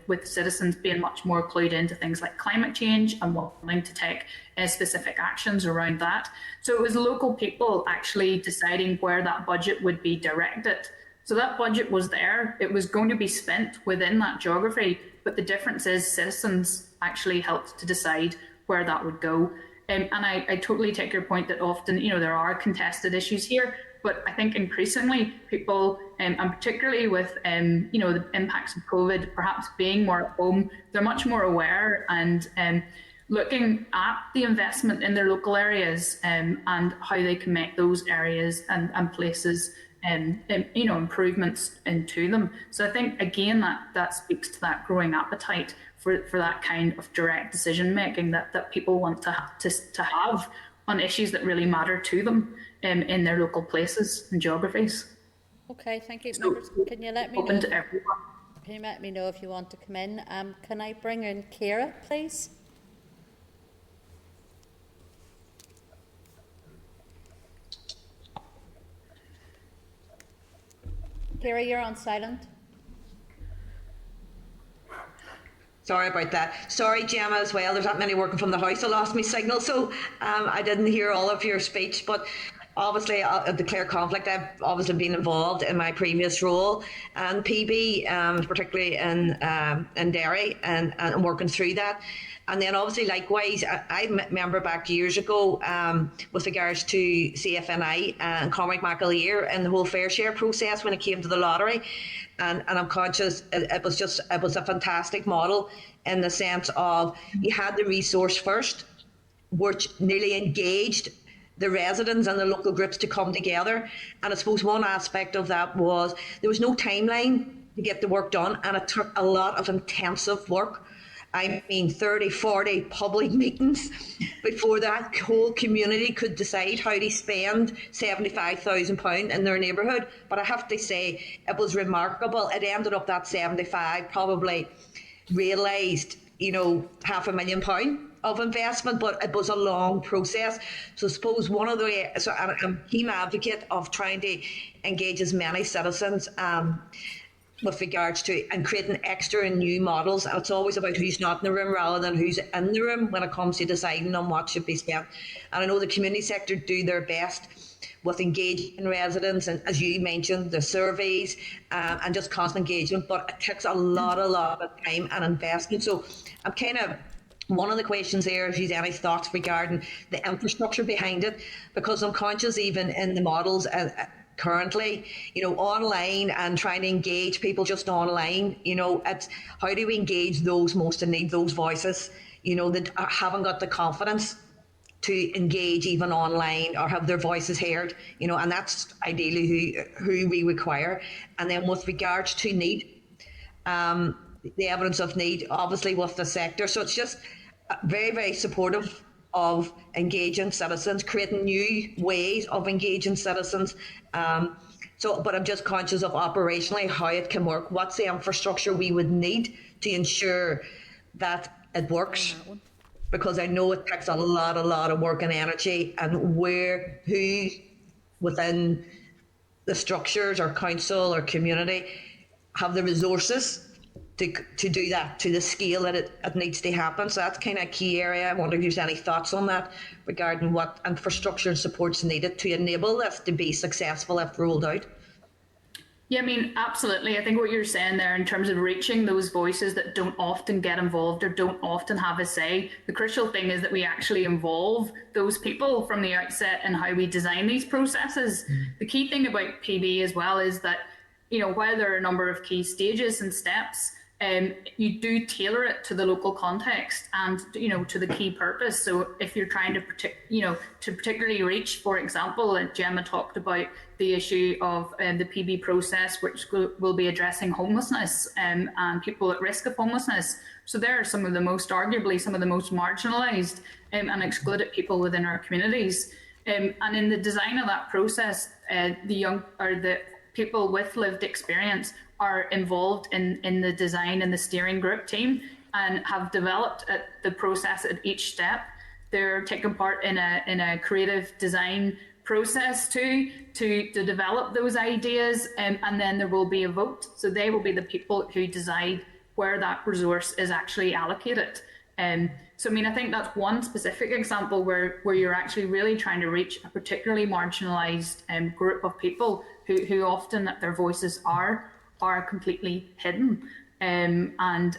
with citizens being much more clued into things like climate change and wanting to take specific actions around that. So it was local people actually deciding where that budget would be directed. So that budget was there. It was going to be spent within that geography, but the difference is citizens actually helped to decide where that would go. And I totally take your point that often, there are contested issues here, but I think increasingly people, and particularly with, the impacts of COVID, perhaps being more at home, they're much more aware and looking at the investment in their local areas and how they can make those areas and places improvements into them. So I think, again, that speaks to that growing appetite for that kind of direct decision making that people want to have on issues that really matter to them in their local places and geographies. Okay, thank you. So, Members, can you let me open know? to everyone. Can you let me know if you want to come in? Can I bring in Ciara, please? Ciara, you're on silent. Sorry about that. Sorry, Gemma, as well. There's that many working from the house. I lost my signal, so I didn't hear all of your speech. But obviously, I'll declare conflict. I've obviously been involved in my previous role and PB, particularly in Derry, and working through that. And then obviously, likewise, I remember back years ago with regards to CFNI and Cormac McAleer and the whole fair share process when it came to the lottery. And I'm conscious it was a fantastic model in the sense of you had the resource first, which nearly engaged the residents and the local groups to come together. And I suppose one aspect of that was there was no timeline to get the work done, and it took a lot of intensive work. I mean, 30, 40 public meetings before that whole community could decide how to spend £75,000 in their neighbourhood. But I have to say, it was remarkable. It ended up that 75 probably realised, £500,000 of investment, but it was a long process. So I suppose one of the, so I'm a keen advocate of trying to engage as many citizens with regards to and creating extra and new models. And it's always about who's not in the room rather than who's in the room when it comes to deciding on what should be spent. And I know the community sector do their best with engaging residents and, as you mentioned, the surveys and just constant engagement, but it takes a lot of time and investment. So I'm kind of, one of the questions there, if you've any thoughts regarding the infrastructure behind it, because I'm conscious even in the models currently, online and trying to engage people just online, it's how do we engage those most in need, those voices, that haven't got the confidence to engage even online or have their voices heard, and that's ideally who we require. And then with regards to need, the evidence of need, obviously with the sector. So it's just very, very supportive of engaging citizens, creating new ways of engaging citizens. But I'm just conscious of operationally how it can work. What's the infrastructure we would need to ensure that it works? Because I know it takes a lot of work and energy, and who within the structures or council or community have the resources to do that to the scale that it needs to happen. So that's kind of a key area. I wonder if there's any thoughts on that regarding what infrastructure and support's needed to enable this to be successful if rolled out. Yeah, I mean, absolutely. I think what you're saying there in terms of reaching those voices that don't often get involved or don't often have a say, the crucial thing is that we actually involve those people from the outset in how we design these processes. The key thing about PB as well is that, while there are a number of key stages and steps, you do tailor it to the local context and to the key purpose. So if you're trying to particularly reach, for example, and Gemma talked about the issue of the PB process, which will be addressing homelessness and people at risk of homelessness. So there are arguably some of the most marginalised and excluded people within our communities. And in the design of that process, the people with lived experience are involved in the design and the steering group team and have developed the process at each step. They're taking part in a creative design process too to develop those ideas, and then there will be a vote. So they will be the people who decide where that resource is actually allocated. So, I mean, I think that's one specific example where you're actually really trying to reach a particularly marginalised group of people who often their voices are completely hidden, and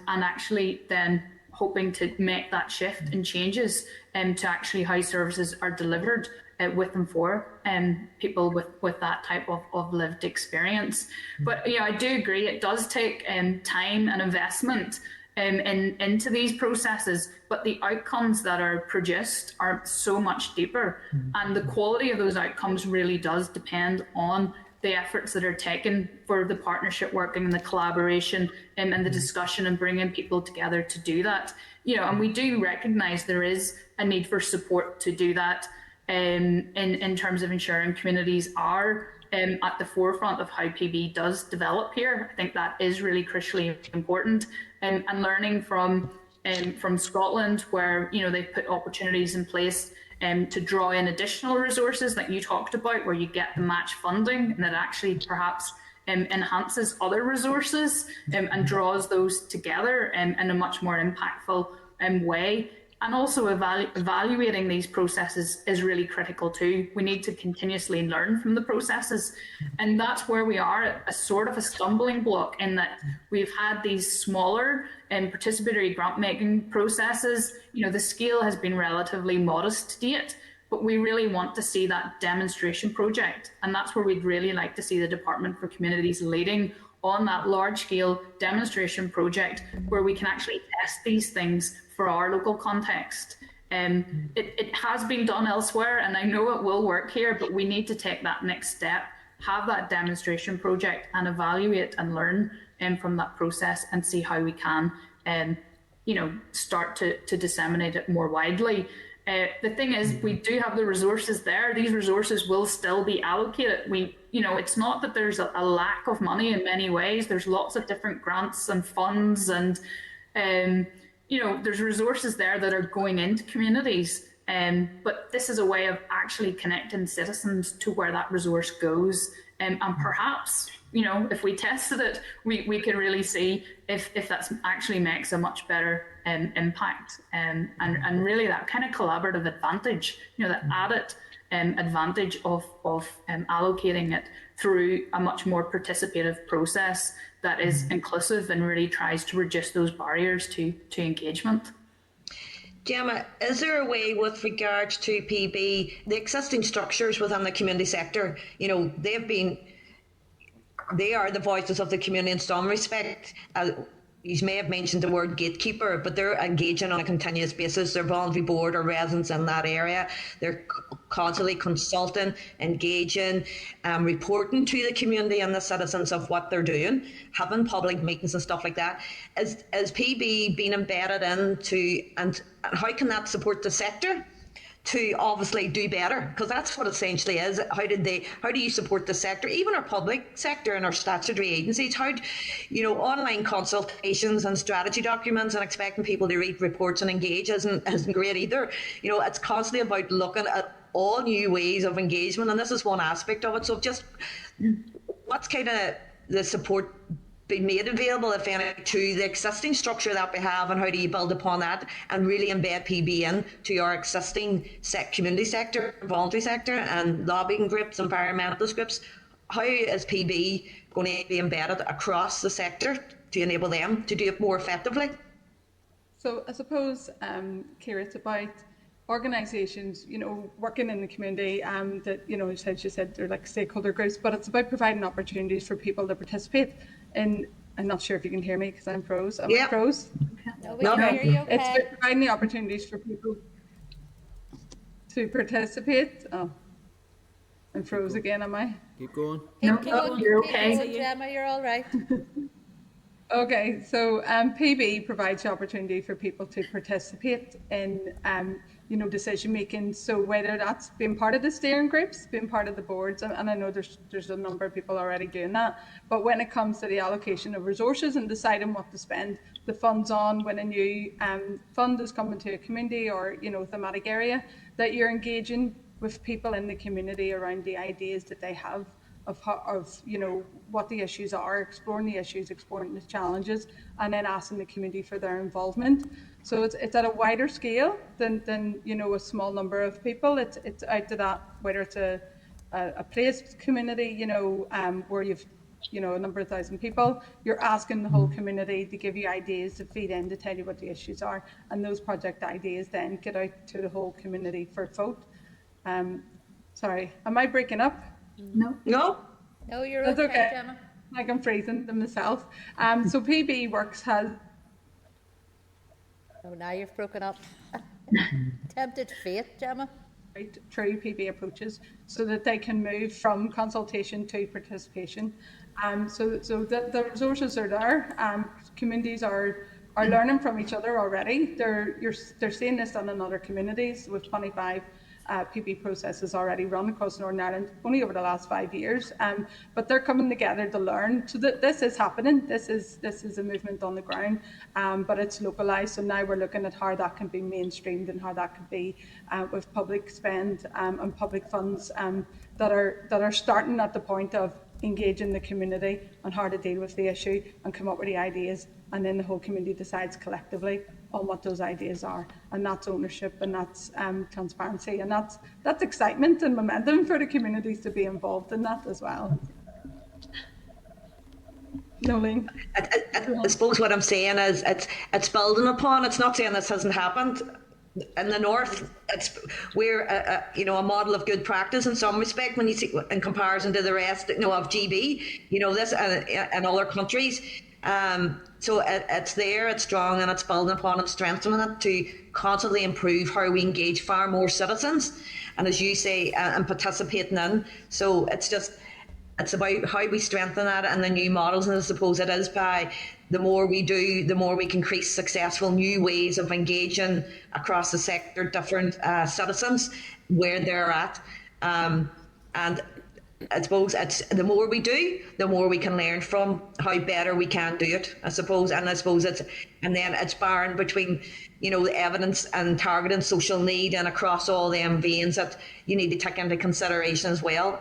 actually then hoping to make that shift and changes to actually how services are delivered with and for people with that type of lived experience. But I do agree it does take time and investment into these processes, but the outcomes that are produced are so much deeper, and the quality of those outcomes really does depend on the efforts that are taken for the partnership working and the collaboration and the discussion and bringing people together to do that. And we do recognise there is a need for support to do that in terms of ensuring communities are at the forefront of how PB does develop here. I think that is really crucially important, and learning from Scotland, where they've put opportunities in place to draw in additional resources that you talked about, where you get the match funding and that actually perhaps enhances other resources and draws those together in a much more impactful way. And also evaluating these processes is really critical too. We need to continuously learn from the processes. And that's where we are at a sort of a stumbling block, in that we've had these smaller and participatory grant making processes. The scale has been relatively modest to date, but we really want to see that demonstration project. And that's where we'd really like to see the Department for Communities leading on that large scale demonstration project, where we can actually test these things for our local context. It has been done elsewhere, and I know it will work here, but we need to take that next step, have that demonstration project and evaluate and learn from that process and see how we can start to disseminate it more widely. The thing is, we do have the resources there. These resources will still be allocated. It's not that there's a lack of money in many ways. There's lots of different grants and funds, and there's resources there that are going into communities. But this is a way of actually connecting citizens to where that resource goes. And perhaps, if we tested it, we could really see if that actually makes a much better impact. And really that kind of collaborative advantage, that added advantage of allocating it through a much more participative process that is inclusive and really tries to reduce those barriers to engagement. Gemma, is there a way with regards to PB, the existing structures within the community sector, they are the voices of the community in some respect. You may have mentioned the word gatekeeper, but they're engaging on a continuous basis. Their voluntary board or residents in that area. They're constantly consulting, engaging, reporting to the community and the citizens of what they're doing, having public meetings and stuff like that. Is PB being embedded into, and how can that support the sector to obviously do better? Because that's what essentially is. How do you support the sector, even our public sector and our statutory agencies? Online consultations and strategy documents and expecting people to read reports and engage isn't great either. It's constantly about looking at all new ways of engagement, and this is one aspect of it. So just what's kind of the support being made available, if any, to the existing structure that we have, and how do you build upon that and really embed PB in to our existing community sector, voluntary sector, and lobbying groups, environmentalist groups? How is PB going to be embedded across the sector to enable them to do it more effectively? So I suppose, Ciara, it's about organisations, working in the community that, as you said, they're like stakeholder groups, but it's about providing opportunities for people to participate in. I'm not sure if you can hear me because I'm froze. Am I froze? No, we can hear you okay. It's about providing the opportunities for people to participate. Oh, I'm froze again, am I? Keep going. Keep going. You're okay. Keep going, Gemma, you're all right. Okay, so PB provides the opportunity for people to participate in decision making. So whether that's being part of the steering groups, being part of the boards, and I know there's a number of people already doing that, but when it comes to the allocation of resources and deciding what to spend the funds on, when a new fund is coming to a community or thematic area, that you're engaging with people in the community around the ideas that they have of what the issues are, exploring the issues, exploring the challenges, and then asking the community for their involvement. So it's at a wider scale than a small number of people. It's out to that, whether it's a placed community, where you've a number of thousand people, you're asking the whole community to give you ideas to feed in to tell you what the issues are, and those project ideas then get out to the whole community for vote. Sorry, am I breaking up? No, you're That's okay, okay. Gemma. Like I'm phrasing them myself. So PB Works has. Oh, now you've broken up. Tempted fate, Gemma. Through PB approaches so that they can move from consultation to participation. So the resources are there. Communities are learning from each other already. They're seeing this done in other communities with 25 PB processes already run across Northern Ireland, only over the last 5 years. But they're coming together to learn. So that this is happening. This is a movement on the ground, but it's localised. So now we're looking at how that can be mainstreamed and how that could be with public spend and public funds that are starting at the point of engaging the community on how to deal with the issue and come up with the ideas, and then the whole community decides collectively on what those ideas are, and that's ownership, and that's transparency, and that's excitement and momentum for the communities to be involved in that as well. Nolene? I suppose what I'm saying is it's building upon. It's not saying this hasn't happened. In the north, we're a model of good practice in some respect when you see in comparison to the rest of GB. This and other countries. So it's there, it's strong, and it's building upon and strengthening it to constantly improve how we engage far more citizens, and as you say, and participating in. So it's about how we strengthen that and the new models, and I suppose it is by the more we do, the more we can create successful new ways of engaging across the sector, different citizens where they're at. And I suppose it's the more we do, the more we can learn from how better we can do it, I suppose. And I suppose it's barring between, the evidence and targeting social need and across all them veins that you need to take into consideration as well.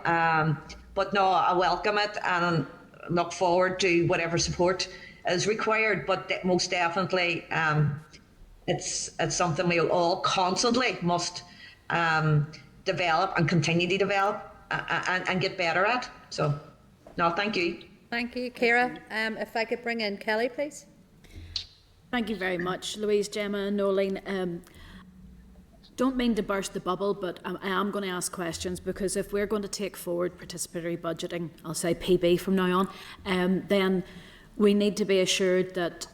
But no, I welcome it and look forward to whatever support is required. But most definitely, it's something we all constantly must develop and continue to develop and get better at. So, no, thank you. Thank you, Ciara. If I could bring in Kelly, please. Thank you very much, Louise, Gemma and Nolene. Don't mean to burst the bubble, but I am going to ask questions, because if we're going to take forward participatory budgeting, I'll say PB from now on, then we need to be assured that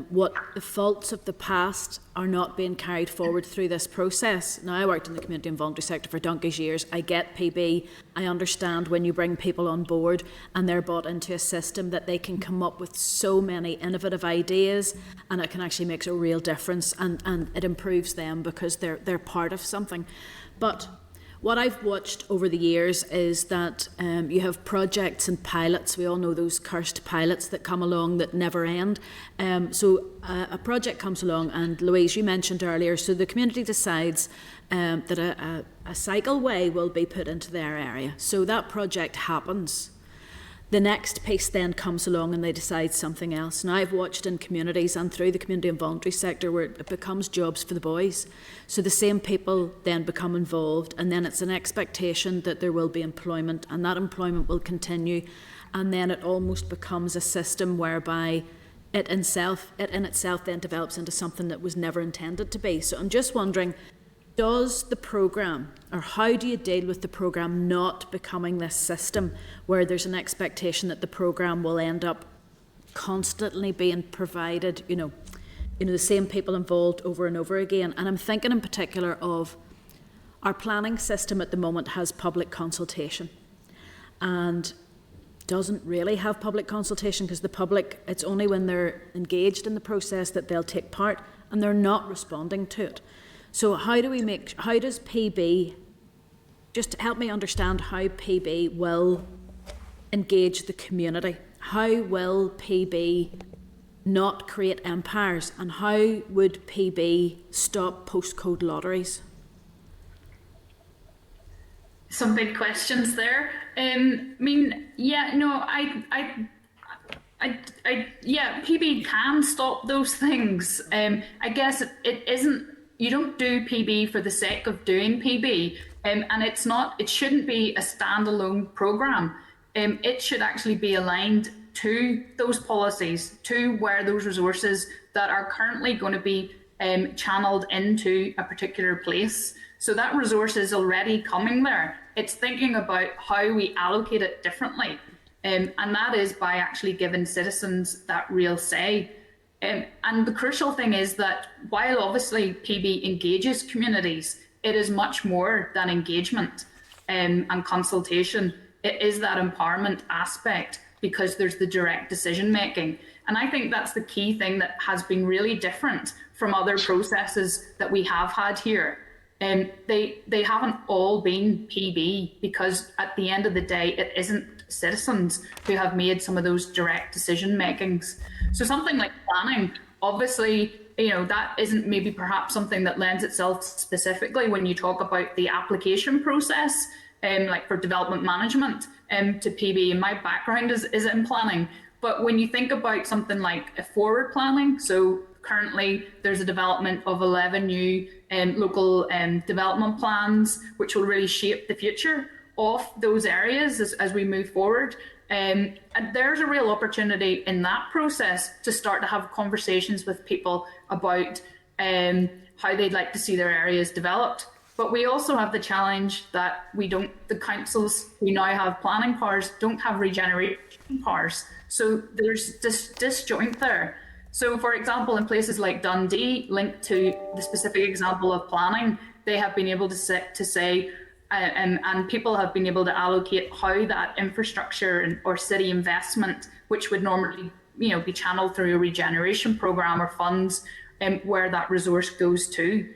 what the faults of the past are not being carried forward through this process. Now, I worked in the community and voluntary sector for donkey's years. I get PB. I understand when you bring people on board and they're brought into a system that they can come up with so many innovative ideas, and it can actually make a real difference, and it improves them because they're part of something. But what I've watched over the years is that you have projects and pilots. We all know those cursed pilots that come along that never end. So a project comes along, and Louise, you mentioned earlier, so the community decides that a cycleway will be put into their area. So that project happens. The next piece then comes along and they decide something else. Now, I've watched in communities and through the community and voluntary sector where it becomes jobs for the boys. So the same people then become involved, and then it's an expectation that there will be employment, and that employment will continue, and then it almost becomes a system whereby it in itself then develops into something that was never intended to be. So I'm just wondering, does the programme, or how do you deal with the programme not becoming this system where there's an expectation that the programme will end up constantly being provided, the same people involved over and over again? And I'm thinking in particular of our planning system at the moment has public consultation and doesn't really have public consultation, because the public, it's only when they're engaged in the process that they'll take part, and they're not responding to it. So how does PB, just help me understand how PB will engage the community? How will PB not create empires, and how would PB stop postcode lotteries? some big questions there. I mean, yeah, no, yeah, PB can stop those things. I guess it isn't. You don't do PB for the sake of doing PB, and it's not. It shouldn't be a standalone program. It should actually be aligned to those policies, to where those resources that are currently going to be channeled into a particular place. So that resource is already coming there. It's thinking about how we allocate it differently. And that is by actually giving citizens that real say. And the crucial thing is that while obviously PB engages communities, it is much more than engagement and consultation. It is that empowerment aspect, because there's the direct decision making. And I think that's the key thing that has been really different from other processes that we have had here. And they haven't all been PB, because at the end of the day, it isn't citizens who have made some of those direct decision makings. So something like planning, obviously, you know, that isn't maybe perhaps something that lends itself specifically when you talk about the application process, like for development management to PB. And my background is in planning. But when you think about something like a forward planning, so currently there's a development of 11 new local development plans, which will really shape the future of those areas as we move forward. And there's a real opportunity in that process to start to have conversations with people about how they'd like to see their areas developed. But we also have the challenge that the councils who now have planning powers don't have regeneration powers. So there's this disjoint there. So for example, in places like Dundee, linked to the specific example of planning, they have been able to say, and people have been able to allocate how that infrastructure or city investment, which would normally, you know, be channeled through a regeneration program or funds, where that resource goes to.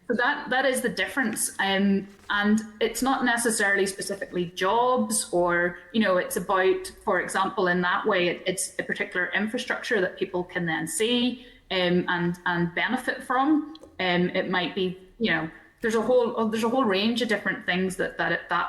So that is the difference. And it's not necessarily specifically jobs, or, you know, it's about, for example, in that way, it's a particular infrastructure that people can then see and benefit from. It might be, you know, there's a whole range of different things that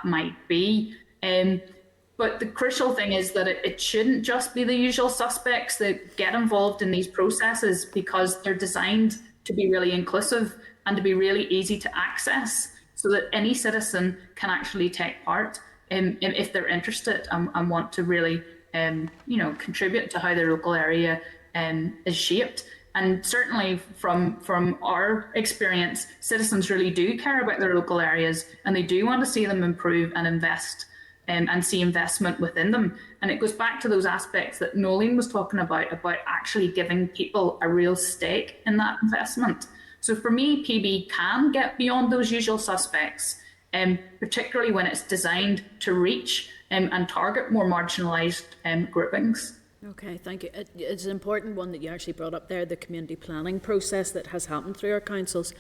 might be. But the crucial thing is that it shouldn't just be the usual suspects that get involved in these processes, because they're designed to be really inclusive and to be really easy to access, so that any citizen can actually take part if they're interested and want to really you know, contribute to how their local area is shaped. And certainly from our experience, citizens really do care about their local areas, and they do want to see them improve and invest and see investment within them. And it goes back to those aspects that Nolene was talking about actually giving people a real stake in that investment. So for me, PB can get beyond those usual suspects, particularly when it's designed to reach and target more marginalised groupings. Okay, thank you. It's an important one that you actually brought up there, the community planning process that has happened through our councils.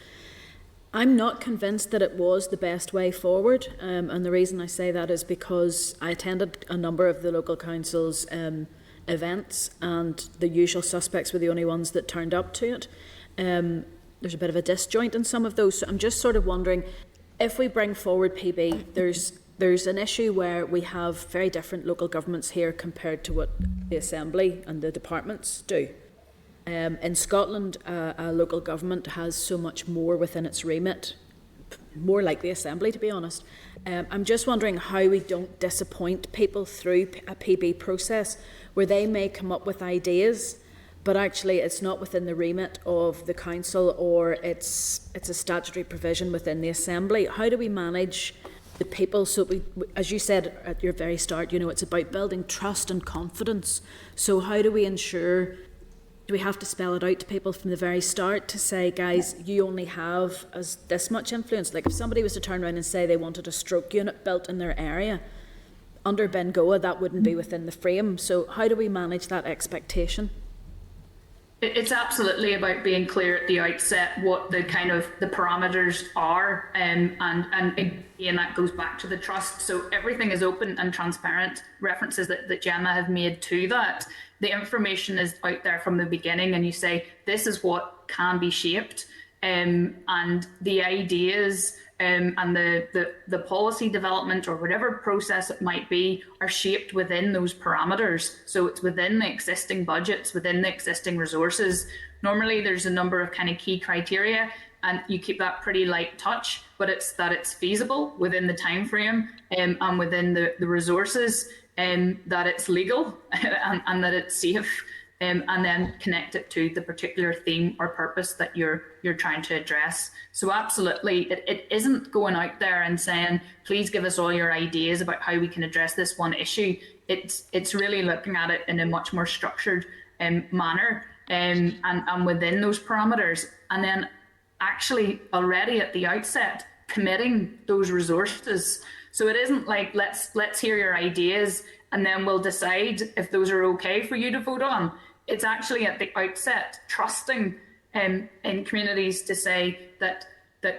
I'm not convinced that it was the best way forward, and the reason I say that is because I attended a number of the local councils' events, and the usual suspects were the only ones that turned up to it. There's a bit of a disjoint in some of those, so I'm just sort of wondering, if we bring forward PB, there's an issue where we have very different local governments here compared to what the Assembly and the departments do. In Scotland, a local government has so much more within its remit, more like the Assembly, to be honest. I'm just wondering how we don't disappoint people through a PB process where they may come up with ideas, but actually it's not within the remit of the council, or it's a statutory provision within the Assembly. How do we manage the people? So we, as you said at your very start, you know, it's about building trust and confidence. So how do we ensure, do we have to spell it out to people from the very start to say, guys, you only have this much influence? Like if somebody was to turn around and say they wanted a stroke unit built in their area, under Bengoa, that wouldn't be within the frame. So how do we manage that expectation? It's absolutely about being clear at the outset what the kind of the parameters are, and again that goes back to the trust. So everything is open and transparent. References that Gemma have made to that, the information is out there from the beginning, and you say this is what can be shaped, and the ideas and the policy development or whatever process it might be are shaped within those parameters. So it's within the existing budgets, within the existing resources. Normally there's a number of kind of key criteria, and you keep that pretty light touch, but it's that it's feasible within the time frame and within the resources, that it's legal and that it's safe, and then connect it to the particular theme or purpose that you're trying to address. So absolutely, it isn't going out there and saying, please give us all your ideas about how we can address this one issue. It's really looking at it in a much more structured manner, and within those parameters, and then actually already at the outset committing those resources. So it isn't like let's hear your ideas and then we'll decide if those are okay for you to vote on. It's actually at the outset trusting in communities to say that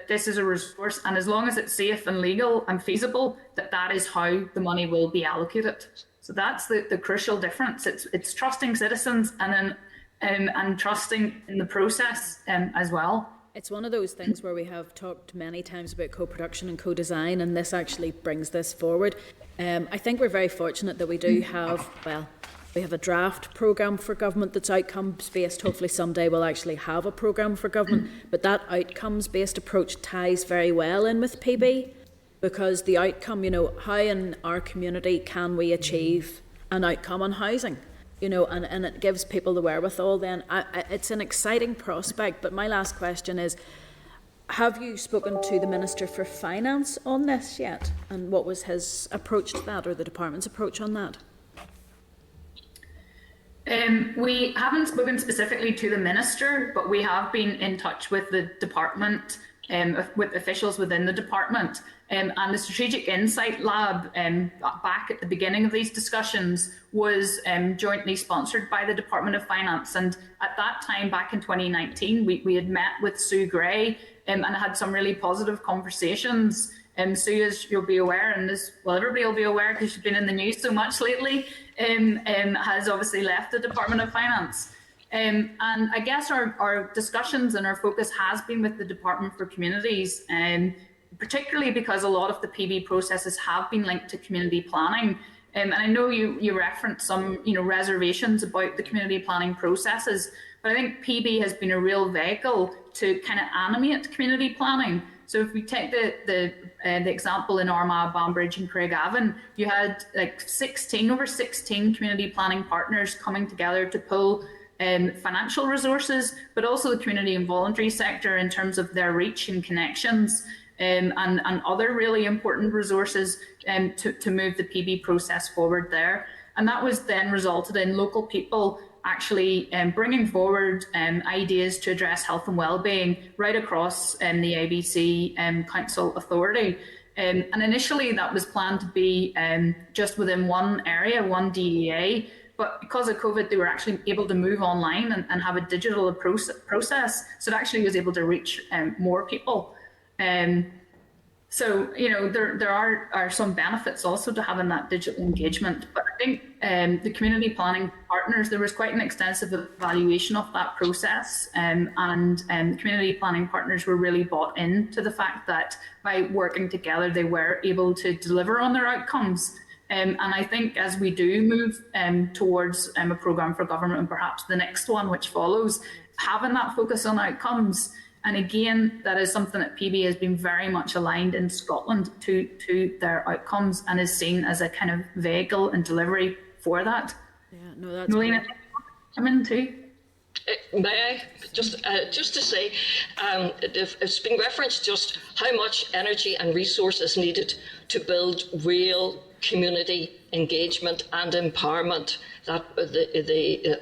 this is a resource, and as long as it's safe and legal and feasible, that is how the money will be allocated. So that's the crucial difference. It's trusting citizens and then and trusting in the process as well. It's one of those things where we have talked many times about co-production and co-design, and this actually brings this forward. I think we're very fortunate that we do have, we have a draft programme for government that's outcomes-based. Hopefully someday we'll actually have a programme for government, but that outcomes-based approach ties very well in with PB, because the outcome, how in our community can we achieve an outcome on housing? And it gives people the wherewithal then. It's an exciting prospect, but my last question is, have you spoken to the Minister for Finance on this yet? And what was his approach to that, or the department's approach on that? We haven't spoken specifically to the Minister, but we have been in touch with the department, with officials within the department. And the Strategic Insight Lab, back at the beginning of these discussions, was jointly sponsored by the Department of Finance. And at that time, back in 2019, we had met with Sue Gray and had some really positive conversations. Sue, as you'll be aware, and everybody will be aware because she's been in the news so much lately, has obviously left the Department of Finance. And I guess our discussions and our focus has been with the Department for Communities, particularly because a lot of the PB processes have been linked to community planning. And I know you referenced some reservations about the community planning processes, but I think PB has been a real vehicle to kind of animate community planning. So if we take the example in Armagh, Banbridge and Craigavon, you had like over 16 community planning partners coming together to pull financial resources, but also the community and voluntary sector in terms of their reach and connections, and other really important resources to move the PB process forward there. And that was then resulted in local people actually bringing forward ideas to address health and well-being right across the ABC Council Authority. And initially that was planned to be just within one area, one DEA, but because of COVID, they were actually able to move online and have a digital process. So it actually was able to reach more people. So, there are some benefits also to having that digital engagement. But I think the community planning partners, there was quite an extensive evaluation of that process. And the community planning partners were really bought into the fact that by working together, they were able to deliver on their outcomes. And I think as we do move towards a programme for government and perhaps the next one which follows, having that focus on outcomes, and again, that is something that PB has been very much aligned in Scotland to their outcomes and is seen as a kind of vehicle and delivery for that. Yeah, no, that's Nolene, come in too. May I just to say, it's been referenced just how much energy and resource is needed to build real community engagement and empowerment, that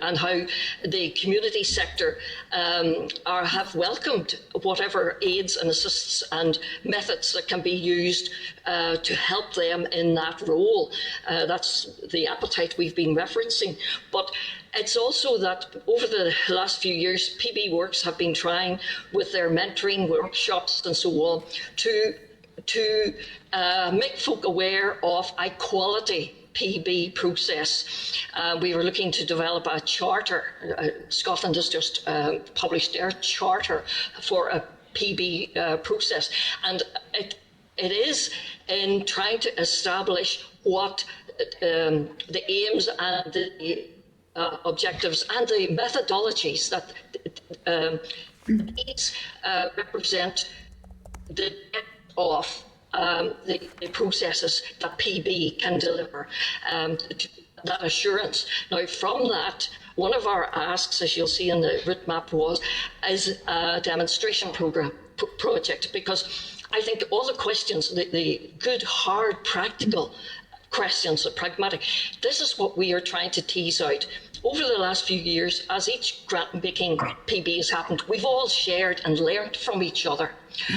and how the community sector have welcomed whatever aids and assists and methods that can be used to help them in that role. That's the appetite we've been referencing. But it's also that over the last few years, PB Works have been trying with their mentoring workshops and so on to make folk aware of a quality PB process. We were looking to develop a charter. Scotland has just published their charter for a PB process, and it is in trying to establish what the aims and the objectives and the methodologies that these represent the depth of the processes that PB can deliver, that assurance. Now, from that, one of our asks, as you'll see in the route map, is a demonstration program project, because I think all the questions, the good, hard, practical questions, the pragmatic, this is what we are trying to tease out. Over the last few years, as each grant-making PB has happened, we've all shared and learned from each other,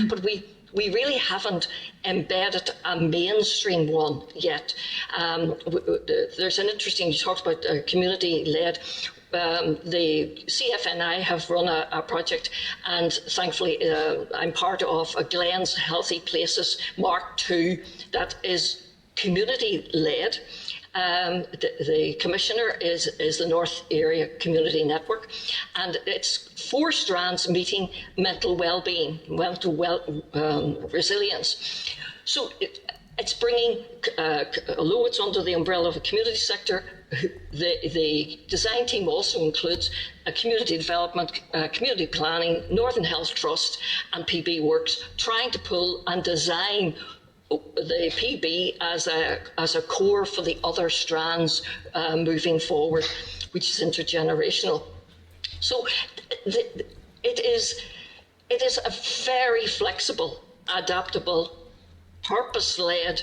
but we really haven't embedded a mainstream one yet. There's an interesting, you talked about community-led. The CFNI have run a project, and thankfully I'm part of a Glenn's Healthy Places Mark II that is community-led. The commissioner is the North Area Community Network, and it's 4 strands meeting mental well-being, resilience. So it's bringing, although it's under the umbrella of a community sector, the design team also includes a community development, community planning, Northern Health Trust and PB Works, trying to pull and design the PB as a core for the other strands moving forward, which is intergenerational. So it is a very flexible, adaptable, purpose-led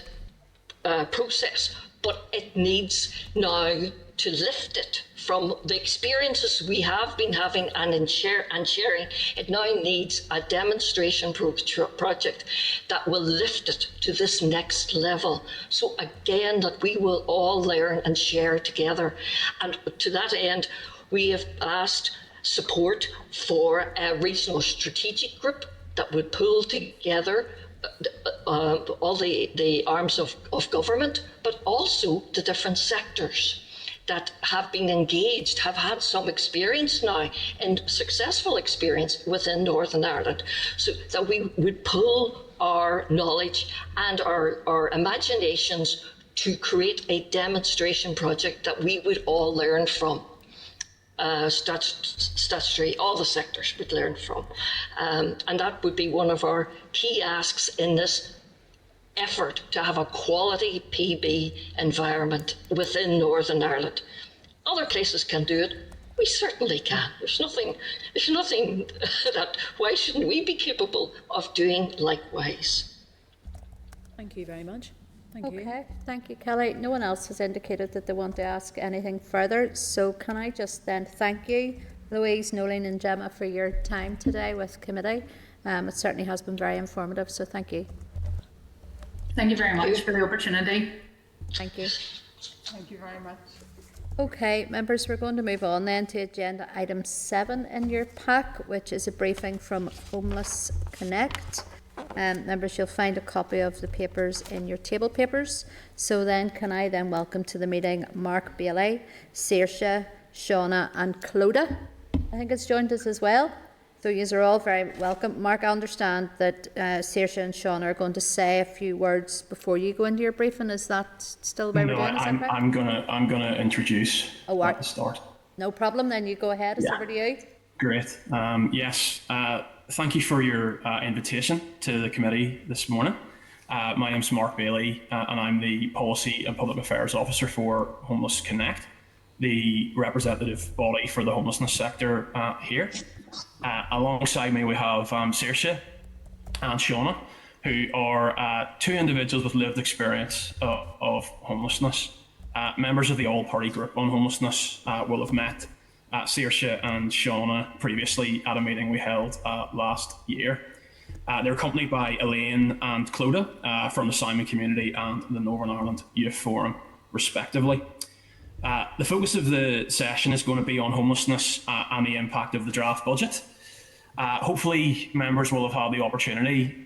process, but it needs now to lift it from the experiences we have been having and sharing. It now needs a demonstration project that will lift it to this next level. So again, that we will all learn and share together. And to that end, we have asked support for a regional strategic group that would pull together all the arms of government, but also the different sectors that have been engaged, have had some experience now, and successful experience within Northern Ireland, so that we would pull our knowledge and our imaginations to create a demonstration project that we would all learn from. Statutory, all the sectors would learn from. And that would be one of our key asks in this effort to have a quality PB environment within Northern Ireland. Other places can do it. We certainly can. There's nothing that, why shouldn't we be capable of doing likewise? Thank you very much. Thank you. Okay, thank you, Kelly. No one else has indicated that they want to ask anything further, so can I just then thank you, Louise, Nolene and Gemma, for your time today with committee. It certainly has been very informative, so thank you. Thank you very much for the opportunity. Thank you. Thank you very much. Okay, members, we're going to move on then to agenda item 7 in your pack, which is a briefing from Homeless Connect. Members, you'll find a copy of the papers in your table papers. So then, can I then welcome to the meeting Mark Bailey, Saoirse, Shauna and Clodagh, I think it's joined us as well. So you are all very welcome. Mark, I understand that Saoirse and Shauna are going to say a few words before you go into your briefing. Is that still the way we're doing? I'm gonna introduce at the start. No problem, then you go ahead. It's over to you. Great. Yes, thank you for your invitation to the committee this morning. My name's Mark Bailey and I'm the Policy and Public Affairs Officer for Homeless Connect, the representative body for the homelessness sector here. Alongside me we have Saoirse and Shauna, who are 2 individuals with lived experience of homelessness. Members of the all-party group on homelessness will have met Saoirse and Shauna previously at a meeting we held last year. They're accompanied by Elaine and Clodagh from the Simon community and the Northern Ireland Youth Forum, respectively. The focus of the session is going to be on homelessness and the impact of the draft budget. Hopefully members will have had the opportunity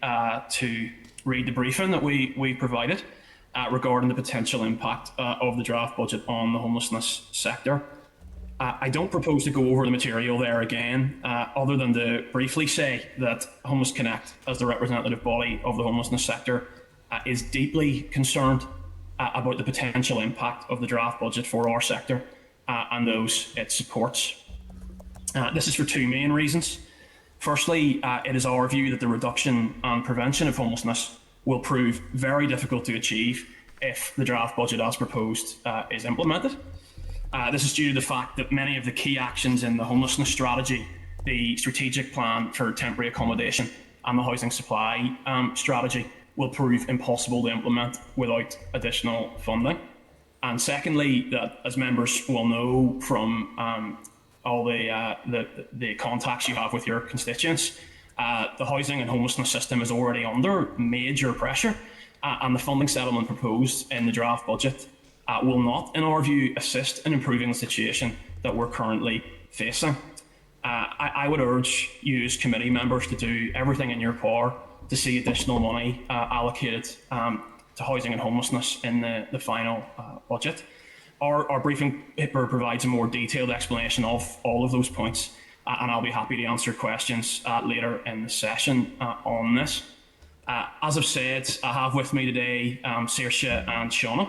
to read the briefing that we provided regarding the potential impact of the draft budget on the homelessness sector. I don't propose to go over the material there again, other than to briefly say that Homeless Connect, as the representative body of the homelessness sector, is deeply concerned about the potential impact of the draft budget for our sector and those it supports. This is for two main reasons. Firstly, it is our view that the reduction and prevention of homelessness will prove very difficult to achieve if the draft budget as proposed is implemented. This is due to the fact that many of the key actions in the homelessness strategy, the strategic plan for temporary accommodation and the housing supply strategy will prove impossible to implement without additional funding. And secondly, that as members will know from all the contacts you have with your constituents, the housing and homelessness system is already under major pressure, and the funding settlement proposed in the draft budget will not, in our view, assist in improving the situation that we're currently facing. I would urge you as committee members to do everything in your power to see additional money allocated to housing and homelessness in the final budget. Our briefing paper provides a more detailed explanation of all of those points, and I'll be happy to answer questions later in the session on this. As I've said, I have with me today Saoirse and Shauna,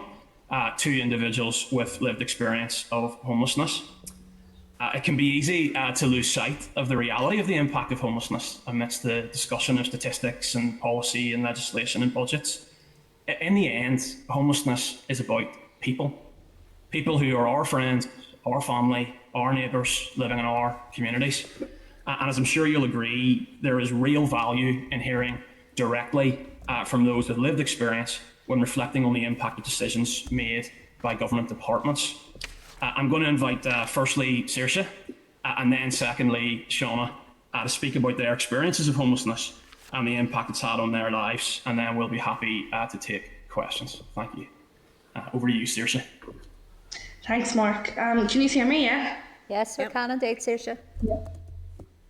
two individuals with lived experience of homelessness. It can be easy to lose sight of the reality of the impact of homelessness amidst the discussion of statistics and policy and legislation and budgets. In the end, homelessness is about people. People who are our friends, our family, our neighbours living in our communities. And as I'm sure you'll agree, there is real value in hearing directly from those with lived experience when reflecting on the impact of decisions made by government departments. I'm going to invite firstly Saoirse and then secondly Shauna to speak about their experiences of homelessness and the impact it's had on their lives, and then we'll be happy to take questions. Thank you. Over to you, Saoirse. Thanks, Mark. Can you hear me, yeah? Yes, we can indeed, Saoirse.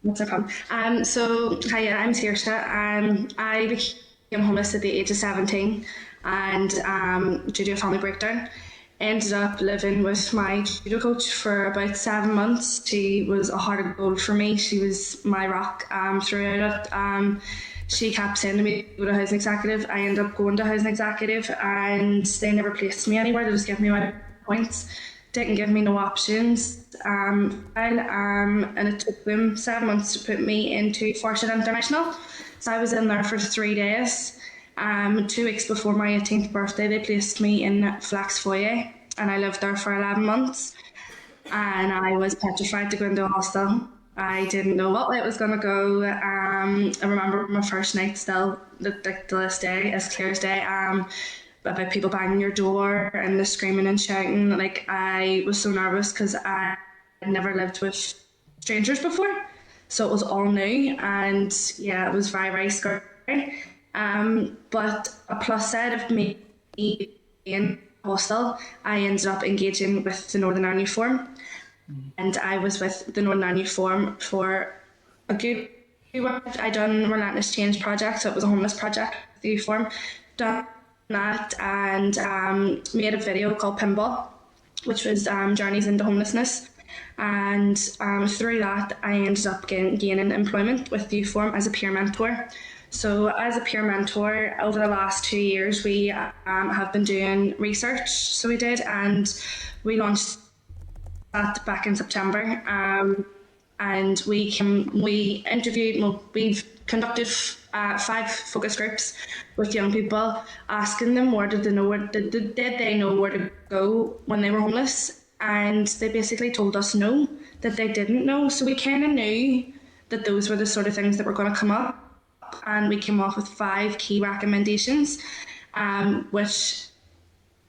That's no problem. So, hiya, I'm Saoirse. I became homeless at the age of 17 and due to a family breakdown. Ended up living with my judo coach for about 7 months. She was a heart of gold for me. She was my rock throughout it. She kept saying to me, go to housing executive. I ended up going to housing executive and they never placed me anywhere. They just gave me my points. Didn't give me no options. And it took them 7 months to put me into Forsyth International. So I was in there for 3 days. 2 weeks before my 18th birthday, they placed me in Flax Foyer, and I lived there for 11 months. And I was petrified to go into a hostel. I didn't know what way it was going to go. I remember my first night still, to this day, as clear as day, about people banging your door and the screaming and shouting. Like, I was so nervous because I had never lived with strangers before. So it was all new, and yeah, it was very, very scary. But a plus side of me being hostel, I ended up engaging with the Northern Ireland Youth Forum, and I was with the Northern Ireland Youth Forum for a good few months. I done Relentless Change project, so it was a homeless project with the Youth Forum. Done that and made a video called Pinball, which was Journeys into Homelessness. And through that, I ended up gaining employment with the Youth Forum as a peer mentor. So as a peer mentor, over the last 2 years, we have been doing research. So we did, and we launched that back in September. And we interviewed, we've conducted 5 focus groups with young people, asking them where did they know where to go when they were homeless, and they basically told us no, that they didn't know. So we kind of knew that those were the sort of things that were going to come up. And we came off with 5 key recommendations, which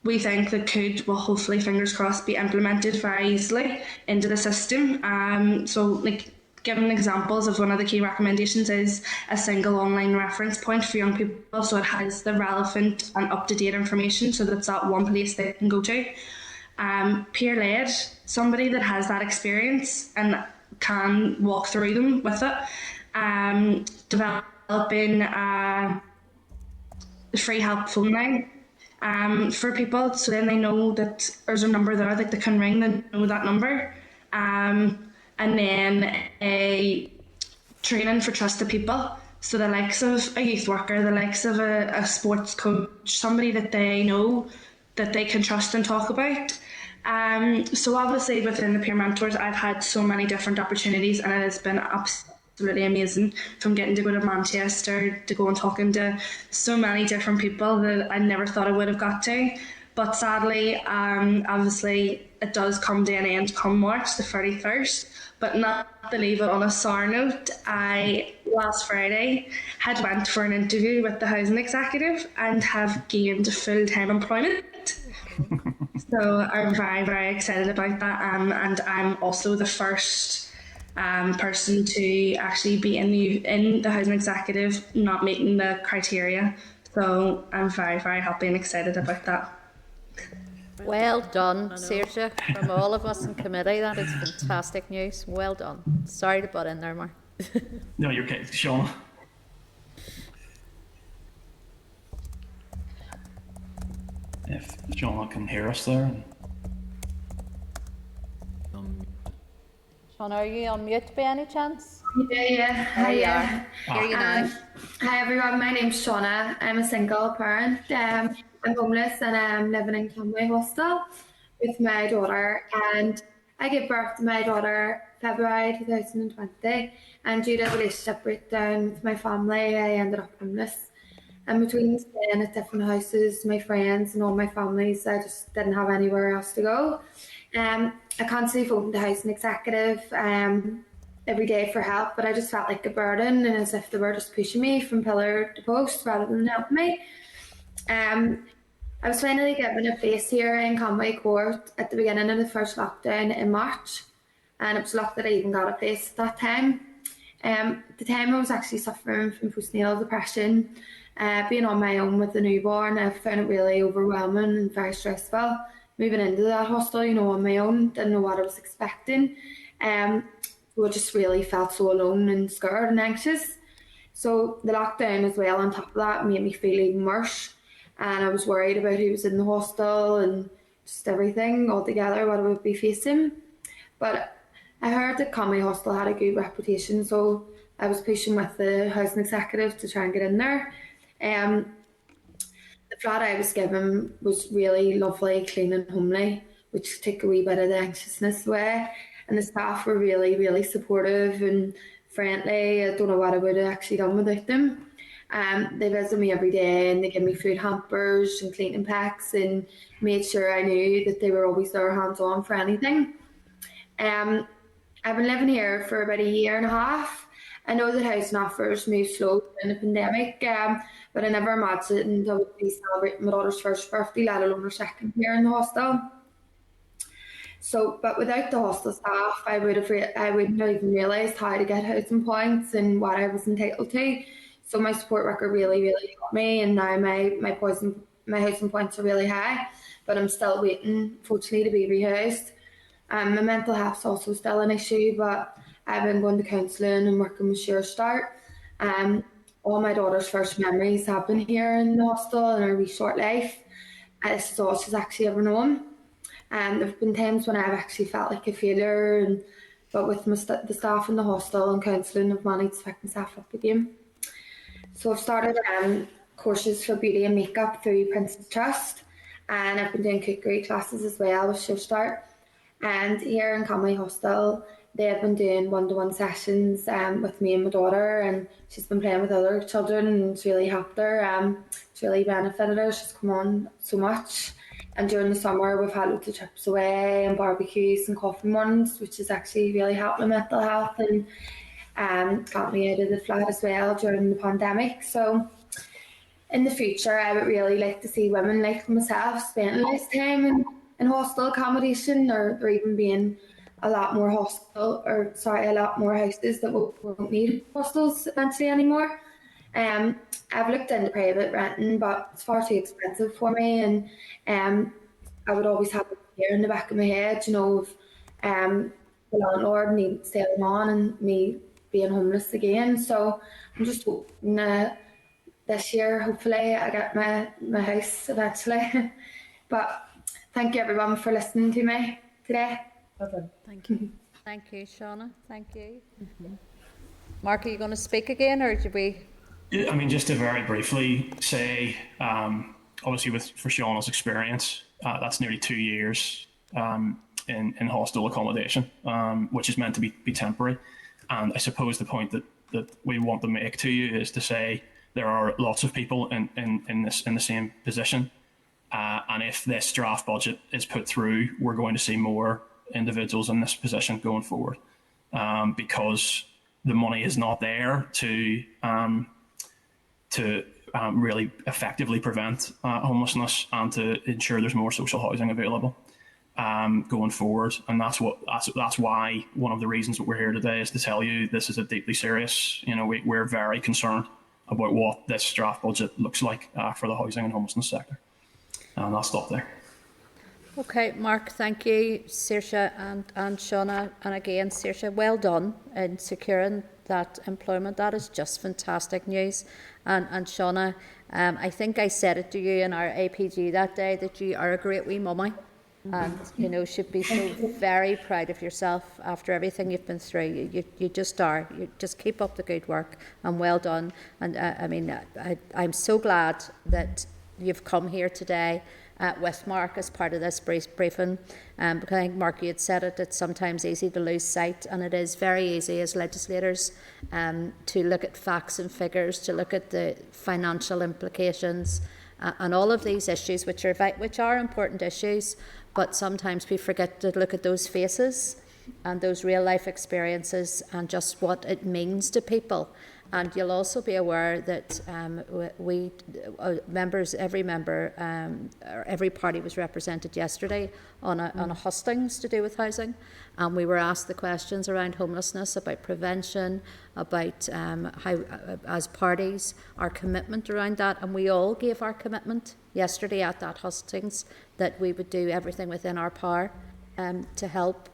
we think that could, well, hopefully, fingers crossed, be implemented very easily into the system. So, like, giving examples of one of the key recommendations is a single online reference point for young people, so it has the relevant and up-to-date information, so that's that one place they can go to. Peer-led, somebody that has that experience and can walk through them with it. Developing a free help phone line for people, so then they know that there's a number there that they can ring, they know that number. and then a training for trusted people. So the likes of a youth worker, the likes of a sports coach, somebody that they know that they can trust and talk about. So obviously within the peer mentors, I've had so many different opportunities, and it has been absolutely amazing, from getting to go to Manchester to go and talking to so many different people that I never thought I would have got to. But sadly, obviously it does come to an end come March the 31st. But not to leave it on a sour note, I last Friday had went for an interview with the housing executive and have gained full-time employment. So I'm very, very excited about that, and I'm also the first person to actually be in the housing executive not meeting the criteria. So I'm very, very happy and excited about that. Well done, Saoirse, from all of us in committee. That is fantastic news. Well done. Sorry to butt in there, Mark. No, you're okay, Shauna. If Shauna can hear us there. Shauna, are you on mute by any chance? Yeah. There you Hi, are. Here you now. Hi everyone, my name's Shauna. I'm a single parent. I'm homeless and I'm living in Conway Hostel with my daughter, and I gave birth to my daughter February 2020, and due to a relationship breakdown with my family, I ended up homeless. And between staying at different houses, my friends and all my families, I just didn't have anywhere else to go. I constantly phoned the housing executive every day for help, but I just felt like a burden, and as if they were just pushing me from pillar to post rather than helping me. I was finally given a place here in Conway Court at the beginning of the first lockdown in March, and it was luck that I even got a place at that time. At the time I was actually suffering from postnatal depression, being on my own with a newborn. I found it really overwhelming and very stressful. Moving into that hostel, on my own, didn't know what I was expecting. So I just really felt so alone and scared and anxious. So the lockdown as well on top of that made me feel even worse. And I was worried about who was in the hostel and just everything altogether, what I would be facing. But I heard that Conway Hostel had a good reputation, so I was pushing with the housing executive to try and get in there. The flat I was given was really lovely, clean and homely, which took a wee bit of the anxiousness away. And the staff were really, really supportive and friendly. I don't know what I would have actually done without them. They visit me every day, and they give me food hampers and cleaning packs, and made sure I knew that they were always there hands-on for anything. I've been living here for about a year and a half. I know that housing offers move slow in the pandemic, but I never imagined I would be celebrating my daughter's first birthday, let alone her second here in the hostel. So, but without the hostel staff, I wouldn't have even realised how to get housing points and what I was entitled to. So my support worker really, really helped me, and now my housing points are really high, but I'm still waiting, fortunately, to be rehoused. My mental health's also still an issue, but I've been going to counselling and working with Sure Start. All my daughter's first memories have been here in the hostel in her wee short life. This is all she's actually ever known. There have been times when I've actually felt like a failure, but with the staff in the hostel and counselling, I've managed to pick myself up again. So I've started courses for beauty and makeup through Princess Trust, and I've been doing cookery classes as well with Sure Start. And here in Conway Hostel, they have been doing one-to-one sessions with me and my daughter, and she's been playing with other children, and it's really helped her. It's really benefited her. She's come on so much. And during the summer, we've had loads of trips away and barbecues and coffee mornings, which has actually really helped my mental health and got me out of the flat as well during the pandemic. So in the future, I would really like to see women like myself spend less time in hostel accommodation, or even being a lot more houses that won't need hostels eventually anymore. I've looked into private renting, but it's far too expensive for me, and I would always have a fear in the back of my head, of the landlord needing staying on and me being homeless again. So I'm just hoping this year, hopefully, I get my house eventually. But thank you everyone for listening to me today. Thank you. Thank you, Shauna. Thank you. Mark, are you going to speak again, or did we? Yeah, I mean, just to very briefly say, obviously for Shauna's experience, that's nearly 2 years in hostel accommodation, which is meant to be temporary. And I suppose the point that we want to make to you is to say there are lots of people in the same position. And if this draft budget is put through, we're going to see more individuals in this position going forward, because the money is not there to really effectively prevent homelessness and to ensure there's more social housing available going forward. And that's why one of the reasons that we're here today is to tell you this is a deeply serious. We're very concerned about what this draft budget looks like for the housing and homelessness sector. And I'll stop there. Okay, Mark, thank you, Saoirse and Shauna. And again, Saoirse, well done in securing that employment. That is just fantastic news. And Shauna, I think I said it to you in our APG that day that you are a great wee mummy. And, should be so very proud of yourself after everything you've been through. You just are. You just keep up the good work, and well done. And I'm so glad that you've come here today with Mark as part of this briefing, because I think, Mark, you had said it's sometimes easy to lose sight, and it is very easy as legislators to look at facts and figures, to look at the financial implications and all of these issues, which are important issues, but sometimes we forget to look at those faces and those real life experiences and just what it means to people. And you'll also be aware that every member, or every party was represented yesterday on a hustings to do with housing. And we were asked the questions around homelessness, about prevention, about how, as parties, our commitment around that. And we all gave our commitment yesterday at that hustings that we would do everything within our power to help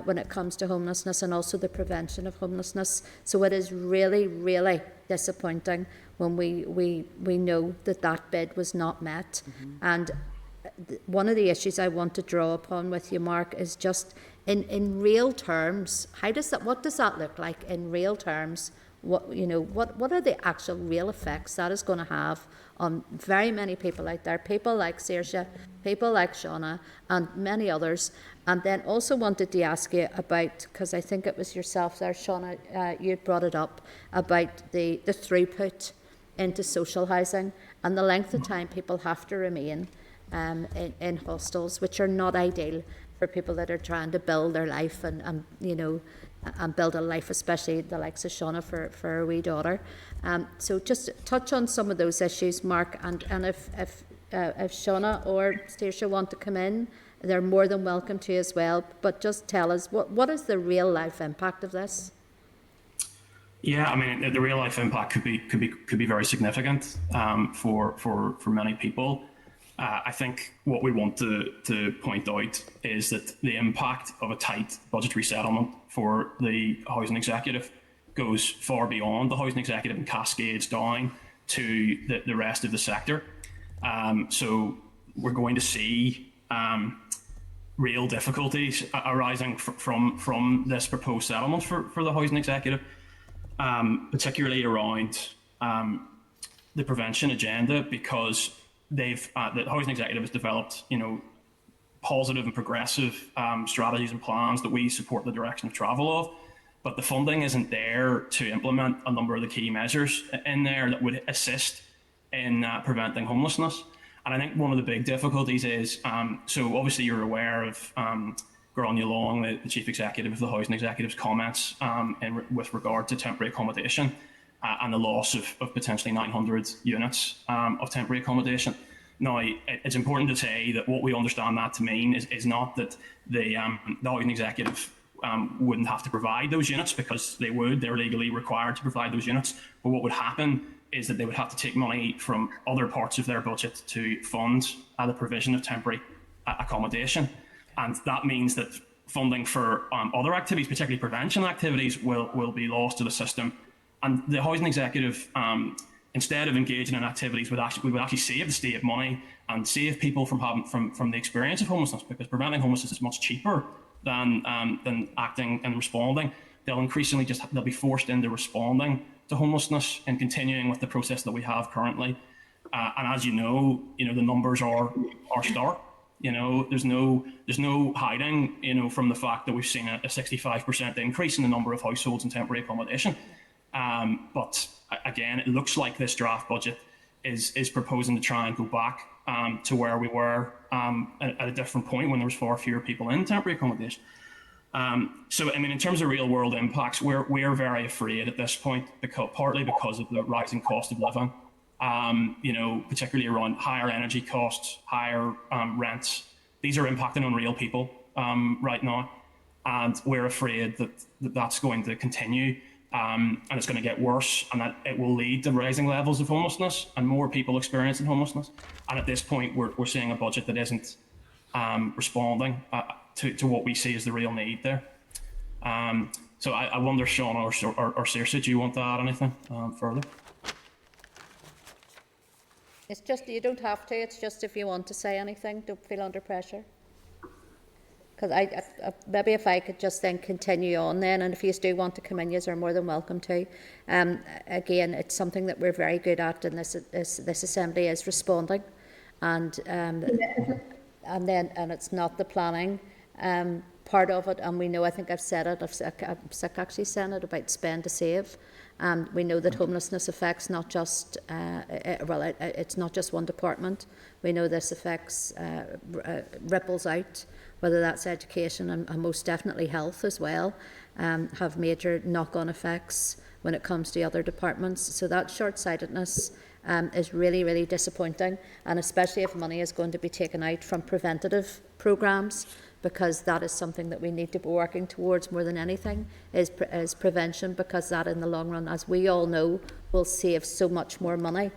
when it comes to homelessness and also the prevention of homelessness. So it is really, really disappointing when we know that bid was not met. And one of the issues I want to draw upon with you, Mark, is just in real terms, what does that look like in real terms? What are the actual real effects that is going to have on very many people out there, people like Saoirse, people like Shauna, and many others. And then also wanted to ask you about, because I think it was yourself there, Shauna, you had brought it up, about the throughput into social housing and the length of time people have to remain in hostels, which are not ideal for people that are trying to build their life and build a life, especially the likes of Shauna for her wee daughter. So just touch on some of those issues, Mark, and if Shauna or Saoirse want to come in, they're more than welcome to as well. But just tell us, what is the real life impact of this? Yeah, I mean, the real life impact could be very significant for many people. I think what we want to point out is that the impact of a tight budgetary settlement for the housing executive goes far beyond the housing executive and cascades down to the rest of the sector. So we're going to see real difficulties arising from this proposed settlement for the housing executive, particularly around the prevention agenda, because the housing executive has developed, positive and progressive strategies and plans that we support the direction of travel of, but the funding isn't there to implement a number of the key measures in there that would assist in preventing homelessness. And I think one of the big difficulties is, so obviously you're aware of Gráinne Long, the chief executive of the housing executive's comments with regard to temporary accommodation and the loss of potentially 900 units of temporary accommodation. Now, it's important to say that what we understand that to mean is not that the housing executive wouldn't have to provide those units, because they're legally required to provide those units. But what would happen is that they would have to take money from other parts of their budget to fund the provision of temporary accommodation. And that means that funding for other activities, particularly prevention activities, will be lost to the system. And the housing executive, instead of engaging in activities, we would actually save the state money and save people from the experience of homelessness, because preventing homelessness is much cheaper than acting and responding. They'll increasingly they'll be forced into responding to homelessness and continuing with the process that we have currently. And as you know, the numbers are stark. There's no hiding, from the fact that we've seen a 65% increase in the number of households in temporary accommodation. But again, it looks like this draft budget is proposing to try and go back to where we were at a different point when there was far fewer people in temporary accommodation. So, in terms of real world impacts, we're very afraid at this point, partly because of the rising cost of living, particularly around higher energy costs, higher rents. These are impacting on real people right now. And we're afraid that that's going to continue and it's going to get worse, and that it will lead to rising levels of homelessness and more people experiencing homelessness. And at this point, we're seeing a budget that isn't responding to what we see as the real need there. So I wonder, Sean or Saoirse, do you want to add anything further? It's just, you don't have to, it's just if you want to say anything, don't feel under pressure. Because maybe if I could just then continue on then, and if you do want to come in, you are more than welcome to. Again, it's something that we're very good at in this assembly, is responding, and it's not the planning part of it. And we know, I think I've said it, I've actually said it about spend to save. We know that homelessness affects not just, it's not just one department. We know this affects, ripples out, whether that's education and most definitely health as well, have major knock-on effects when it comes to other departments. So that short-sightedness is really, really disappointing, and especially if money is going to be taken out from preventative programmes, because that is something that we need to be working towards more than anything, is prevention, because that in the long run, as we all know, will save so much more money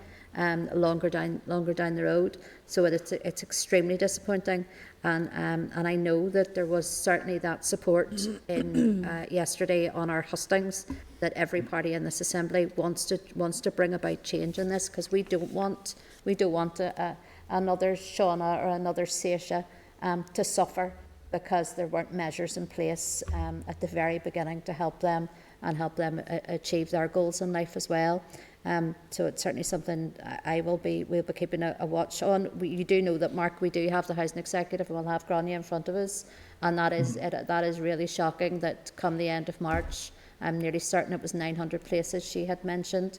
longer down the road. So it's extremely disappointing, and I know that there was certainly that support in yesterday on our hustings, that every party in this assembly wants to bring about change in this, because we don't want another Shauna or another Saoirse to suffer because there weren't measures in place at the very beginning to help them achieve their goals in life as well. So it's certainly something we'll be keeping a watch on. You do know that, Mark, we do have the housing executive, and we'll have Grania in front of us, and that is really shocking that come the end of March, I'm nearly certain it was 900 places she had mentioned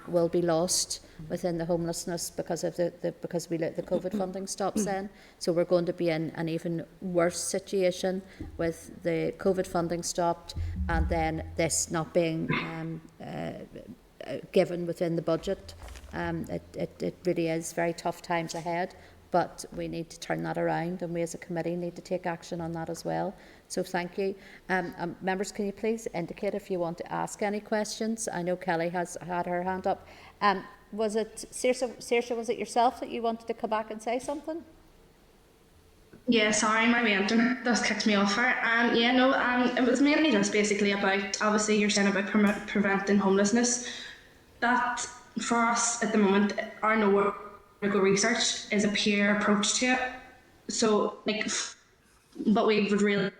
will be lost within the homelessness because of because we let the COVID funding stops then. So we're going to be in an even worse situation with the COVID funding stopped, and then this not being given within the budget. It really is very tough times ahead, but we need to turn that around, and we as a committee need to take action on that as well. So thank you. Members, can you please indicate if you want to ask any questions? I know Kelly has had her hand up. Was it, Saoirse, was it yourself that you wanted to come back and say something? Yeah, sorry, my internet just kicked me off there. It was mainly just basically about, obviously you're saying about preventing homelessness. That, for us at the moment, our medical research is a peer approach to it. So, but we would really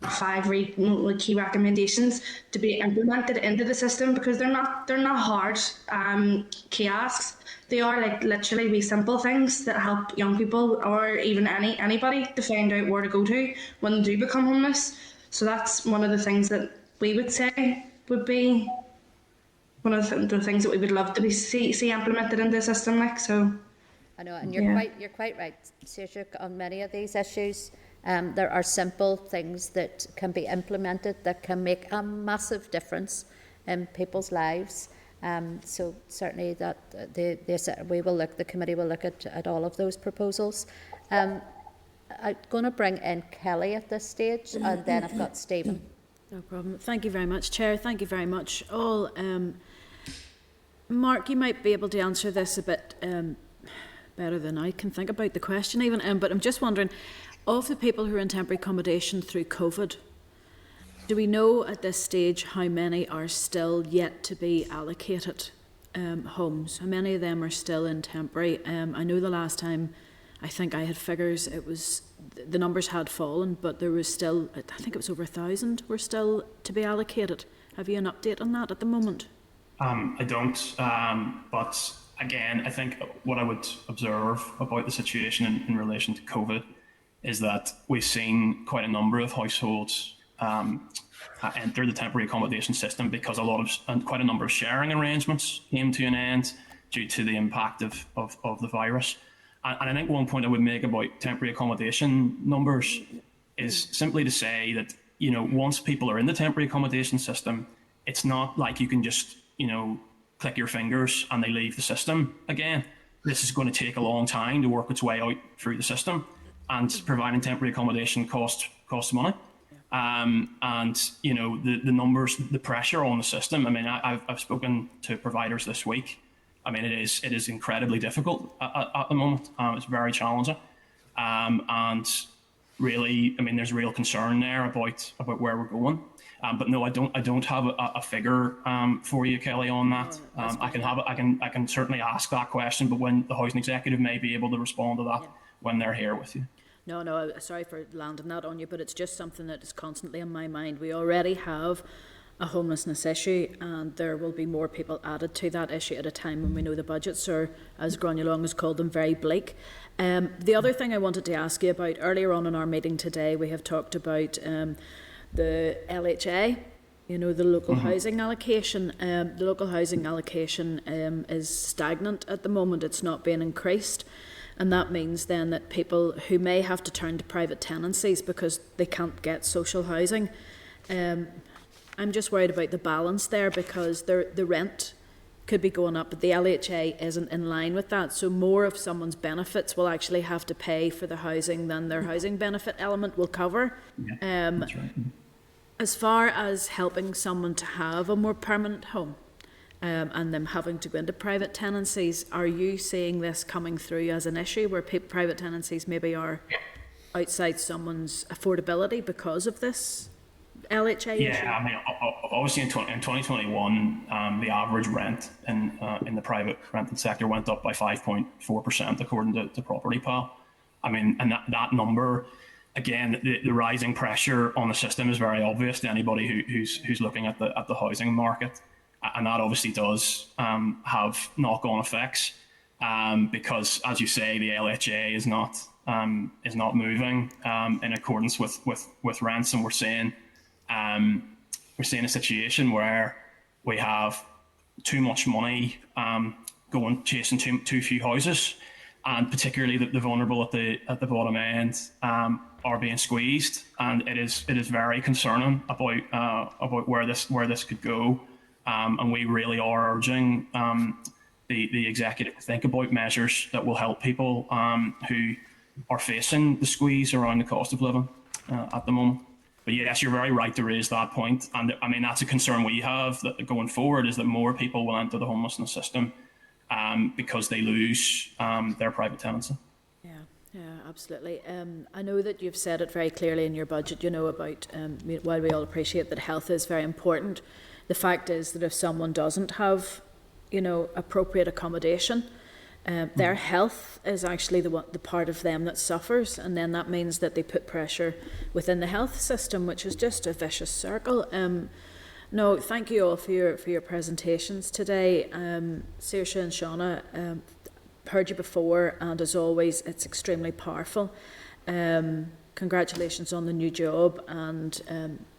5 key recommendations to be implemented into the system, because they're not hard key asks. They are literally wee simple things that help young people, or even anybody, to find out where to go to when they do become homeless. So that's one of the things that we would say would be one of the things that we would love to see implemented in the system. So I know, and you're quite right, Saoirse, on many of these issues. There are simple things that can be implemented that can make a massive difference in people's lives. So certainly that the committee will look at all of those proposals. I'm going to bring in Kelly at this stage, and then I've got Stephen. No problem. Thank you very much, Chair. Thank you very much, all. Mark, you might be able to answer this a bit better than I can think about the question even, but I'm just wondering, of the people who are in temporary accommodation through COVID, do we know at this stage how many are still yet to be allocated homes? How many of them are still in temporary? I know the last time I think I had figures, the numbers had fallen, but there was still, I think it was over 1,000 were still to be allocated. Have you an update on that at the moment? I don't, but again, I think what I would observe about the situation in relation to COVID is that we've seen quite a number of households enter the temporary accommodation system because quite a number of sharing arrangements came to an end due to the impact of the virus. And I think one point I would make about temporary accommodation numbers is simply to say that, once people are in the temporary accommodation system, it's not like you can just, click your fingers and they leave the system again. This is going to take a long time to work its way out through the system, and providing temporary accommodation costs money. The numbers, the pressure on the system. I mean, I've spoken to providers this week. I mean, it is incredibly difficult at the moment. It's very challenging, and really, I mean, there's real concern there about where we're going. But no, I don't have a figure for you, Kelly, on that. I can certainly ask that question, but when the housing executive may be able to respond to that when they're here with you. No, sorry for landing that on you, but it's just something that is constantly in my mind. We already have a homelessness issue, and there will be more people added to that issue at a time when we know the budgets are, as Gráinne Long has called them, very bleak. The other thing I wanted to ask you about, earlier on in our meeting today, we have talked about the LHA, the local housing allocation. The local housing allocation is stagnant at the moment. It's not being increased. And that means then that people who may have to turn to private tenancies because they can't get social housing, I'm just worried about the balance there, because the rent could be going up, but the LHA isn't in line with that. So more of someone's benefits will actually have to pay for the housing than their housing benefit element will cover. Yeah, that's right. As far as helping someone to have a more permanent home, and them having to go into private tenancies, are you seeing this coming through as an issue where private tenancies maybe are outside someone's affordability because of this LHA issue? Yeah, I mean, obviously in 2021, the average rent in the private rented sector went up by 5.4% according to Property Pal. I mean, and that number, again, the rising pressure on the system is very obvious to anybody who's looking at the housing market. And that obviously does have knock-on effects, because, as you say, the LHA is not moving in accordance with rents, and we're seeing a situation where we have too much money going chasing too few houses, and particularly the vulnerable at the bottom end are being squeezed, and it is very concerning about where this could go. And we really are urging the executive to think about measures that will help people who are facing the squeeze around the cost of living at the moment. But yes, you're very right to raise that point. And I mean, that's a concern we have that going forward, is that more people will enter the homelessness system because they lose their private tenancy. Yeah, absolutely. I know that you've said it very clearly in your budget, about while we all appreciate that health is very important, the fact is that if someone doesn't have, appropriate accommodation, their health is actually the part of them that suffers, and then that means that they put pressure within the health system, which is just a vicious circle. No, thank you all for your presentations today. Saoirse and Shauna, heard you before, and as always, it's extremely powerful. Congratulations on the new job, and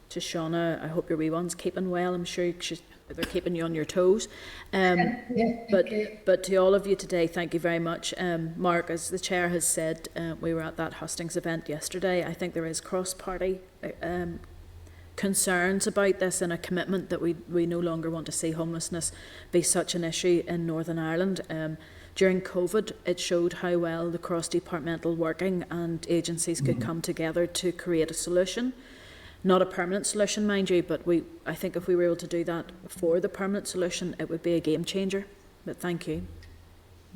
to Shauna, I hope your wee one's keeping well. I'm sure they're keeping you on your toes. But to all of you today, thank you very much. Mark, as the chair has said, we were at that hustings event yesterday. I think there is cross-party concerns about this, and a commitment that we no longer want to see homelessness be such an issue in Northern Ireland. During COVID, it showed how well the cross-departmental working and agencies could come together to create a solution. Not a permanent solution, mind you, but I think if we were able to do that for the permanent solution, it would be a game changer. But thank you.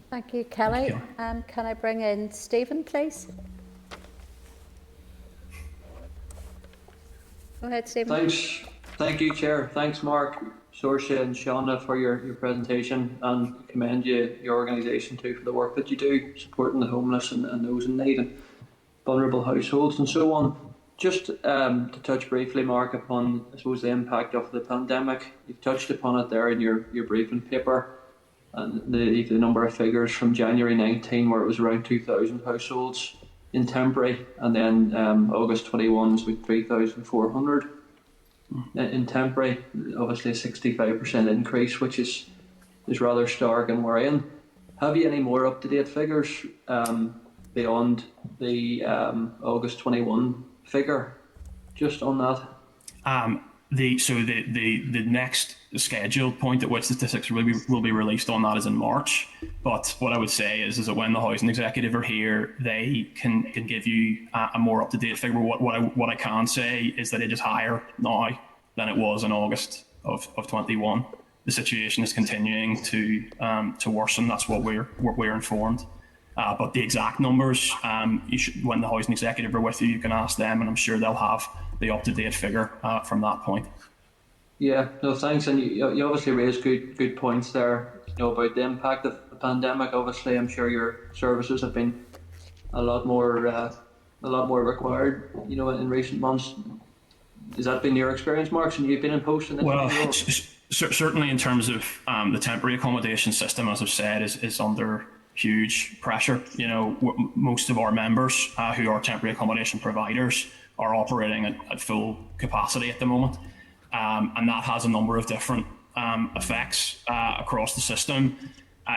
Thank you, Kelly. Can I bring in Stephen, please? Go ahead, Stephen. Thanks. Thank you, Chair. Thanks, Mark. Saoirse and Shauna, for your presentation, and commend your organisation too for the work that you do, supporting the homeless and those in need and vulnerable households and so on. Just to touch briefly, Mark, upon, I suppose, the impact of the pandemic. You've touched upon it there in your briefing paper, and the number of figures from January 19, where it was around 2,000 households in temporary, and then August 21 was with 3,400 in temporary. Obviously a 65% increase, which is rather stark and worrying. Have you any more up-to-date figures beyond the August 21 figure, just on that? The next scheduled point at which statistics will be released on that is in March. But what I would say is that when the housing executive are here, they can give you a more up to date figure. What I can say is that it is higher now than it was in August of 21. The situation is continuing to worsen. That's what we're informed. But the exact numbers, when the housing executive are with you, you can ask them, and I'm sure they'll have the up-to-date figure from that point. Yeah, no, thanks. And you obviously raised good points there, about the impact of the pandemic. Obviously, I'm sure your services have been a lot more required, in recent months. Has that been your experience, Mark, since you've been in post in this? Well, certainly in terms of the temporary accommodation system, as I've said, is under huge pressure. Most of our members who are temporary accommodation providers are operating at full capacity at the moment, and that has a number of different effects across the system.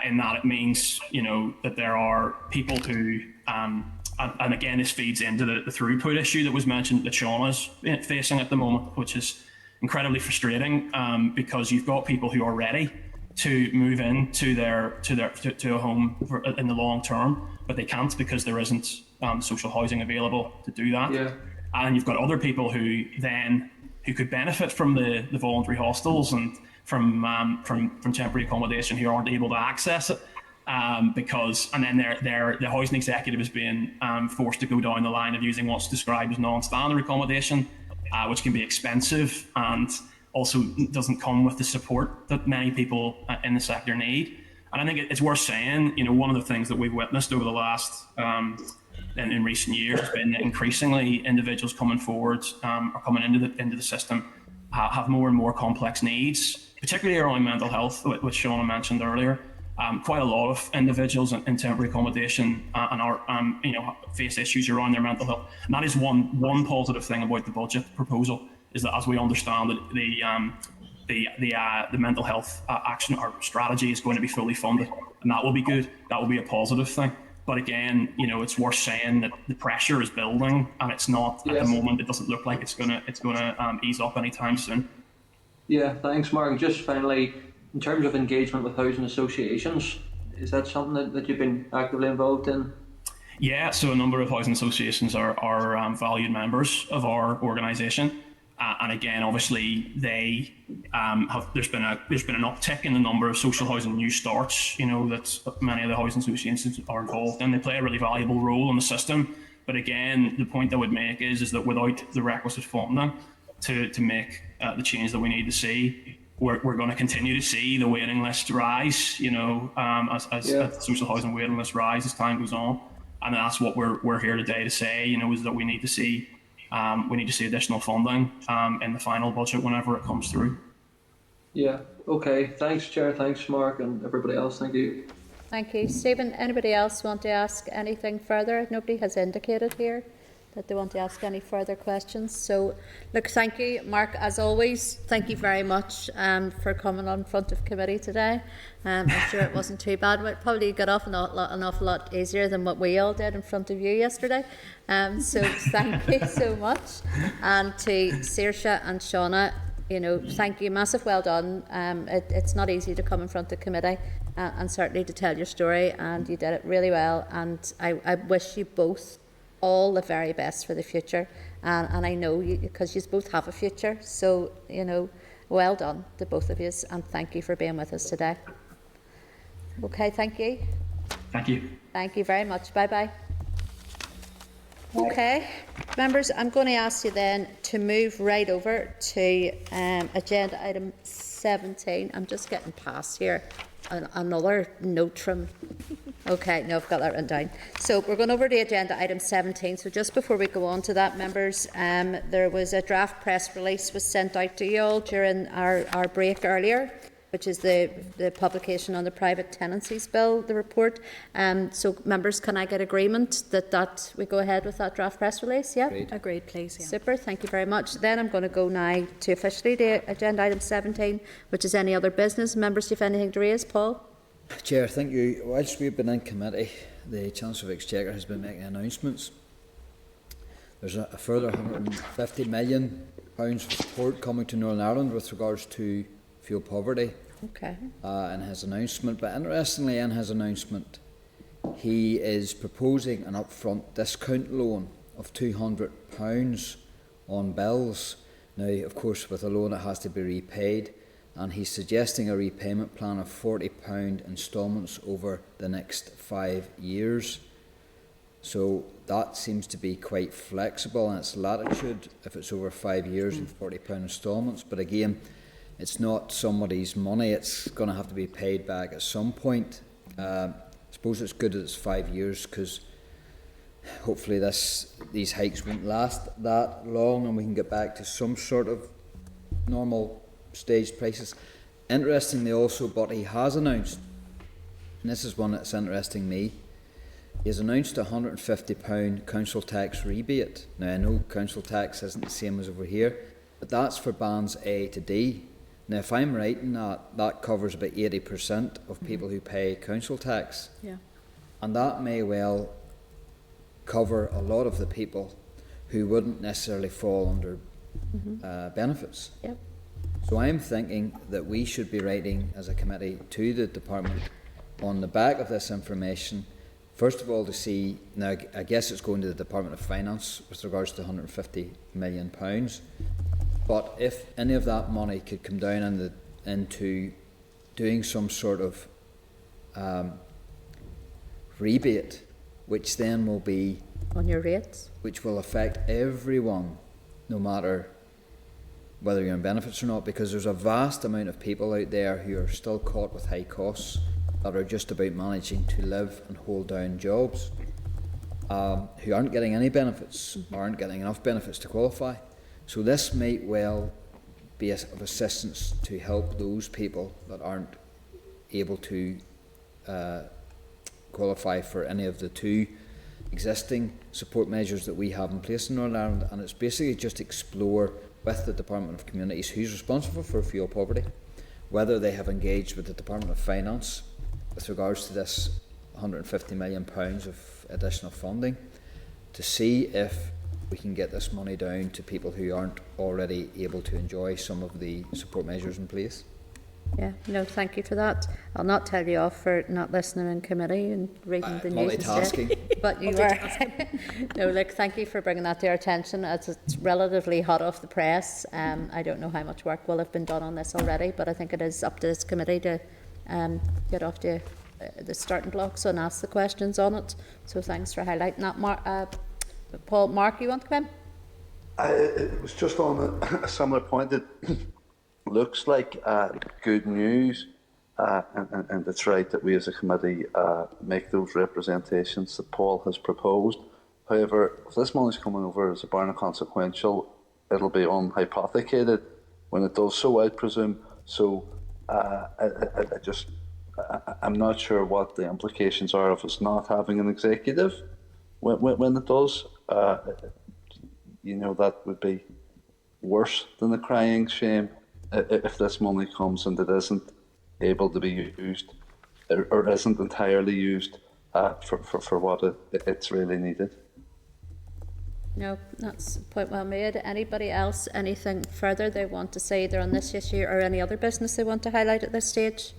In that it means that there are people who and again this feeds into the throughput issue that was mentioned that Shauna's facing at the moment, which is incredibly frustrating, because you've got people who are ready to move into to a home in the long term, but they can't because there isn't social housing available to do that. Yeah. And you've got other people who could benefit from the voluntary hostels and from temporary accommodation who aren't able to access it, because the housing executive is being forced to go down the line of using what's described as non-standard accommodation, which can be expensive and also doesn't come with the support that many people in the sector need. And I think it's worth saying, one of the things that we've witnessed over the last in recent years has been that increasingly individuals coming forward or coming into the system have more and more complex needs, particularly around mental health, which Shauna mentioned earlier. Quite a lot of individuals in temporary accommodation and are face issues around their mental health. And that is one positive thing about the budget proposal, is that as we understand that the mental health action or strategy is going to be fully funded, and that will be good. That will be a positive thing. But again, it's worth saying that the pressure is building, and it's not at the moment. It doesn't look like it's gonna ease up anytime soon. Yeah, thanks, Mark. Just finally, in terms of engagement with housing associations, is that something that you've been actively involved in? Yeah, so a number of housing associations are valued members of our organisation. And again, obviously, they there's been an uptick in the number of social housing new starts. That many of the housing associations are involved in. They play a really valuable role in the system. But again, the point I would make is that without the requisite funding to make the change that we need to see, we're going to continue to see the waiting list rise. As the social housing waiting list rise as time goes on, and that's what we're here today to say. Is that we need to see. We need to see additional funding in the final budget whenever it comes through. Yeah, okay. Thanks, Chair. Thanks, Mark, and everybody else. Thank you. Thank you. Stephen, anybody else want to ask anything further? Nobody has indicated here that they want to ask any further questions. So, look, thank you, Mark, as always. Thank you very much for coming on front of committee today. I'm sure it wasn't too bad. We probably got off an awful lot easier than what we all did in front of you yesterday. So thank you so much. And to Saoirse and Shauna, thank you, massive well done. It's not easy to come in front of committee and certainly to tell your story, and you did it really well. And I wish you both all the very best for the future. And I know you, because you both have a future. So, well done to both of you, and thank you for being with us today. Okay, thank you. Thank you. Thank you very much. Bye-bye. Okay, members, I'm going to ask you then to move right over to agenda item 17. I'm just getting past here. Another note from... Okay, no, I've got that written down. So we're going over to agenda item 17. So just before we go on to that, members, there was a draft press release was sent out to you all during our break earlier, which is the publication on the private tenancies bill, the report. So members, can I get agreement that we go ahead with that draft press release? Yeah? Agreed, please. Yeah. Super, thank you very much. Then I'm going to go now to officially the agenda item 17, which is any other business. Members, do you have anything to raise? Paul? Chair, thank you. Whilst we've been in committee, the Chancellor of Exchequer has been making announcements. There's a further £150 million of support coming to Northern Ireland with regards to fuel poverty. Okay. In his announcement. But interestingly, in his announcement, he is proposing an upfront discount loan of £200 on bills. Now, of course, with a loan it has to be repaid, and he's suggesting a repayment plan of £40 instalments over the next 5 years. So that seems to be quite flexible in its latitude if it's over 5 years and £40 instalments. But again, it's not somebody's money, it's going to have to be paid back at some point. I suppose it's good that it's 5 years, because hopefully these hikes won't last that long and we can get back to some sort of normal staged prices. Interestingly also, but he has announced, and this is one that's interesting me, he has announced a £150 council tax rebate. Now I know council tax isn't the same as over here, but that's for bands A to D. Now if I'm right in that covers about 80% of people who pay council tax. Yeah. And that may well cover a lot of the people who wouldn't necessarily fall under benefits. Yep. So I'm thinking that we should be writing as a committee to the department on the back of this information, first of all to see, now I guess it's going to the Department of Finance with regards to £150 million, but if any of that money could come down into doing some sort of rebate, which then will be on your rates, which will affect everyone, no matter whether you're on benefits or not, because there's a vast amount of people out there who are still caught with high costs that are just about managing to live and hold down jobs, who aren't getting any benefits or aren't getting enough benefits to qualify. So this might well be of assistance to help those people that aren't able to qualify for any of the two existing support measures that we have in place in Northern Ireland. And it's basically just explore with the Department of Communities who's responsible for fuel poverty, whether they have engaged with the Department of Finance with regards to this £150 million of additional funding, to see if we can get this money down to people who aren't already able to enjoy some of the support measures in place. Yeah, no, thank you for that. I'll not tell you off for not listening in committee and reading the news multitasking. But you are. No, look, thank you for bringing that to our attention. It's relatively hot off the press. I don't know how much work will have been done on this already, but I think it is up to this committee to get off to the starting blocks and ask the questions on it. So thanks for highlighting that. Paul, Mark, you want to come in? It was just on a similar point. That looks like good news, and it's right that we as a committee make those representations that Paul has proposed. However, if this money is coming over as a bar consequential, it'll be unhypothecated when it does so, I presume. So I'm not sure what the implications are of us not having an executive when it does. That would be worse than the crying shame if this money comes and it isn't able to be used or isn't entirely used for what it's really needed. No, that's a point well made. Anybody else, anything further they want to say either on this issue or any other business they want to highlight at this stage?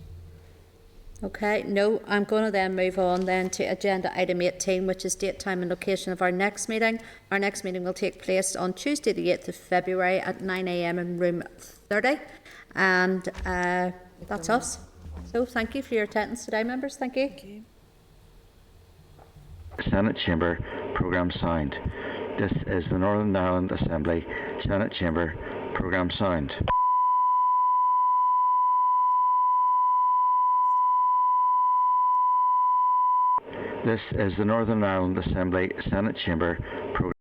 Okay, no, I'm going to then move on then to agenda item 18, which is date, time and location of our next meeting. Our next meeting will take place on Tuesday the 8th of February at 9 AM in room 30. And that's us. So thank you for your attendance today, members. Thank you. Thank you. Senate Chamber Programme signed. This is the Northern Ireland Assembly Senate Chamber Programme signed. This is the Northern Ireland Assembly Senate Chamber programme.